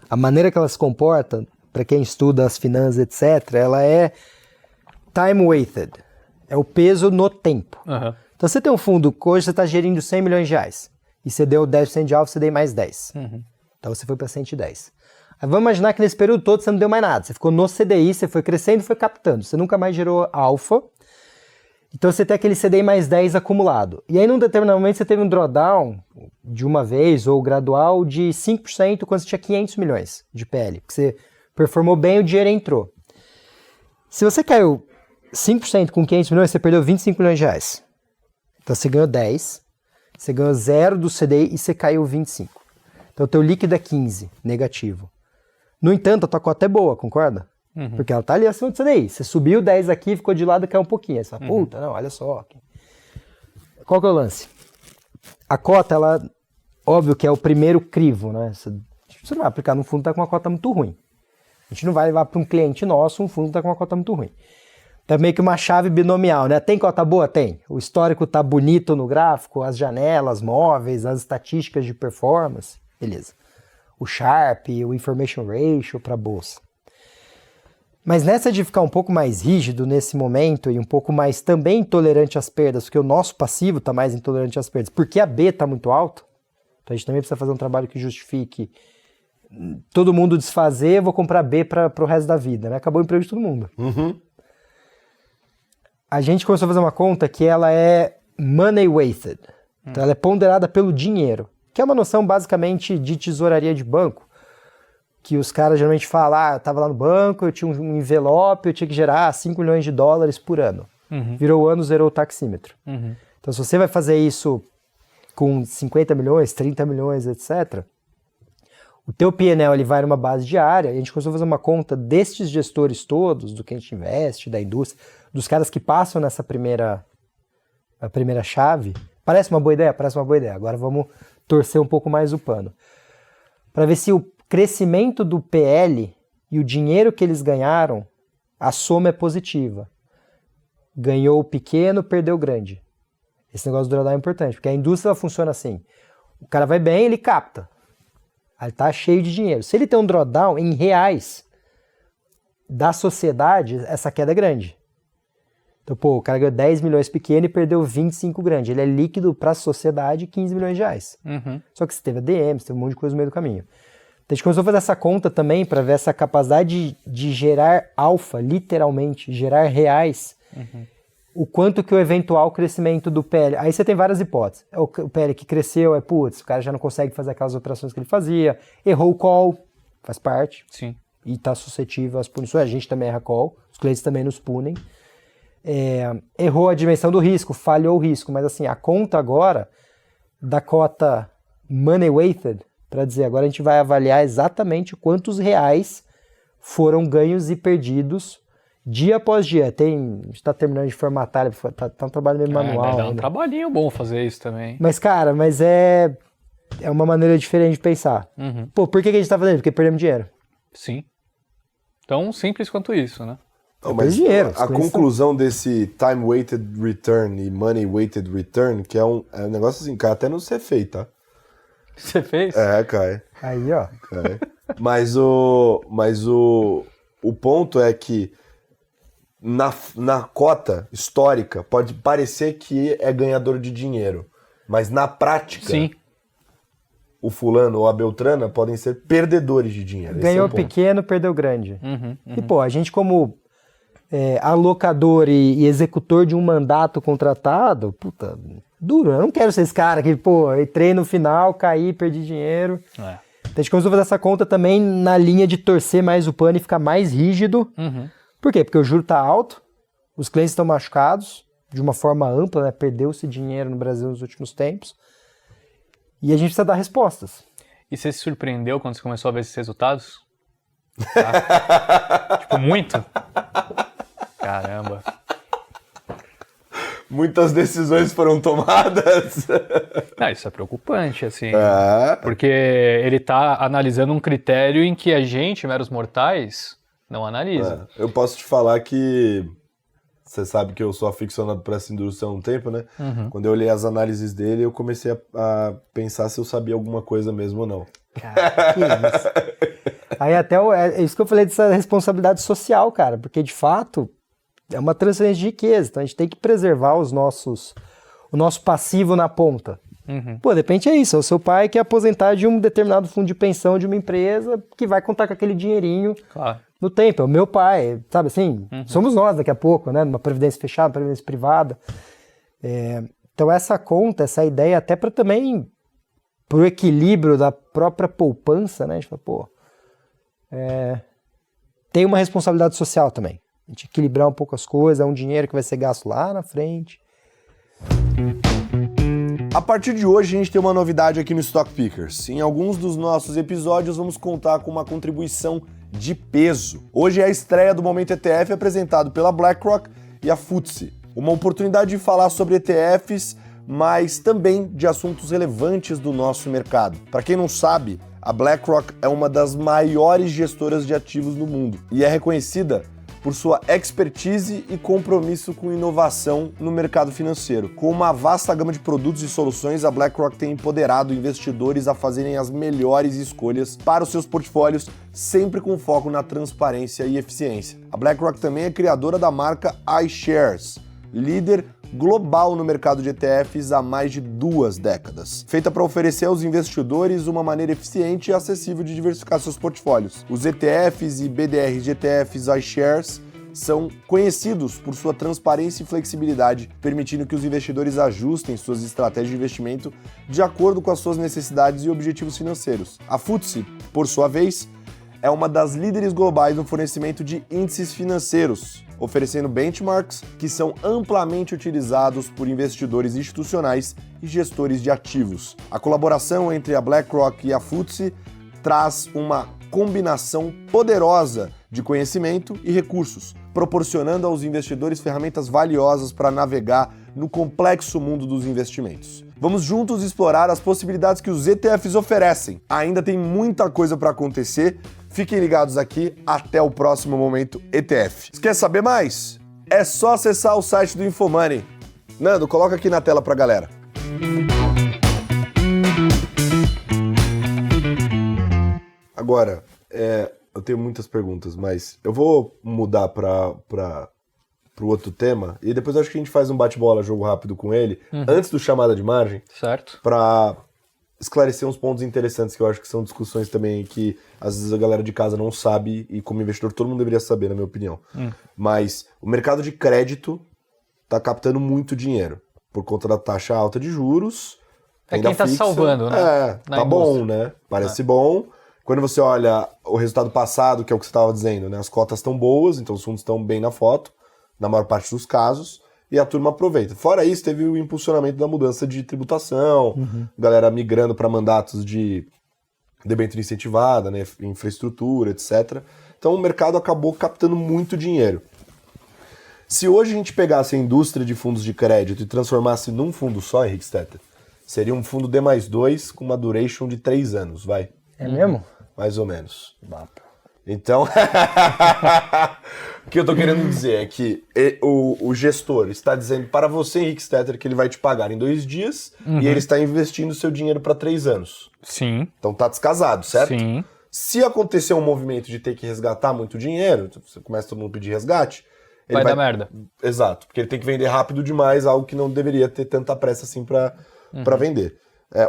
a maneira que ela se comporta, para quem estuda as finanças, etc., ela é time-weighted. É o peso no tempo. Uhum. Então você tem um fundo que hoje você está gerindo 100 milhões de reais. E você deu 10% de alfa, você deu mais 10. Uhum. Então você foi para 110. Aí vamos imaginar que nesse período todo você não deu mais nada. Você ficou no CDI, você foi crescendo e foi captando. Você nunca mais gerou alfa. Então você tem aquele CDI mais 10 acumulado. E aí num determinado momento você teve um drawdown de uma vez ou gradual de 5% quando você tinha 500 milhões de PL. Porque você performou bem, o dinheiro entrou. Se você caiu 5% com 500 milhões, você perdeu 25 milhões de reais. Então você ganhou 10, você ganhou 0 do CDI e você caiu 25. Então o teu líquido é 15, negativo. No entanto, a tua cota é boa, concorda? Uhum. Porque ela tá ali acima do CDI. Você subiu 10 aqui, ficou de lado e caiu um pouquinho. Aí você fala, puta, não, olha só. Qual que é o lance? A cota, ela, óbvio que é o primeiro crivo, né? Você não vai aplicar num fundo que tá com uma cota muito ruim. A gente não vai levar para um cliente nosso um fundo que tá com uma cota muito ruim. Então é meio que uma chave binomial, né? Tem cota boa? Tem. O histórico tá bonito no gráfico, as janelas móveis, as estatísticas de performance, beleza. O Sharpe, o Information Ratio para a bolsa. Mas nessa de ficar um pouco mais rígido nesse momento e um pouco mais também intolerante às perdas, porque o nosso passivo está mais intolerante às perdas, porque a B está muito alto, então a gente também precisa fazer um trabalho que justifique todo mundo desfazer, vou comprar B para o resto da vida, né? Acabou o emprego de todo mundo. Uhum. A gente começou a fazer uma conta que ela é money weighted, então ela é ponderada pelo dinheiro, que é uma noção basicamente de tesouraria de banco, que os caras geralmente falam, eu tava lá no banco, eu tinha um envelope, eu tinha que gerar 5 milhões de dólares por ano. Uhum. Virou o ano, zerou o taxímetro. Uhum. Então se você vai fazer isso com 50 milhões, 30 milhões, etc., o teu P&L ele vai numa base diária, e a gente começou a fazer uma conta destes gestores todos, do que a gente investe, da indústria, dos caras que passam nessa primeira chave. Parece uma boa ideia? Parece uma boa ideia. Agora vamos torcer um pouco mais o pano. Para ver se o crescimento do PL e o dinheiro que eles ganharam, a soma é positiva. Ganhou o pequeno, perdeu o grande. Esse negócio do drawdown é importante, porque a indústria funciona assim. O cara vai bem, ele capta. Aí tá cheio de dinheiro. Se ele tem um drawdown em reais da sociedade, essa queda é grande. Então, o cara ganhou 10 milhões pequeno e perdeu 25 grande. Ele é líquido para a sociedade 15 milhões de reais. Uhum. Só que você teve ADM, você teve um monte de coisa no meio do caminho. a gente começou a fazer essa conta também para ver essa capacidade de gerar alfa, literalmente, gerar reais, o quanto que o eventual crescimento do PL... Aí você tem várias hipóteses. O PL que cresceu o cara já não consegue fazer aquelas operações que ele fazia, errou o call, faz parte. Sim. E está suscetível às punições. A gente também erra call, os clientes também nos punem. Errou a dimensão do risco, falhou o risco, mas assim, a conta agora da cota money weighted, para dizer, agora a gente vai avaliar exatamente quantos reais foram ganhos e perdidos dia após dia. A gente está terminando de formatar, tá um trabalho meio manual. Dá um trabalhinho bom fazer isso também. Mas, cara, é uma maneira diferente de pensar. Pô, por que a gente está fazendo? Porque perdemos dinheiro. Sim. Tão simples quanto isso, né? Não, mas dinheiro, a conclusão desse time-weighted return e money-weighted return, que é um negócio assim, cai até no CFA, tá? Você fez? Cai. Aí, ó. Cai. Mas o ponto é que na cota histórica pode parecer que é ganhador de dinheiro, mas na prática, Sim. o fulano ou a beltrana podem ser perdedores de dinheiro. Ganhou Esse é o ponto. pequeno, perdeu grande. E, pô, a gente como alocador e executor de um mandato contratado, puta, duro. Eu não quero ser esse cara que, pô, entrei no final, caí, perdi dinheiro. Então a gente começou a fazer essa conta também na linha de torcer mais o pano e ficar mais rígido. Por quê? Porque o juro tá alto, os clientes estão machucados de uma forma ampla, né? Perdeu-se dinheiro no Brasil nos últimos tempos. E a gente precisa dar respostas. E você se surpreendeu quando você começou a ver esses resultados? Tá? Tipo, muito? Caramba. Muitas decisões foram tomadas. Isso é preocupante, assim. Porque ele tá analisando um critério em que a gente, meros mortais, não analisa. Eu posso te falar que você sabe que eu sou aficionado por essa indústria há um tempo, né? Quando eu olhei as análises dele, eu comecei a pensar se eu sabia alguma coisa mesmo ou não. Cara, que isso. Aí até é isso que eu falei dessa responsabilidade social, cara, porque de fato é uma transferência de riqueza, então a gente tem que preservar o nosso passivo na ponta. Pô, de repente é isso, é o seu pai que é aposentar de um determinado fundo de pensão de uma empresa que vai contar com aquele dinheirinho no tempo. É o meu pai, sabe assim? Somos nós daqui a pouco, né? Numa previdência fechada, previdência privada. Então essa conta, essa ideia até para também pro equilíbrio da própria poupança, né? A gente fala, pô, tem uma responsabilidade social também. A gente equilibrar um pouco as coisas, é um dinheiro que vai ser gasto lá na frente. A partir de hoje, a gente tem uma novidade aqui no Stock Pickers. Em alguns dos nossos episódios, vamos contar com uma contribuição de peso. Hoje é a estreia do Momento ETF apresentado pela BlackRock e a FTSE. Uma oportunidade de falar sobre ETFs, mas também de assuntos relevantes do nosso mercado. Para quem não sabe, a BlackRock é uma das maiores gestoras de ativos no mundo e é reconhecida por sua expertise e compromisso com inovação no mercado financeiro. Com uma vasta gama de produtos e soluções, a BlackRock tem empoderado investidores a fazerem as melhores escolhas para os seus portfólios, sempre com foco na transparência e eficiência. A BlackRock também é criadora da marca iShares, líder global no mercado de ETFs há mais de 2 décadas, feita para oferecer aos investidores uma maneira eficiente e acessível de diversificar seus portfólios. Os ETFs e BDRs de ETFs iShares são conhecidos por sua transparência e flexibilidade, permitindo que os investidores ajustem suas estratégias de investimento de acordo com as suas necessidades e objetivos financeiros. A FTSE, por sua vez, é uma das líderes globais no fornecimento de índices financeiros, oferecendo benchmarks que são amplamente utilizados por investidores institucionais e gestores de ativos. A colaboração entre a BlackRock e a FTSE traz uma combinação poderosa de conhecimento e recursos, proporcionando aos investidores ferramentas valiosas para navegar no complexo mundo dos investimentos. Vamos juntos explorar as possibilidades que os ETFs oferecem. Ainda tem muita coisa para acontecer. Fiquem ligados aqui, até o próximo Momento ETF. Se quer saber mais? É só acessar o site do Infomoney. Nando, coloca aqui na tela pra galera. Agora, eu tenho muitas perguntas, mas eu vou mudar para o outro tema e depois eu acho que a gente faz um bate-bola, jogo rápido com ele, antes do chamada de margem. Certo. Para esclarecer uns pontos interessantes que eu acho que são discussões também que às vezes a galera de casa não sabe e como investidor todo mundo deveria saber, na minha opinião. Mas o mercado de crédito tá captando muito dinheiro por conta da taxa alta de juros. É quem tá fixa. salvando, né? Tá bom, né? Parece bom. Quando você olha o resultado passado, que é o que você estava dizendo, né? As cotas estão boas, então os fundos estão bem na foto, na maior parte dos casos. E a turma aproveita. Fora isso, teve o impulsionamento da mudança de tributação, galera migrando para mandatos de debênture incentivada, né, infraestrutura, etc. Então o mercado acabou captando muito dinheiro. Se hoje a gente pegasse a indústria de fundos de crédito e transformasse num fundo só, Henrique Stetter, seria um fundo D+2 com uma duration de 3 anos, vai? É mesmo? Mais ou menos. Então, o que eu tô querendo dizer é que o gestor está dizendo para você, Henrique Stetter, que ele vai te pagar em 2 dias e ele está investindo seu dinheiro para 3 anos. Sim. Então tá descasado, certo? Sim. Se acontecer um movimento de ter que resgatar muito dinheiro, você começa todo mundo a pedir resgate, ele Vai dar merda. Exato, porque ele tem que vender rápido demais, algo que não deveria ter tanta pressa assim para vender.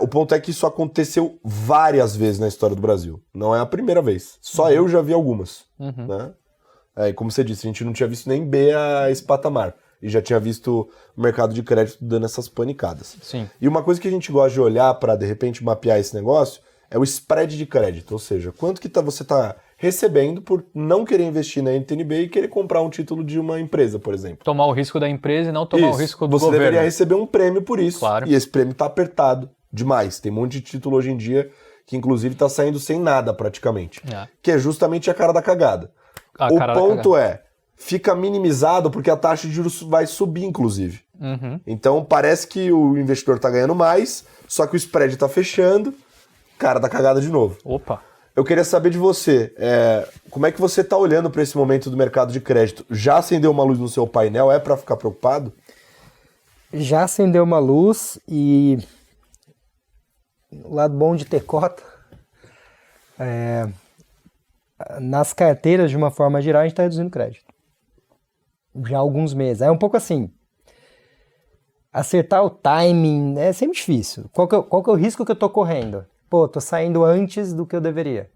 O ponto é que isso aconteceu várias vezes na história do Brasil. Não é a primeira vez. Só eu já vi algumas. Né? E como você disse, a gente não tinha visto nem B a esse patamar. E já tinha visto o mercado de crédito dando essas panicadas. Sim. E uma coisa que a gente gosta de olhar para, de repente, mapear esse negócio é o spread de crédito. Ou seja, quanto que você está recebendo por não querer investir na NTNB e querer comprar um título de uma empresa, por exemplo. Tomar o risco da empresa e não tomar o risco do Você governo. deveria receber um prêmio por isso. Claro. E esse prêmio está apertado demais. Tem um monte de título hoje em dia que, inclusive, está saindo sem nada, praticamente. Que é justamente a cara da cagada. O ponto fica minimizado porque a taxa de juros vai subir, inclusive. Então, parece que o investidor está ganhando mais, só que o spread está fechando, cara da cagada de novo. Opa! Eu queria saber de você, como é que você está olhando para esse momento do mercado de crédito? Já acendeu uma luz no seu painel? É para ficar preocupado? Já acendeu uma luz e o lado bom de ter cota, nas carteiras, de uma forma geral, a gente está reduzindo crédito. Já há alguns meses. É um pouco assim, acertar o timing é sempre difícil. Qual que é o risco que eu estou correndo? Pô, tô saindo antes do que eu deveria.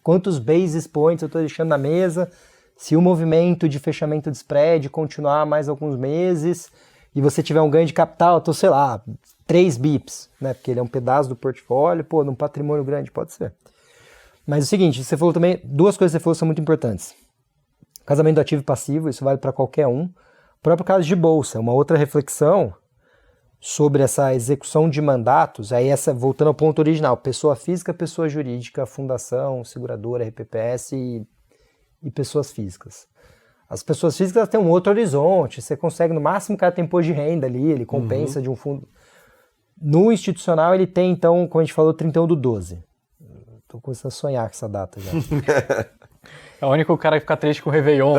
Quantos basis points eu tô deixando na mesa? Se o movimento de fechamento de spread continuar mais alguns meses e você tiver um ganho de capital, eu tô, sei lá, 3 bips, né? Porque ele é um pedaço do portfólio, pô, num patrimônio grande, pode ser. Mas é o seguinte, você falou também, 2 coisas que você falou são muito importantes. Casamento do ativo e passivo, isso vale para qualquer um. O próprio caso de bolsa, uma outra reflexão sobre essa execução de mandatos, aí voltando ao ponto original, pessoa física, pessoa jurídica, fundação, seguradora, RPPS e pessoas físicas. As pessoas físicas têm um outro horizonte, você consegue, no máximo, o cara tem imposto de renda ali, ele compensa de um fundo. No institucional, ele tem, então, como a gente falou, 31/12. Tô começando a sonhar com essa data já. É o único cara que fica triste com o Réveillon.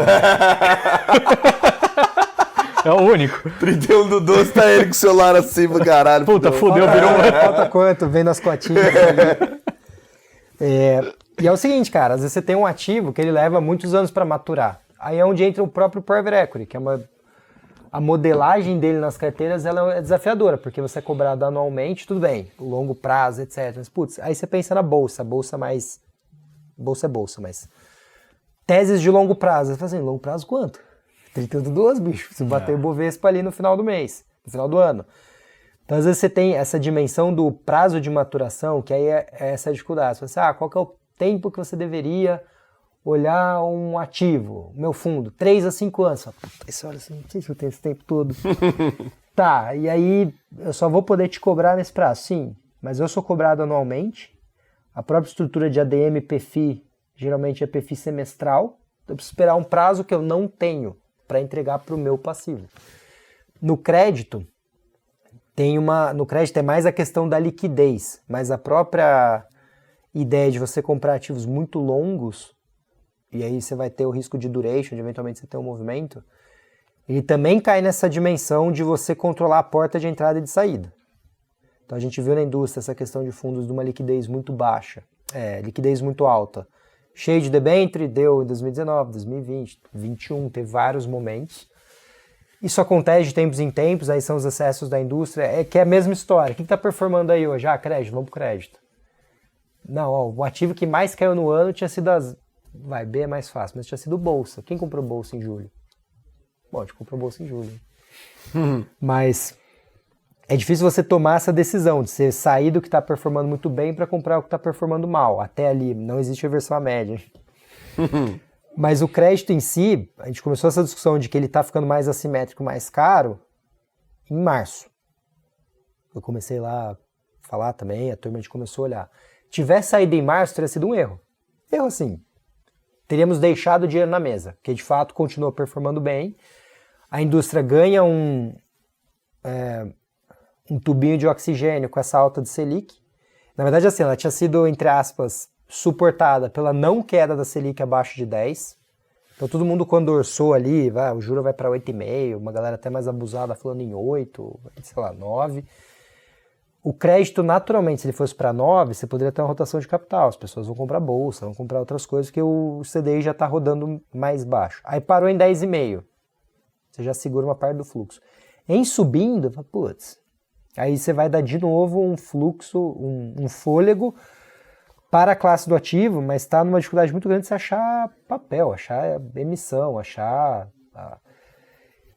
É o único. 31/12 tá ele com o celular assim pro caralho. Puta, fudeu, virou Falta quanto? Vendo as cotinhas ali. E é o seguinte, cara, às vezes você tem um ativo que ele leva muitos anos para maturar. Aí é onde entra o próprio private equity, que é a modelagem dele nas carteiras, ela é desafiadora, porque você é cobrado anualmente, tudo bem, longo prazo, etc. Mas, putz, aí você pensa na bolsa mais... Bolsa é bolsa, mas... Teses de longo prazo. Você fala assim, longo prazo quanto? 32, bicho. Se bater o Bovespa ali no final do mês, no final do ano. Então, às vezes você tem essa dimensão do prazo de maturação, que aí é essa dificuldade. Você fala assim, qual que é o tempo que você deveria olhar um ativo, meu fundo? 3 a 5 anos. Você olha assim, não sei se eu tenho esse tempo todo. Tá, e aí eu só vou poder te cobrar nesse prazo? Sim, mas eu sou cobrado anualmente. A própria estrutura de ADM PFI, geralmente é PFI semestral. Eu preciso esperar um prazo que eu não tenho para entregar para o meu passivo. No crédito, no crédito é mais a questão da liquidez, mas a própria ideia de você comprar ativos muito longos, e aí você vai ter o risco de duration, de eventualmente você ter um movimento, ele também cai nessa dimensão de você controlar a porta de entrada e de saída. Então a gente viu na indústria essa questão de fundos de uma liquidez muito baixa, liquidez muito alta. Cheio de debênture, deu em 2019, 2020, 2021, teve vários momentos. Isso acontece de tempos em tempos, aí são os excessos da indústria, é que é a mesma história. O que está performando aí hoje? Ah, crédito, vamos pro crédito. Não, ó, o ativo que mais caiu no ano tinha sido Vai, B é mais fácil, mas tinha sido Bolsa. Quem comprou Bolsa em julho? Bom, a gente comprou Bolsa em julho. Mas é difícil você tomar essa decisão de você sair do que está performando muito bem para comprar o que está performando mal. Até ali, não existe reversão à média. Mas o crédito em si, a gente começou essa discussão de que ele está ficando mais assimétrico, mais caro, em março. Eu comecei lá a falar também, a turma a gente começou a olhar. Tivesse saído em março, teria sido um erro. Erro assim. Teríamos deixado o dinheiro na mesa, porque de fato continuou performando bem. A indústria ganha um tubinho de oxigênio com essa alta de Selic. Na verdade, assim, ela tinha sido, entre aspas, suportada pela não queda da Selic abaixo de 10. Então todo mundo quando orçou ali, o juro vai para 8,5, uma galera até mais abusada falando em 8, sei lá, 9. O crédito, naturalmente, se ele fosse para 9, você poderia ter uma rotação de capital. As pessoas vão comprar bolsa, vão comprar outras coisas, que o CDI já está rodando mais baixo. Aí parou em 10,5. Você já segura uma parte do fluxo. Em subindo, putz, aí você vai dar de novo um fluxo, um fôlego para a classe do ativo, mas está numa dificuldade muito grande de você achar papel, achar emissão, achar...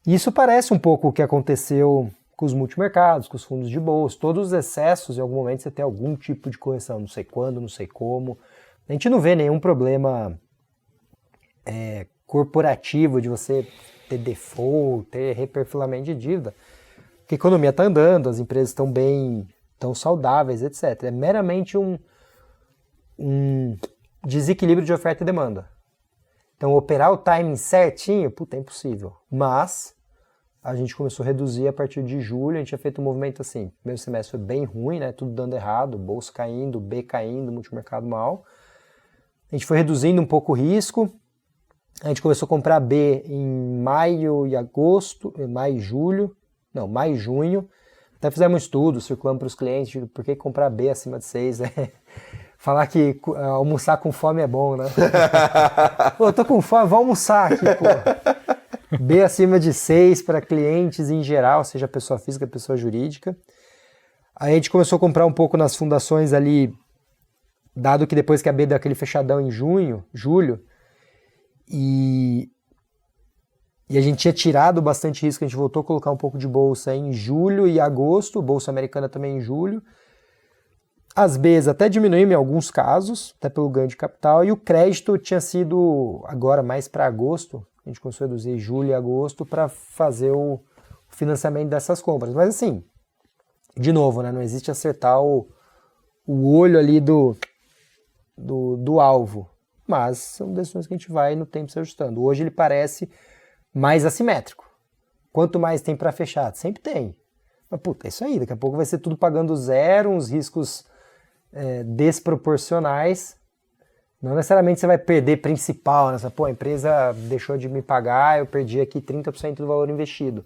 Isso parece um pouco o que aconteceu com os multimercados, com os fundos de bolsa, todos os excessos, em algum momento você tem algum tipo de correção, não sei quando, não sei como. A gente não vê nenhum problema corporativo de você ter default, ter reperfilamento de dívida, porque a economia está andando, as empresas estão bem, estão saudáveis, etc. É meramente um desequilíbrio de oferta e demanda. Então, operar o timing certinho, é impossível. Mas a gente começou a reduzir a partir de julho, a gente tinha feito um movimento assim, o primeiro semestre foi bem ruim, né, tudo dando errado, bolsa caindo, B caindo, multimercado mal. A gente foi reduzindo um pouco o risco, a gente começou a comprar B em maio e agosto, maio e junho. Até fizemos um estudo, circulamos para os clientes, de por que comprar B acima de 6, falar que almoçar com fome é bom, né? Pô, eu tô com fome, vou almoçar aqui, pô. B acima de 6 para clientes em geral, seja pessoa física, pessoa jurídica. Aí a gente começou a comprar um pouco nas fundações ali, dado que depois que a B deu aquele fechadão em julho, e a gente tinha tirado bastante risco, a gente voltou a colocar um pouco de bolsa em julho e agosto, bolsa americana também em julho. As Bs até diminuíram em alguns casos, até pelo ganho de capital, e o crédito tinha sido agora mais para agosto, a gente começou a reduzir julho e agosto para fazer o financiamento dessas compras. Mas assim, de novo, né, não existe acertar o olho ali do alvo, mas são decisões que a gente vai no tempo se ajustando. Hoje ele parece mais assimétrico. Quanto mais tem para fechar? Sempre tem. Mas é isso aí, daqui a pouco vai ser tudo pagando zero, uns riscos desproporcionais. Não necessariamente você vai perder principal, né? A empresa deixou de me pagar, eu perdi aqui 30% do valor investido.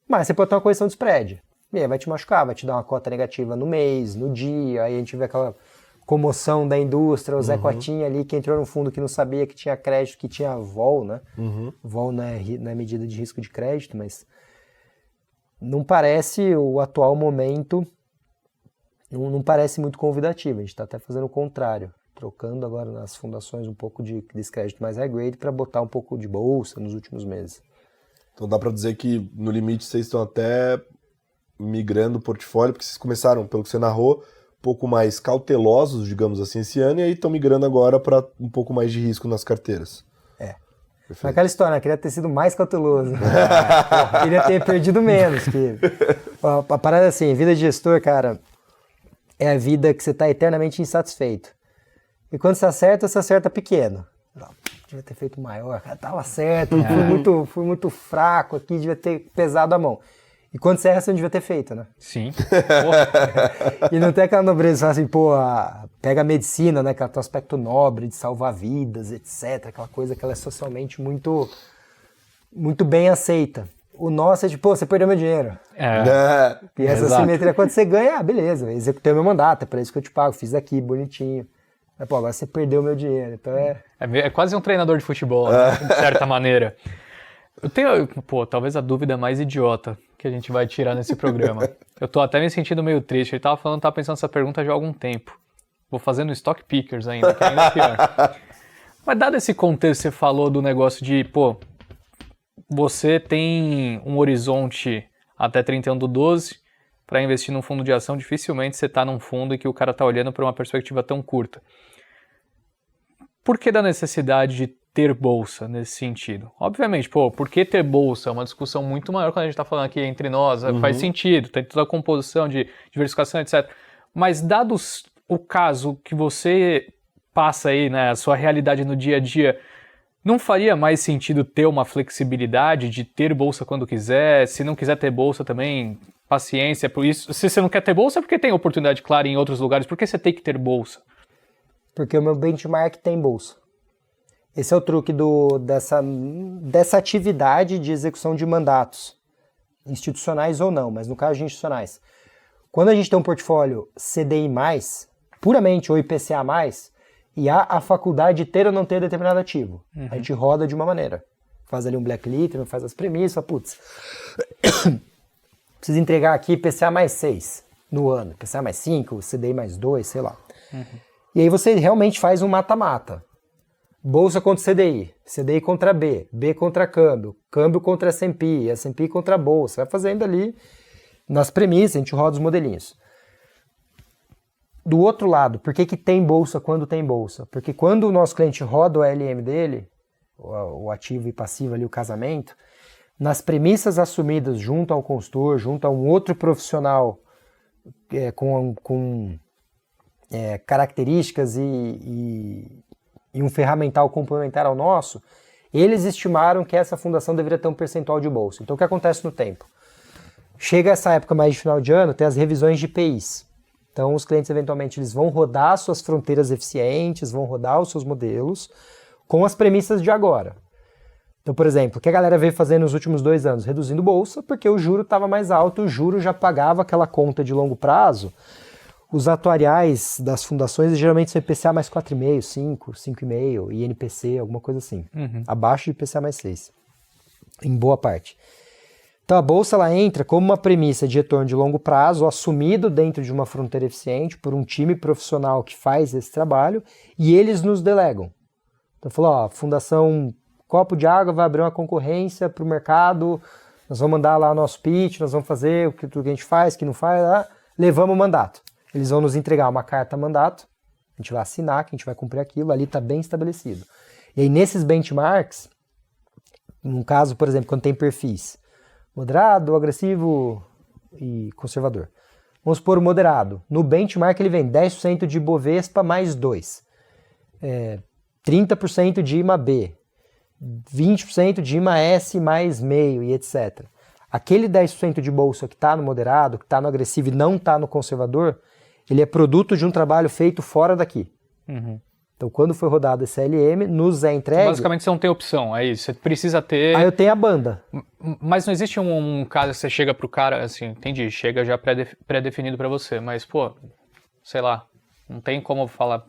Mas você pode ter uma correção de spread. E aí vai te machucar, vai te dar uma cota negativa no mês, no dia, aí a gente vê aquela comoção da indústria, o Zé Cotinha ali que entrou no fundo que não sabia que tinha crédito, que tinha vol, né? Vol não é medida de risco de crédito, mas não parece o atual momento, não parece muito convidativo, a gente está até fazendo o contrário, trocando agora nas fundações um pouco desse crédito mais high grade para botar um pouco de bolsa nos últimos meses. Então dá para dizer que no limite vocês estão até migrando o portfólio, porque vocês começaram, pelo que você narrou, um pouco mais cautelosos, digamos assim, esse ano, e aí estão migrando agora para um pouco mais de risco nas carteiras. Perfeito. Aquela história, né? Queria ter sido mais cauteloso. Queria ter perdido menos. A parada é assim, vida de gestor, cara, é a vida que você está eternamente insatisfeito. E quando você acerta pequeno. Devia ter feito maior, cara, tava certo, fui muito fraco aqui, devia ter pesado a mão. E quando você erra, você não devia ter feito, né? Sim. E não tem aquela nobreza, assim, pega a medicina, né, que ela tem um aspecto nobre de salvar vidas, etc, aquela coisa que ela é socialmente muito, muito bem aceita. O nosso é tipo, você perdeu meu dinheiro. E essa simetria, quando você ganha, beleza, executei o meu mandato, é pra isso que eu te pago, fiz aqui, bonitinho. Mas, agora você perdeu meu dinheiro, então é quase um treinador de futebol, né, de certa maneira. Eu tenho, talvez a dúvida mais idiota que a gente vai tirar nesse programa. Eu tô até me sentindo meio triste. Ele tava pensando essa pergunta já há algum tempo. Vou fazer no Stock Pickers ainda, que é ainda pior. Mas dado esse contexto que você falou do negócio de, você tem um horizonte até 31/12 para investir num fundo de ação, dificilmente você tá num fundo e que o cara tá olhando para uma perspectiva tão curta. Por que da necessidade de ter bolsa nesse sentido? Obviamente, por que ter bolsa? É uma discussão muito maior quando a gente tá falando aqui entre nós, faz sentido, tem toda a composição de diversificação, etc. Mas dados o caso que você passa aí, né, a sua realidade no dia a dia, não faria mais sentido ter uma flexibilidade de ter bolsa quando quiser? Se não quiser ter bolsa também, paciência por isso. Se você não quer ter bolsa, é porque tem oportunidade clara em outros lugares. Por que você tem que ter bolsa? Porque o meu benchmark tem bolsa. Esse é o truque dessa atividade de execução de mandatos, institucionais ou não, mas no caso de institucionais. Quando a gente tem um portfólio CDI+, puramente ou IPCA+, e há a faculdade de ter ou não ter determinado ativo. A gente roda de uma maneira. Faz ali um black liter, faz as premissas, precisa entregar aqui IPCA mais 6 no ano, IPCA mais 5, CDI mais 2, sei lá. E aí você realmente faz um mata-mata. Bolsa contra CDI, CDI contra B, B contra câmbio, câmbio contra S&P, S&P contra bolsa. Vai fazendo ali nas premissas, a gente roda os modelinhos. Do outro lado, por que tem bolsa quando tem bolsa? Porque quando o nosso cliente roda o ALM dele, o ativo e passivo ali, o casamento, nas premissas assumidas junto ao consultor, junto a um outro profissional com características e um ferramental complementar ao nosso, eles estimaram que essa fundação deveria ter um percentual de bolsa. Então o que acontece no tempo? Chega essa época mais de final de ano, tem as revisões de IPIs. Então os clientes eventualmente eles vão rodar suas fronteiras eficientes, vão rodar os seus modelos com as premissas de agora. Então, por exemplo, o que a galera veio fazendo nos últimos 2 anos? Reduzindo bolsa, porque o juro estava mais alto, o juro já pagava aquela conta de longo prazo. Os atuariais das fundações geralmente são IPCA mais 4,5, 5, 5,5, e INPC, alguma coisa assim. Abaixo de IPCA mais 6, em boa parte. Então a bolsa ela entra como uma premissa de retorno de longo prazo, assumido dentro de uma fronteira eficiente por um time profissional que faz esse trabalho, e eles nos delegam. Então falou, Fundação Copo de Água vai abrir uma concorrência para o mercado, nós vamos mandar lá nosso pitch, nós vamos fazer tudo que a gente faz, que não faz, levamos o mandato. Eles vão nos entregar uma carta mandato, a gente vai assinar, que a gente vai cumprir aquilo, ali está bem estabelecido. E aí nesses benchmarks, num caso, por exemplo, quando tem perfis moderado, agressivo e conservador. Vamos supor o moderado. No benchmark ele vem 10% de Bovespa mais 2, 30% de IMA-B, 20% de IMA-S mais meio e etc. Aquele 10% de bolsa que está no moderado, que está no agressivo e não está no conservador, ele é produto de um trabalho feito fora daqui. Então, quando foi rodado esse LM, nos é entregue... Basicamente, você não tem opção, é isso. Você precisa ter... Aí eu tenho a banda. Mas não existe um caso que você chega pro cara, assim, entendi, chega já pré-definido pra você, mas, sei lá, não tem como falar,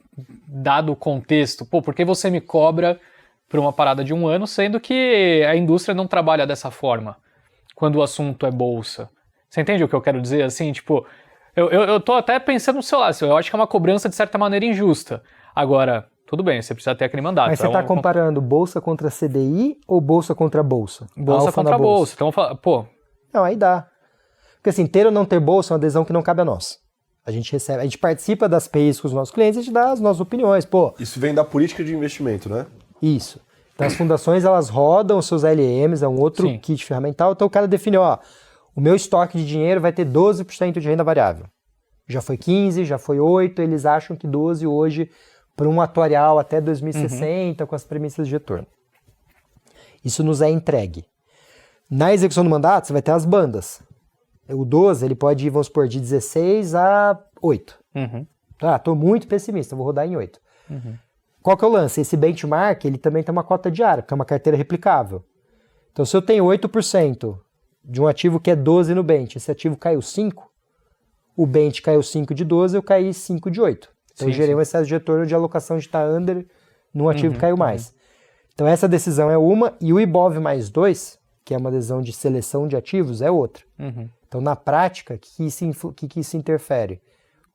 dado o contexto, por que você me cobra por uma parada de 1 ano, sendo que a indústria não trabalha dessa forma, quando o assunto é bolsa? Você entende o que eu quero dizer? Assim, eu tô até pensando no seu lado, eu acho que é uma cobrança de certa maneira injusta. Agora, tudo bem, você precisa ter aquele mandato. Mas você está comparando bolsa contra CDI ou bolsa contra bolsa? Bolsa contra bolsa. Então, Não, aí dá. Porque assim, ter ou não ter bolsa é uma adesão que não cabe a nós. A gente participa das PIs com os nossos clientes, a gente dá as nossas opiniões. Isso vem da política de investimento, né? Isso. Então as fundações, elas rodam os seus LMs, é um outro kit ferramental. Então o cara define, o meu estoque de dinheiro vai ter 12% de renda variável. Já foi 15, já foi 8, eles acham que 12 hoje... para um atuarial até 2060, com as premissas de retorno. Isso nos é entregue. Na execução do mandato, você vai ter as bandas. O 12, ele pode ir, vamos supor, de 16 a 8. Estou muito pessimista, vou rodar em 8. Qual que é o lance? Esse benchmark, ele também tem uma cota diária, porque é uma carteira replicável. Então, se eu tenho 8% de um ativo que é 12 no bench, esse ativo caiu 5, o bench caiu 5 de 12, eu caí 5 de 8. Então, eu gerei um excesso de retorno de alocação de estar under num ativo que caiu mais. Então essa decisão é uma, e o IBOV mais 2, que é uma decisão de seleção de ativos, é outra. Então na prática, o que isso interfere?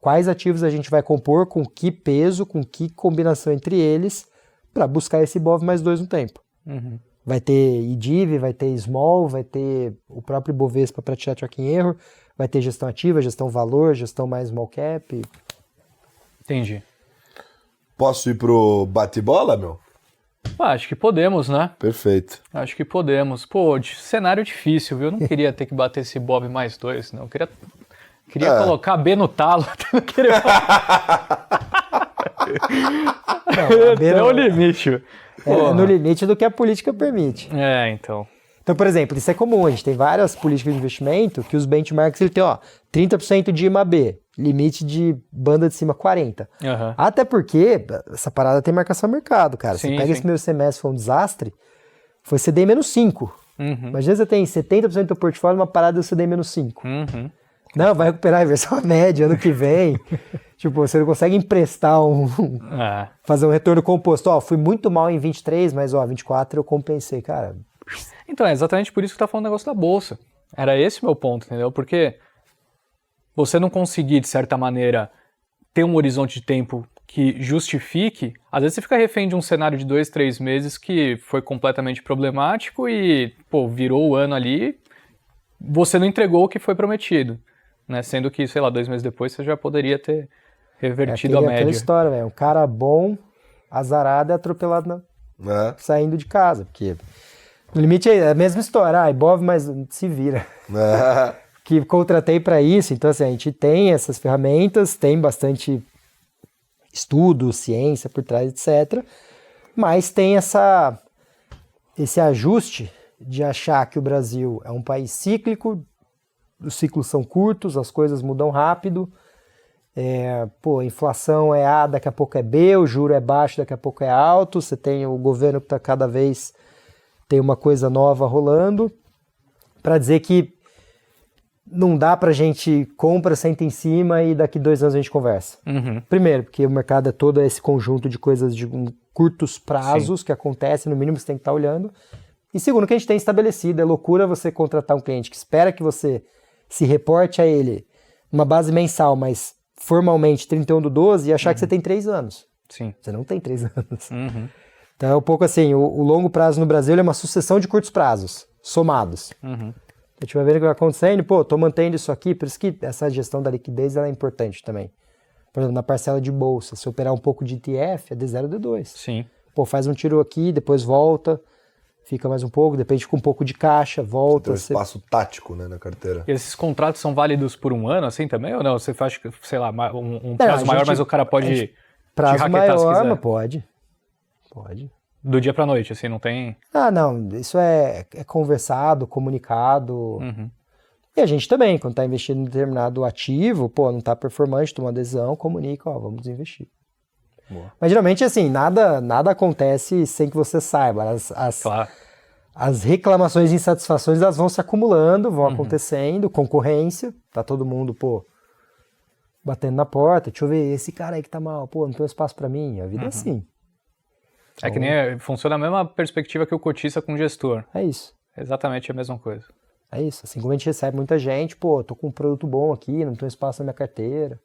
Quais ativos a gente vai compor, com que peso, com que combinação entre eles, para buscar esse IBOV mais 2 no tempo. Vai ter IDIV, vai ter Small, vai ter o próprio Ibovespa para tirar tracking error, vai ter gestão ativa, gestão valor, gestão mais small cap. Entendi. Posso ir pro bate-bola, meu? Acho que podemos, né? Perfeito. Acho que podemos. Pô, cenário difícil, viu? Eu não queria ter que bater esse Bob mais 2, não. Eu queria colocar B no talo. Não queria... Não, Até o limite. É no limite do que a política permite. Então. Então, por exemplo, isso é comum, a gente tem várias políticas de investimento que os benchmarks ele tem, 30% de IMAB, limite de banda de cima 40%. Até porque essa parada tem marcação a mercado, cara. Você pega esse primeiro semestre, foi um desastre, foi CDI menos 5. Imagina você tem 70% do teu portfólio numa parada do CDI menos 5. Não, vai recuperar a inversão média ano que vem. Tipo, você não consegue emprestar fazer um retorno composto. Fui muito mal em 23, mas 24 eu compensei, cara. Então, é exatamente por isso que tá falando o negócio da bolsa. Era esse o meu ponto, entendeu? Porque você não conseguir, de certa maneira, ter um horizonte de tempo que justifique, às vezes você fica refém de um cenário de 2, 3 meses que foi completamente problemático e, virou o ano ali, você não entregou o que foi prometido, né? Sendo que, sei lá, 2 meses depois você já poderia ter revertido a média. Aquela história, velho. Um cara bom, azarado, é atropelado saindo de casa, porque... No limite é a mesma história, IBOV, mas se vira. Que contratei para isso, então assim, a gente tem essas ferramentas, tem bastante estudo, ciência por trás, etc. Mas tem esse ajuste de achar que o Brasil é um país cíclico, os ciclos são curtos, as coisas mudam rápido, a inflação é A, daqui a pouco é B, o juro é baixo, daqui a pouco é alto, você tem o governo que está cada vez... tem uma coisa nova rolando, para dizer que não dá pra gente compra, senta em cima e daqui 2 anos a gente conversa. Primeiro, porque o mercado é todo esse conjunto de coisas de curtos prazos que acontecem, no mínimo você tem que estar olhando. E segundo, que a gente tem estabelecido, é loucura você contratar um cliente que espera que você se reporte a ele numa base mensal, mas formalmente 31/12 e achar que você tem 3 anos. Sim. Você não tem 3 anos. Então é um pouco assim, o longo prazo no Brasil é uma sucessão de curtos prazos, somados. A gente vai ver o que vai acontecendo, tô mantendo isso aqui, por isso que essa gestão da liquidez ela é importante também. Por exemplo, na parcela de bolsa, se operar um pouco de ETF, é D0 ou D2. Sim. Faz um tiro aqui, depois volta, fica mais um pouco, depende com um pouco de caixa, volta. Tem um espaço tático, né, na carteira. E esses contratos são válidos por 1 ano, assim, também, ou não? Você faz, sei lá, um prazo maior, mas o cara pode... Prazo maior, mas pode. Do dia pra noite, assim, não tem... Não, isso é conversado, comunicado. E a gente também, quando está investindo em determinado ativo, não está performante, toma uma decisão, comunica, vamos investir. Boa. Mas geralmente, assim, nada acontece sem que você saiba. Claro. As reclamações e insatisfações, elas vão se acumulando, vão acontecendo, concorrência, tá todo mundo, batendo na porta, deixa eu ver, esse cara aí que tá mal, não tem espaço pra mim, a vida é assim. É que nem funciona a mesma perspectiva que o cotista com o gestor. É isso. Exatamente a mesma coisa. É isso. Assim como a gente recebe muita gente, tô com um produto bom aqui, não tem espaço na minha carteira.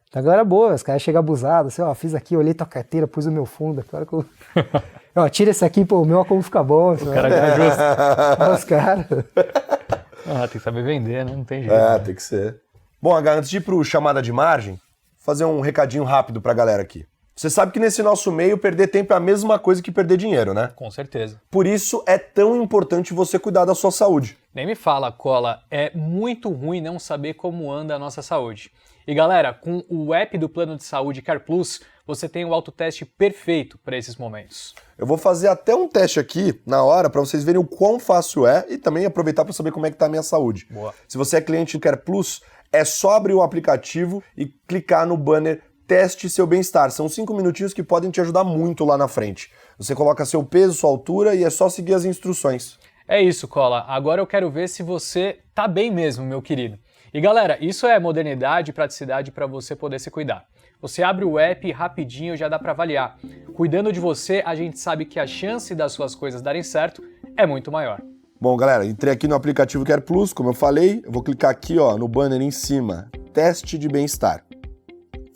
Então a galera boa, os caras chegam abusados, assim, fiz aqui, olhei tua carteira, pus o meu fundo, claro que eu... tira esse aqui, o meu como fica bom. O cara ganha justo. Os caras... tem que saber vender, né? Não tem jeito. Tem que ser. Bom, H, antes de ir pro chamada de margem, fazer um recadinho rápido pra galera aqui. Você sabe que nesse nosso meio, perder tempo é a mesma coisa que perder dinheiro, né? Com certeza. Por isso é tão importante você cuidar da sua saúde. Nem me fala, Cola, é muito ruim não saber como anda a nossa saúde. E galera, com o app do Plano de Saúde Care Plus, você tem o autoteste perfeito para esses momentos. Eu vou fazer até um teste aqui na hora para vocês verem o quão fácil é e também aproveitar para saber como é que tá a minha saúde. Boa. Se você é cliente do Care Plus, é só abrir o aplicativo e clicar no banner Teste Seu Bem-Estar. São 5 minutinhos que podem te ajudar muito lá na frente. Você coloca seu peso, sua altura e é só seguir as instruções. É isso, Cola. Agora eu quero ver se você tá bem mesmo, meu querido. E galera, isso é modernidade e praticidade para você poder se cuidar. Você abre o app e rapidinho já dá para avaliar. Cuidando de você, a gente sabe que a chance das suas coisas darem certo é muito maior. Bom, galera, entrei aqui no aplicativo Care Plus, como eu falei, eu vou clicar aqui, ó, no banner em cima, teste de bem-estar.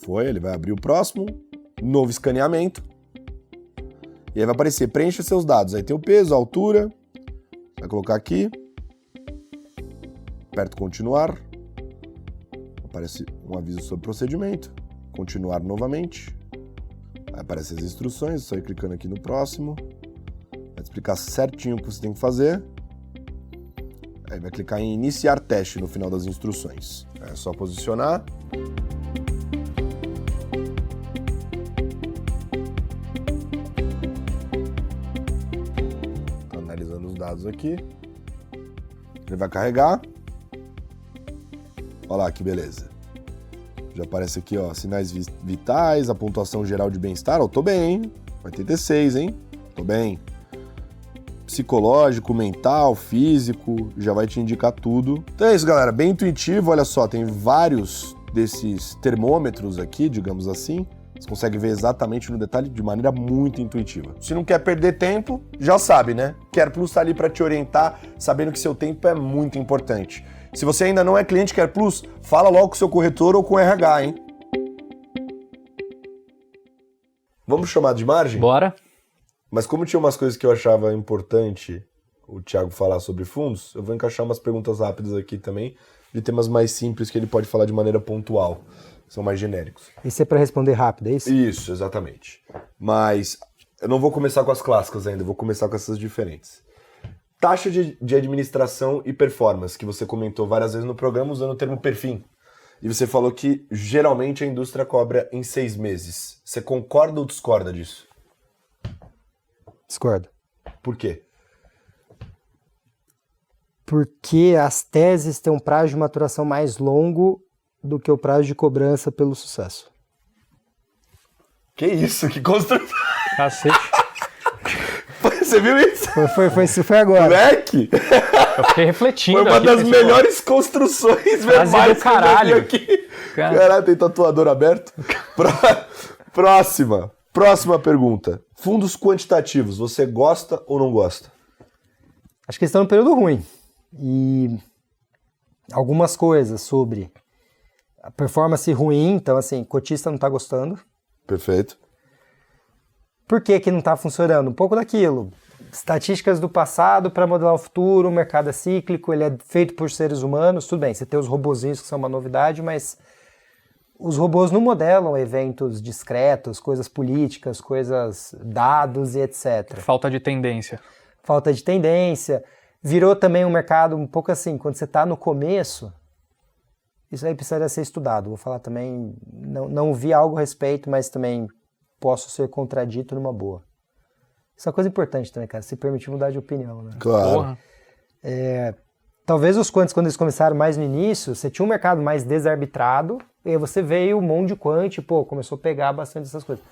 Foi, ele vai abrir o próximo, novo escaneamento. E aí vai aparecer, preencha seus dados. Aí tem o peso, a altura, vai colocar aqui, aperto continuar, aparece um aviso sobre procedimento, continuar novamente, aí aparecem as instruções, só ir clicando aqui no próximo, vai explicar certinho o que você tem que fazer, aí vai clicar em iniciar teste no final das instruções, é só posicionar. Tô analisando os dados aqui, ele vai carregar. Olha lá que beleza. Já aparece aqui, ó, sinais vitais, a pontuação geral de bem-estar. Ó, tô bem, hein? 86, hein? Tô bem. Psicológico, mental, físico, já vai te indicar tudo. Então é isso, galera. Bem intuitivo, olha só, tem vários desses termômetros aqui, digamos assim. Você consegue ver exatamente no detalhe de maneira muito intuitiva. Se não quer perder tempo, já sabe, né? Care Plus tá ali para te orientar, sabendo que seu tempo é muito importante. Se você ainda não é cliente Care Plus, fala logo com o seu corretor ou com o RH, hein? Vamos chamar de margem? Bora. Mas como tinha umas coisas que eu achava importante o Thiago falar sobre fundos, eu vou encaixar umas perguntas rápidas aqui também, de temas mais simples que ele pode falar de maneira pontual. São mais genéricos. Isso é para responder rápido, é isso? Isso, exatamente. Mas eu não vou começar com as clássicas ainda, eu vou começar com essas diferentes. Taxa de administração e performance, que você comentou várias vezes no programa usando o termo perfil. E você falou que geralmente a indústria cobra em 6 meses. Você concorda ou discorda disso? Discordo. Por quê? Porque as teses têm um prazo de maturação mais longo do que o prazo de cobrança pelo sucesso. Que isso? Que construção? Cacete. Você viu isso? Foi agora. Moleque! Eu fiquei refletindo. Foi uma aqui, das pensei, melhores construções verbais do caralho. que eu vi aqui. Cara. Caralho, tem tatuador aberto. Próxima pergunta. Fundos quantitativos, você gosta ou não gosta? Acho que eles estão num período ruim. E algumas coisas sobre a performance ruim, então assim, cotista não está gostando. Perfeito. Por que que não está funcionando? Um pouco daquilo. Estatísticas do passado para modelar o futuro, o mercado é cíclico, ele é feito por seres humanos, tudo bem, você tem os robozinhos que são uma novidade, mas os robôs não modelam eventos discretos, coisas políticas, coisas, dados e etc. Falta de tendência. Falta de tendência. Virou também um mercado um pouco assim, quando você está no começo, isso aí precisaria ser estudado. Vou falar também, não vi algo a respeito, mas também posso ser contradito numa boa. Isso é uma coisa importante também, cara, se permitir mudar de opinião, né? Claro. Porra. Talvez os quants, quando eles começaram mais no início, você tinha um mercado mais desarbitrado, e aí você veio um monte de quant, pô, começou a pegar bastante essas coisas.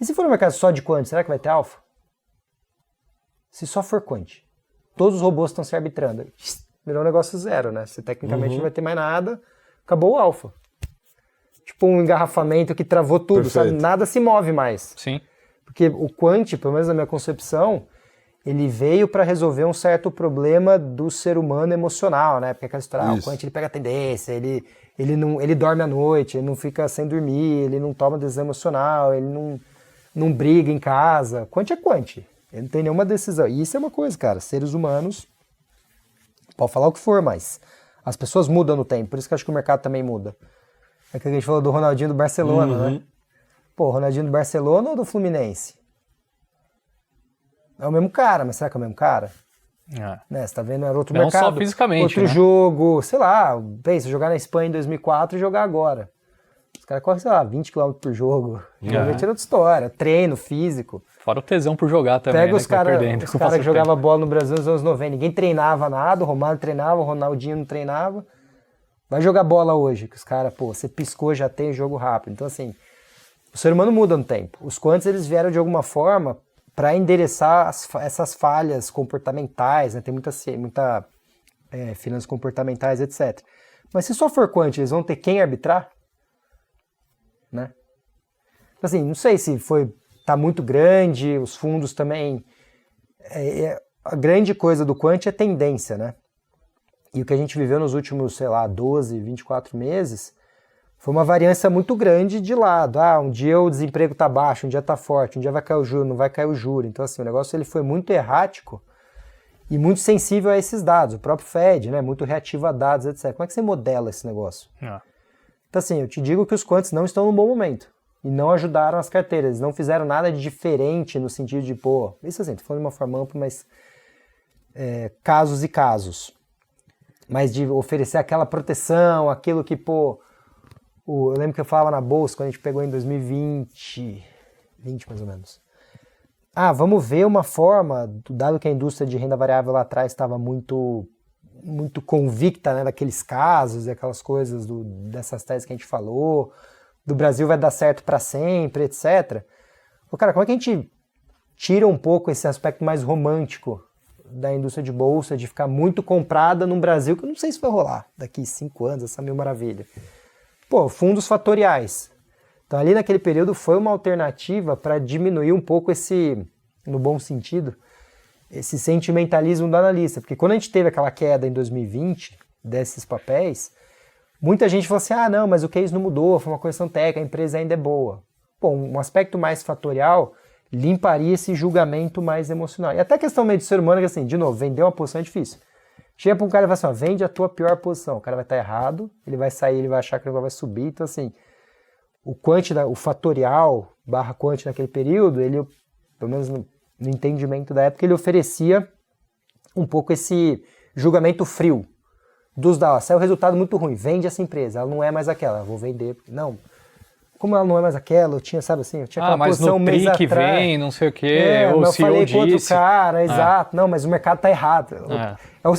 E se for um mercado só de quant, será que vai ter alfa? Se só for quant, todos os robôs estão se arbitrando, virou um negócio zero, né? Você tecnicamente não vai ter mais nada, acabou o alfa. Tipo um engarrafamento que travou tudo, Perfeito. sabe? Nada se move mais. Sim. Porque o quant, pelo menos na minha concepção, ele veio para resolver um certo problema do ser humano emocional, né? Porque aquela história, o quant ele pega a tendência, ele dorme à noite, ele não fica sem dormir, ele não toma decisão emocional, ele não briga em casa. Quant é quant. Ele não tem nenhuma decisão. E isso é uma coisa, cara. Seres humanos, pode falar o que for, mas as pessoas mudam no tempo. Por isso que eu acho que o mercado também muda. É que a gente falou do Ronaldinho do Barcelona, né? Pô, Ronaldinho do Barcelona ou do Fluminense? É o mesmo cara, mas será que é o mesmo cara? Né, você tá vendo? Era outro não mercado. só fisicamente, outro né? jogo, sei lá, pensa, jogar na Espanha em 2004 e jogar agora. Os caras correm, sei lá, 20 km por jogo. Realmente era outra história. Treino, físico. Fora o tesão por jogar também, Pega né? os caras que jogavam tempo. bola no Brasil nos anos 90. Ninguém treinava nada, o Romário treinava, o Ronaldinho não treinava. Vai jogar bola hoje, que os caras, pô, você piscou, já tem jogo rápido. Então, assim, o ser humano muda no tempo. Os quants, eles vieram de alguma forma para endereçar essas falhas comportamentais, né? Tem muita finanças comportamentais, etc. Mas se só for quant, eles vão ter quem arbitrar? Né? Assim, não sei se tá muito grande, os fundos também... a grande coisa do quant é tendência, né? E o que a gente viveu nos últimos, 12, 24 meses foi uma variância muito grande de lado. Um dia o desemprego tá baixo, um dia tá forte, um dia vai cair o juro, não vai cair o juro. Então, assim, o negócio ele foi muito errático e muito sensível a esses dados. O próprio Fed, né? Muito reativo a dados, etc. Como é que você modela esse negócio? Então, assim, eu te digo que os quants não estão num bom momento e não ajudaram as carteiras. Eles não fizeram nada de diferente no sentido de, isso assim, tô falando de uma forma ampla, mas casos e casos. Mas de oferecer aquela proteção, aquilo que, eu lembro que eu falava na bolsa, quando a gente pegou em 2020 mais ou menos. Vamos ver uma forma, dado que a indústria de renda variável lá atrás estava muito, muito convicta, né, daqueles casos e aquelas coisas dessas teses que a gente falou, do Brasil vai dar certo para sempre, etc. Cara, como é que a gente tira um pouco esse aspecto mais romântico da indústria de bolsa, de ficar muito comprada num Brasil que eu não sei se vai rolar daqui 5 anos, essa mil maravilha. Fundos fatoriais. Então ali naquele período foi uma alternativa para diminuir um pouco esse, no bom sentido, esse sentimentalismo do analista. Porque quando a gente teve aquela queda em 2020 desses papéis, muita gente falou assim, não, mas o case não mudou, foi uma correção técnica, a empresa ainda é boa. Um aspecto mais fatorial limparia esse julgamento mais emocional. E até a questão meio de ser humano, que assim, de novo, vender uma posição é difícil. Chega para um cara e fala assim, vende a tua pior posição. O cara vai estar errado, ele vai sair, ele vai achar que o negócio vai subir. Então, assim, o fatorial / quant naquele período, ele, pelo menos no entendimento da época, ele oferecia um pouco esse julgamento frio. Saiu um resultado muito ruim, vende essa empresa, ela não é mais aquela, vou vender. Não. Como ela não é mais aquela, eu tinha, sabe assim, eu tinha aquela posição mas no TRI que vem, não sei o quê, ou o CEO falei com outro disse. Cara, exato, não, mas o mercado tá errado.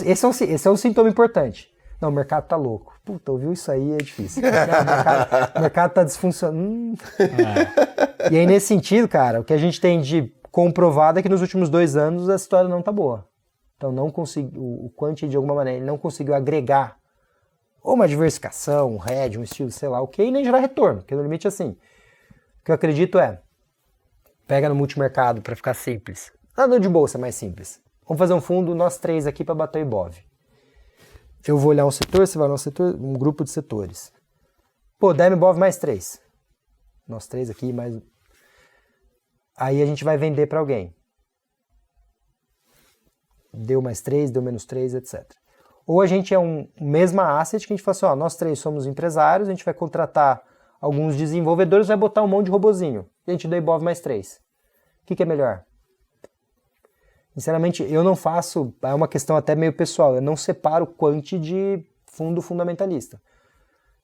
Esse é um sintoma importante. Não, o mercado tá louco. Puta, ouviu isso aí, é difícil. O mercado tá disfuncionando. E aí, nesse sentido, cara, o que a gente tem de comprovado é que nos últimos 2 anos a história não tá boa. Então, não conseguiu, o quant, de alguma maneira, ele não conseguiu agregar ou uma diversificação, um hedge, um estilo, sei lá o que, e nem gerar retorno, porque no limite, assim, o que eu acredito pega no multimercado para ficar simples. Nada de bolsa é mais simples. Vamos fazer um fundo, nós 3 aqui para bater o Ibov. Eu vou olhar um setor, você vai olhar um setor, um grupo de setores. Dá Ibov mais 3. Nós 3 aqui, mais... Aí a gente vai vender para alguém. Deu mais 3, deu menos 3, etc. Ou a gente é mesma asset que a gente fala assim, nós 3 somos empresários, a gente vai contratar alguns desenvolvedores, vai botar um monte de robozinho. E a gente dá Ibov mais 3. O que é melhor? Sinceramente, eu não faço, é uma questão até meio pessoal, eu não separo quant de fundo fundamentalista.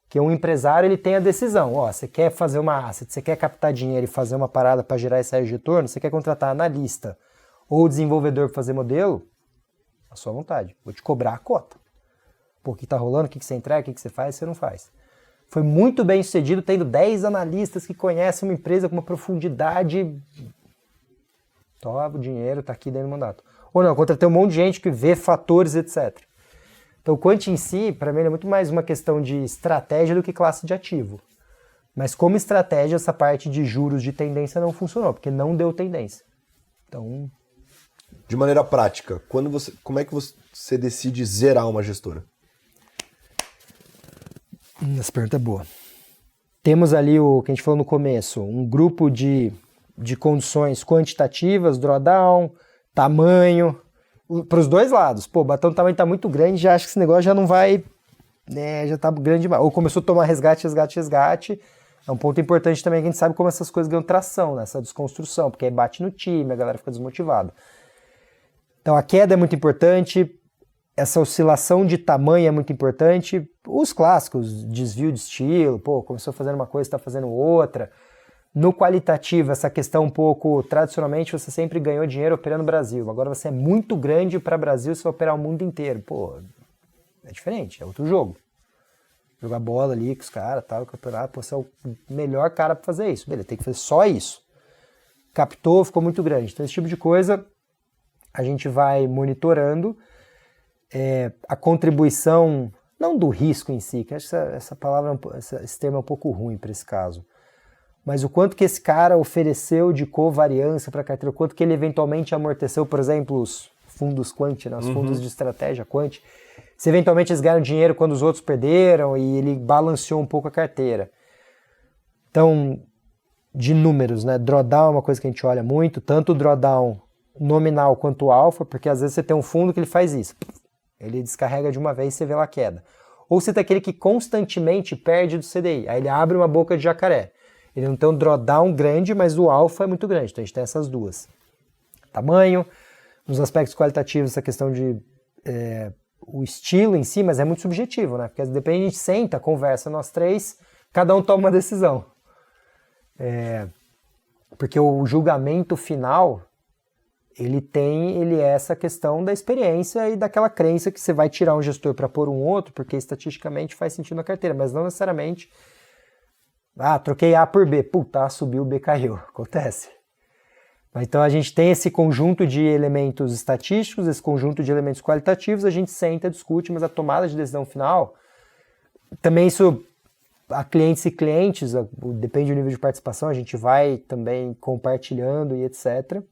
Que um empresário, ele tem a decisão, você quer fazer uma asset, você quer captar dinheiro e fazer uma parada para gerar esse retorno, você quer contratar analista ou desenvolvedor para fazer modelo, à sua vontade, vou te cobrar a cota. O que está rolando, o que você entrega, o que você faz, você não faz. Foi muito bem sucedido, tendo 10 analistas que conhecem uma empresa com uma profundidade. O dinheiro está aqui dentro do mandato. Ou não, contratei um monte de gente que vê fatores, etc. Então o quant em si, para mim, é muito mais uma questão de estratégia do que classe de ativo. Mas como estratégia, essa parte de juros de tendência não funcionou, porque não deu tendência. Então... De maneira prática, como é que você decide zerar uma gestora? Essa pergunta é boa. Temos ali o que a gente falou no começo, um grupo de condições quantitativas, drawdown, tamanho, para os dois lados. O tamanho está muito grande, já acho que esse negócio já não vai, já está grande demais. Ou começou a tomar resgate. É um ponto importante também que a gente sabe como essas coisas ganham tração, nessa desconstrução, porque aí bate no time, a galera fica desmotivada. Então a queda é muito importante, essa oscilação de tamanho é muito importante, os clássicos, desvio de estilo, começou fazendo uma coisa, está fazendo outra. No qualitativo, essa questão um pouco, tradicionalmente você sempre ganhou dinheiro operando no Brasil, agora você é muito grande para o Brasil, você vai operar o mundo inteiro. É diferente, é outro jogo. Jogar bola ali com os caras, tal, campeonato, você é o melhor cara para fazer isso. Beleza, tem que fazer só isso. Captou, ficou muito grande. Então esse tipo de coisa a gente vai monitorando. A contribuição, não do risco em si, que essa palavra, esse termo é um pouco ruim para esse caso, mas o quanto que esse cara ofereceu de covariância para a carteira, o quanto que ele eventualmente amorteceu, por exemplo, os fundos quant, né, os fundos de estratégia quant, se eventualmente eles ganharam dinheiro quando os outros perderam e ele balanceou um pouco a carteira. Então, de números, né, drawdown é uma coisa que a gente olha muito, tanto o drawdown nominal quanto o alfa, porque às vezes você tem um fundo que ele faz isso, ele descarrega de uma vez e você vê lá a queda. Ou você tem aquele que constantemente perde do CDI, aí ele abre uma boca de jacaré. Ele não tem um drawdown grande, mas o alfa é muito grande, então a gente tem essas duas. Tamanho, nos aspectos qualitativos, essa questão de o estilo em si, mas é muito subjetivo, né? Porque depende, a gente senta, conversa nós três, cada um toma uma decisão. Porque o julgamento final, ele é essa questão da experiência e daquela crença que você vai tirar um gestor para pôr um outro, porque estatisticamente faz sentido na carteira, mas não necessariamente, troquei A por B, puta, A subiu, B caiu, acontece. Então a gente tem esse conjunto de elementos estatísticos, esse conjunto de elementos qualitativos, a gente senta, discute, mas a tomada de decisão final, também isso, a clientes e clientes, depende do nível de participação, a gente vai também compartilhando e etc.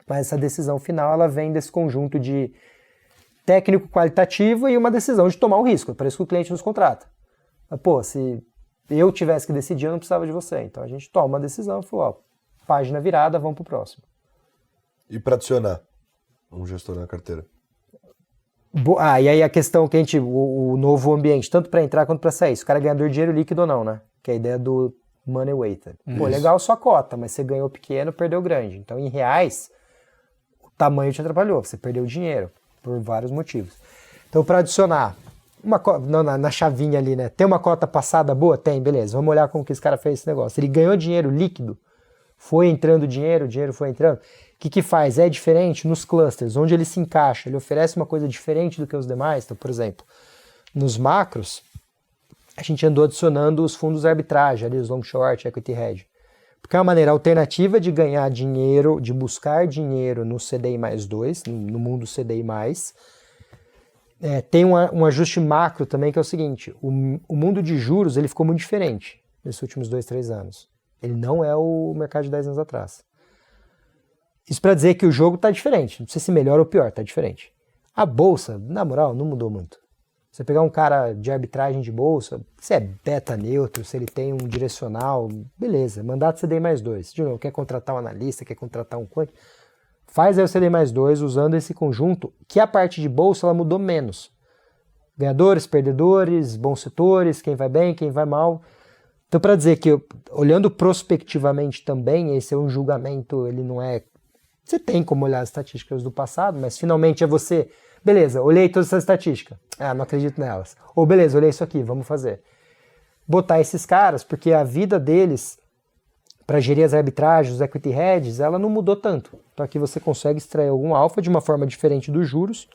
Mas essa decisão final, ela vem desse conjunto de técnico qualitativo e uma decisão de tomar um risco, é por isso que o cliente nos contrata. Mas, pô, se eu tivesse que decidir, eu não precisava de você. Então a gente toma uma decisão e falou, página virada, vamos pro próximo. E para adicionar um gestor na carteira? E aí a questão que o novo ambiente, tanto para entrar quanto para sair, se o cara é ganhador de dinheiro líquido ou não, né? Que é a ideia do money weighted. Pô, legal sua cota, mas você ganhou pequeno, perdeu grande. Então, em reais, o tamanho te atrapalhou, você perdeu dinheiro, por vários motivos. Então, para adicionar, na chavinha ali, né? Tem uma cota passada boa? Tem, beleza. Vamos olhar como que esse cara fez esse negócio. Ele ganhou dinheiro líquido, foi entrando dinheiro, o dinheiro foi entrando. O que faz? É diferente nos clusters, onde ele se encaixa, ele oferece uma coisa diferente do que os demais. Então, por exemplo, nos macros, a gente andou adicionando os fundos de arbitragem, ali, os long short, equity hedge. Porque é uma maneira alternativa de ganhar dinheiro, de buscar dinheiro no CDI mais 2, no mundo CDI mais. Tem um ajuste macro também, que é o seguinte, o mundo de juros ele ficou muito diferente nesses últimos 2, 3 anos. Ele não é o mercado de 10 anos atrás. Isso para dizer que o jogo está diferente. Não sei se melhor ou pior, está diferente. A bolsa, na moral, não mudou muito. Você pegar um cara de arbitragem de bolsa, se é beta neutro, se ele tem um direcional, beleza, mandato CDI mais 2. De novo, quer contratar um analista, quer contratar um quant, faz aí o CDI mais 2 usando esse conjunto, que a parte de bolsa ela mudou menos. Ganhadores, perdedores, bons setores, quem vai bem, quem vai mal. Então, para dizer que, olhando prospectivamente também, esse é um julgamento, ele não é... Você tem como olhar as estatísticas do passado, mas finalmente é você... Beleza, olhei todas essas estatísticas. Não acredito nelas. Ou beleza, olhei isso aqui, vamos fazer. Botar esses caras, porque a vida deles, para gerir as arbitragens, os equity hedges, ela não mudou tanto. Então aqui você consegue extrair algum alfa de uma forma diferente dos juros.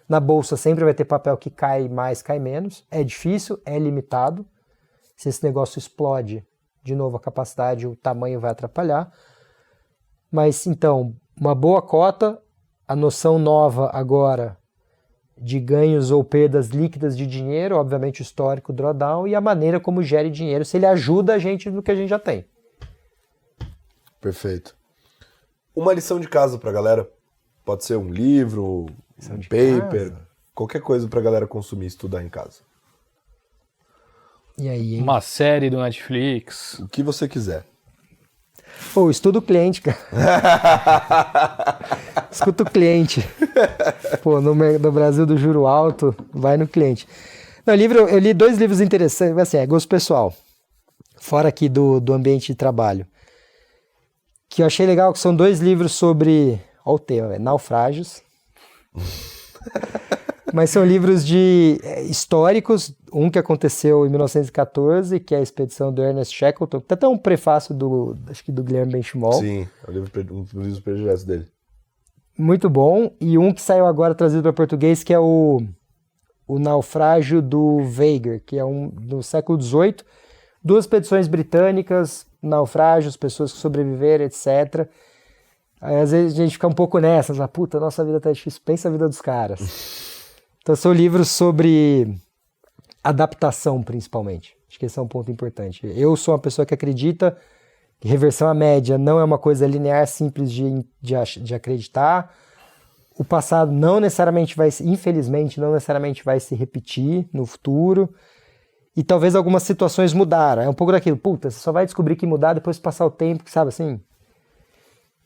Na bolsa sempre vai ter papel que cai mais, cai menos. É difícil, é limitado. Se esse negócio explode, de novo a capacidade, o tamanho vai atrapalhar. Mas então, uma boa cota, a noção nova agora de ganhos ou perdas líquidas de dinheiro, obviamente o histórico drawdown e a maneira como gere dinheiro, se ele ajuda a gente no que a gente já tem. Perfeito. Uma lição de casa pra galera. Pode ser um livro, um paper, qualquer coisa pra galera consumir e estudar em casa. E aí, hein? Uma série do Netflix. O que você quiser. Pô, estuda o cliente, cara. Escuta o cliente. Pô, no Brasil do juro alto, vai no cliente. No livro, eu li 2 livros interessantes, assim, é gosto pessoal. Fora aqui do ambiente de trabalho. Que eu achei legal, que são 2 livros sobre... Olha o tema, naufrágios. Mas são livros históricos, um que aconteceu em 1914, que é a expedição do Ernest Shackleton, tem até um prefácio acho que do Guilherme Benchimol. Sim, é um dos livros prediletos dele. Muito bom, e um que saiu agora trazido para português, que é o Naufrágio do Veigar, que é do século XVIII, 2 expedições britânicas, naufrágios, pessoas que sobreviveram, etc. Aí, às vezes a gente fica um pouco nessas, puta, nossa vida tá difícil, pensa a vida dos caras. Então são livros sobre adaptação, principalmente. Acho que esse é um ponto importante. Eu sou uma pessoa que acredita reversão à média não é uma coisa linear, simples de acreditar. O passado não necessariamente infelizmente, não necessariamente vai se repetir no futuro. E talvez algumas situações mudaram. É um pouco daquilo, puta, você só vai descobrir que mudar depois de passar o tempo, sabe assim?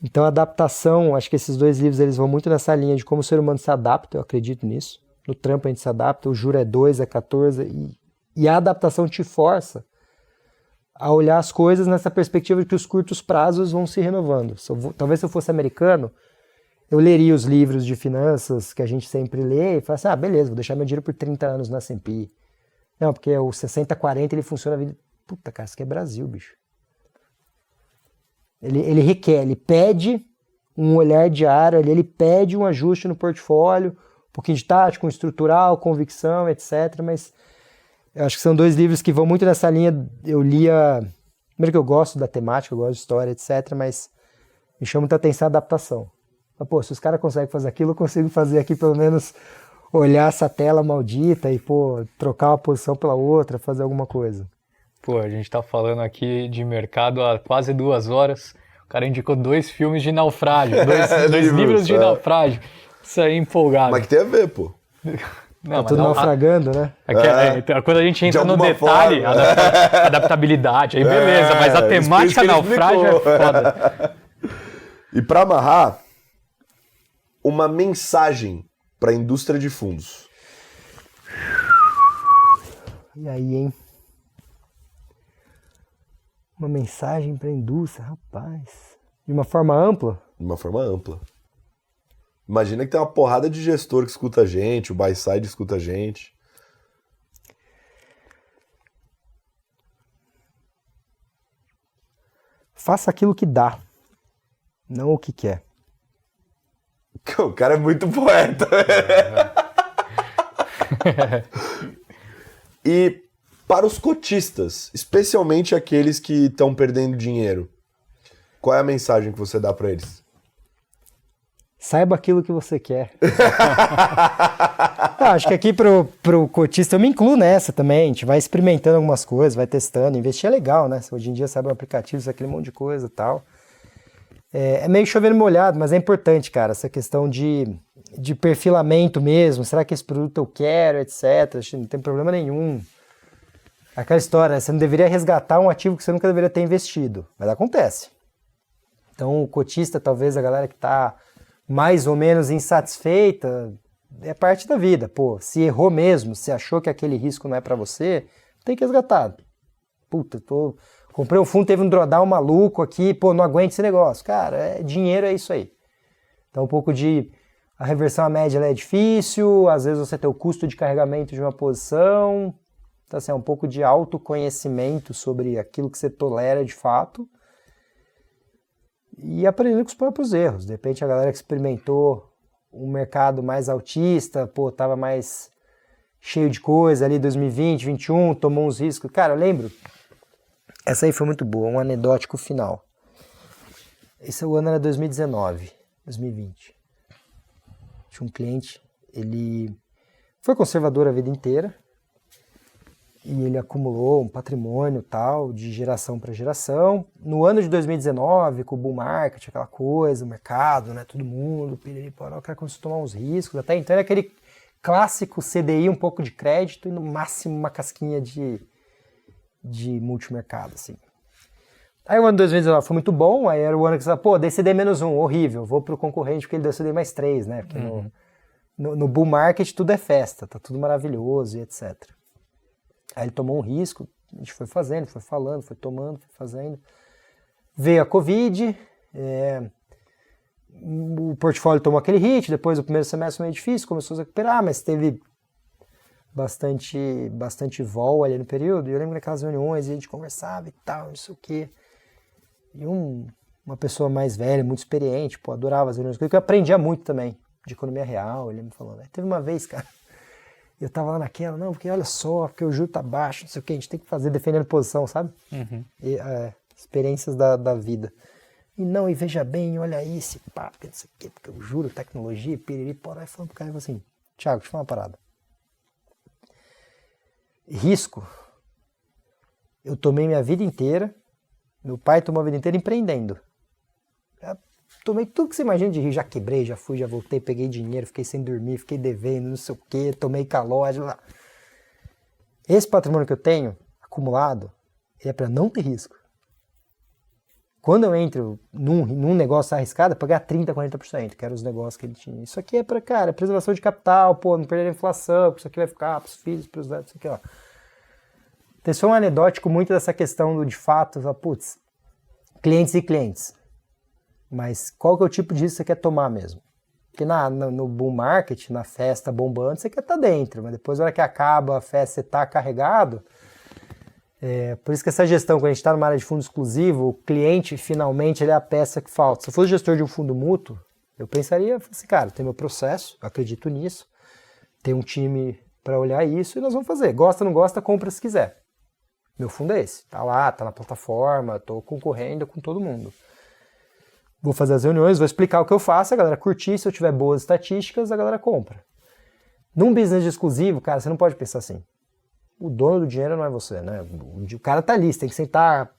Então a adaptação, acho que esses 2 livros eles vão muito nessa linha de como o ser humano se adapta, eu acredito nisso. No trampo a gente se adapta, o juro é 2, é 14, e a adaptação te força a olhar as coisas nessa perspectiva de que os curtos prazos vão se renovando. Talvez se eu fosse americano, eu leria os livros de finanças que a gente sempre lê e falasse, beleza, vou deixar meu dinheiro por 30 anos na S&P. Não, porque o 60-40 ele funciona a vida... Puta, cara, isso aqui é Brasil, bicho. Ele requer, ele pede um olhar diário, ele pede um ajuste no portfólio, um pouquinho de tático, estrutural, convicção, etc. Mas eu acho que são 2 livros que vão muito nessa linha. Eu lia... Primeiro que eu gosto da temática, eu gosto de história, etc. Mas me chama muita atenção a adaptação. Mas, pô, se os caras conseguem fazer aquilo, eu consigo fazer aqui pelo menos olhar essa tela maldita e, pô, trocar uma posição pela outra, fazer alguma coisa. Pô, a gente tá falando aqui de mercado há quase 2 horas. O cara indicou 2 filmes de naufrágio, 2 livros de naufrágio. Isso aí empolgado. Mas que tem a ver, pô. Não, tá tudo naufragando, né? Quando a gente entra no detalhe, adaptabilidade, aí beleza, mas a temática naufrágio é foda. E pra amarrar, uma mensagem para a indústria de fundos. E aí, hein? Uma mensagem para a indústria, rapaz. De uma forma ampla? De uma forma ampla. Imagina que tem uma porrada de gestor que escuta a gente, o buy-side escuta a gente. Faça aquilo que dá, não o que quer. O cara é muito poeta. E para os cotistas, especialmente aqueles que estão perdendo dinheiro, qual é a mensagem que você dá para eles? Saiba aquilo que você quer. Acho que aqui pro cotista, eu me incluo nessa também. A gente vai experimentando algumas coisas, vai testando. Investir é legal, né? Hoje em dia sabe um aplicativo, aquele monte de coisa e tal. É meio chovendo molhado, mas é importante, cara, essa questão de perfilamento mesmo. Será que esse produto eu quero, etc. Acho que não tem problema nenhum. Aquela história, você não deveria resgatar um ativo que você nunca deveria ter investido. Mas acontece. Então, o cotista, talvez a galera que está mais ou menos insatisfeita, é parte da vida. Pô, se errou mesmo, se achou que aquele risco não é para você, tem que resgatar. Puta, comprei um fundo, teve um drawdown maluco aqui, pô, não aguento esse negócio. Cara, dinheiro é isso aí. Então, um pouco de... A reversão à média ela é difícil, às vezes você tem o custo de carregamento de uma posição. Então, assim, é um pouco de autoconhecimento sobre aquilo que você tolera de fato. E aprendendo com os próprios erros. De repente, a galera que experimentou um mercado mais altista, pô, tava mais cheio de coisa ali, 2020, 2021, tomou uns riscos. Cara, eu lembro... Essa aí foi muito boa, um anedótico final. Esse ano era 2019, 2020. Tinha um cliente, ele foi conservador a vida inteira e ele acumulou um patrimônio tal, de geração para geração. No ano de 2019, com o bull market, aquela coisa, o mercado, né, todo mundo, o cara começou a tomar uns riscos. Até então era aquele clássico CDI, um pouco de crédito e no máximo uma casquinha de multimercado, assim. Aí o ano de 2019 foi muito bom, aí era o ano que você fala, pô, dei CD-1, horrível, vou pro concorrente porque ele deu CD mais 3, né? Porque no bull market tudo é festa, tá tudo maravilhoso e etc. Aí ele tomou um risco, a gente foi fazendo, foi falando, foi tomando, foi fazendo. Veio a Covid, o portfólio tomou aquele hit, depois o primeiro semestre foi meio difícil, começou a se recuperar, mas teve bastante vol ali no período, e eu lembro naquelas reuniões, a gente conversava e tal, não sei o quê. E uma pessoa mais velha, muito experiente, pô, adorava as reuniões, que eu aprendia muito também, de economia real, ele me falou, né? Teve uma vez, cara, eu tava lá naquela, não, porque olha só, porque o juro tá baixo, não sei o quê, a gente tem que fazer defendendo posição, sabe? E, experiências da vida. E veja bem, olha aí esse papo, não sei o quê, porque o juro, tecnologia, piriri, porra, aí falando pro cara, assim, Thiago, deixa eu falar uma parada. Risco, eu tomei minha vida inteira Meu pai tomou a vida inteira empreendendo. Já tomei tudo que você imagina de rir, já quebrei, já fui, já voltei, peguei dinheiro, fiquei sem dormir, fiquei devendo, não sei o quê, tomei calote. Esse patrimônio que eu tenho, acumulado, é para não ter risco. Quando eu entro num negócio arriscado, é para ganhar 30%, 40%, que eram os negócios que ele tinha. Isso aqui é para, cara, preservação de capital, pô, não perder a inflação, isso aqui vai ficar para os filhos, para os netos, isso aqui, ó. Então, isso foi um anedótico muito dessa questão do, de fato, putz, clientes e clientes. Mas qual que é o tipo de risco que você quer tomar mesmo? Porque no bull market, na festa bombando, você quer estar dentro, mas depois, na hora que acaba a festa, você está carregado. Por isso que essa gestão, quando a gente está numa área de fundo exclusivo, o cliente, finalmente, ele é a peça que falta. Se eu fosse gestor de um fundo mútuo, eu pensaria assim, cara, tem meu processo, eu acredito nisso, tem um time para olhar isso e nós vamos fazer. Gosta, não gosta, compra se quiser. Meu fundo é esse, tá lá, tá na plataforma, tô concorrendo com todo mundo. Vou fazer as reuniões, vou explicar o que eu faço, a galera curtir, se eu tiver boas estatísticas, a galera compra. Num business de exclusivo, cara, você não pode pensar assim. O dono do dinheiro não é você, né? O cara tá ali, você tem que sentar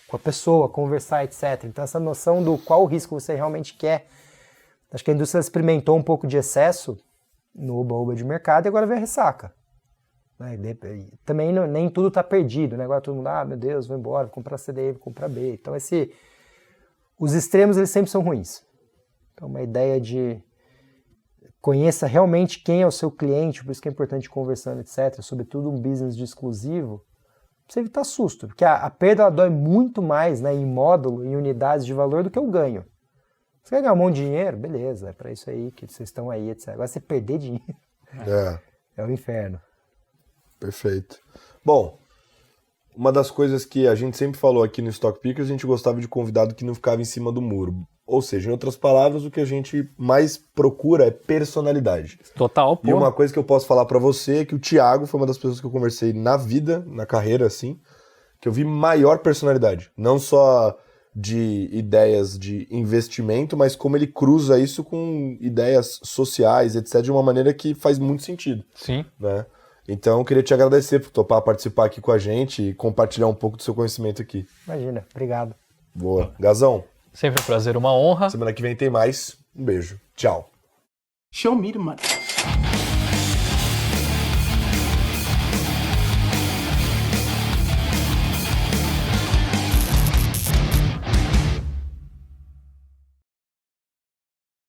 com a pessoa, conversar, etc. Então essa noção do qual o risco você realmente quer. Acho que a indústria experimentou um pouco de excesso no oba-oba de mercado e agora vem a ressaca. Também nem tudo tá perdido, né? Agora todo mundo, meu Deus, vou embora, vou comprar CDI, vou comprar B. Então os extremos eles sempre são ruins. Então uma ideia de conheça realmente quem é o seu cliente, por isso que é importante conversando, etc. Sobretudo um business de exclusivo, pra você evitar susto. Porque a perda ela dói muito mais, né, em módulo, em unidades de valor do que o ganho. Você quer ganhar um monte de dinheiro? Beleza, é para isso aí que vocês estão aí, etc. Agora você perder dinheiro é o inferno. Perfeito. Bom, uma das coisas que a gente sempre falou aqui no Stock Pickers, a gente gostava de convidado que não ficava em cima do muro. Ou seja, em outras palavras, o que a gente mais procura é personalidade. Total, pô. E uma coisa que eu posso falar pra você é que o Thiago foi uma das pessoas que eu conversei na vida, na carreira, assim, que eu vi maior personalidade. Não só de ideias de investimento, mas como ele cruza isso com ideias sociais, etc., de uma maneira que faz muito sentido. Sim. Né? Então, eu queria te agradecer por topar participar aqui com a gente e compartilhar um pouco do seu conhecimento aqui. Imagina, obrigado. Boa. Gazão. Sempre um prazer, uma honra. Semana que vem tem mais. Um beijo. Tchau. Show me the money.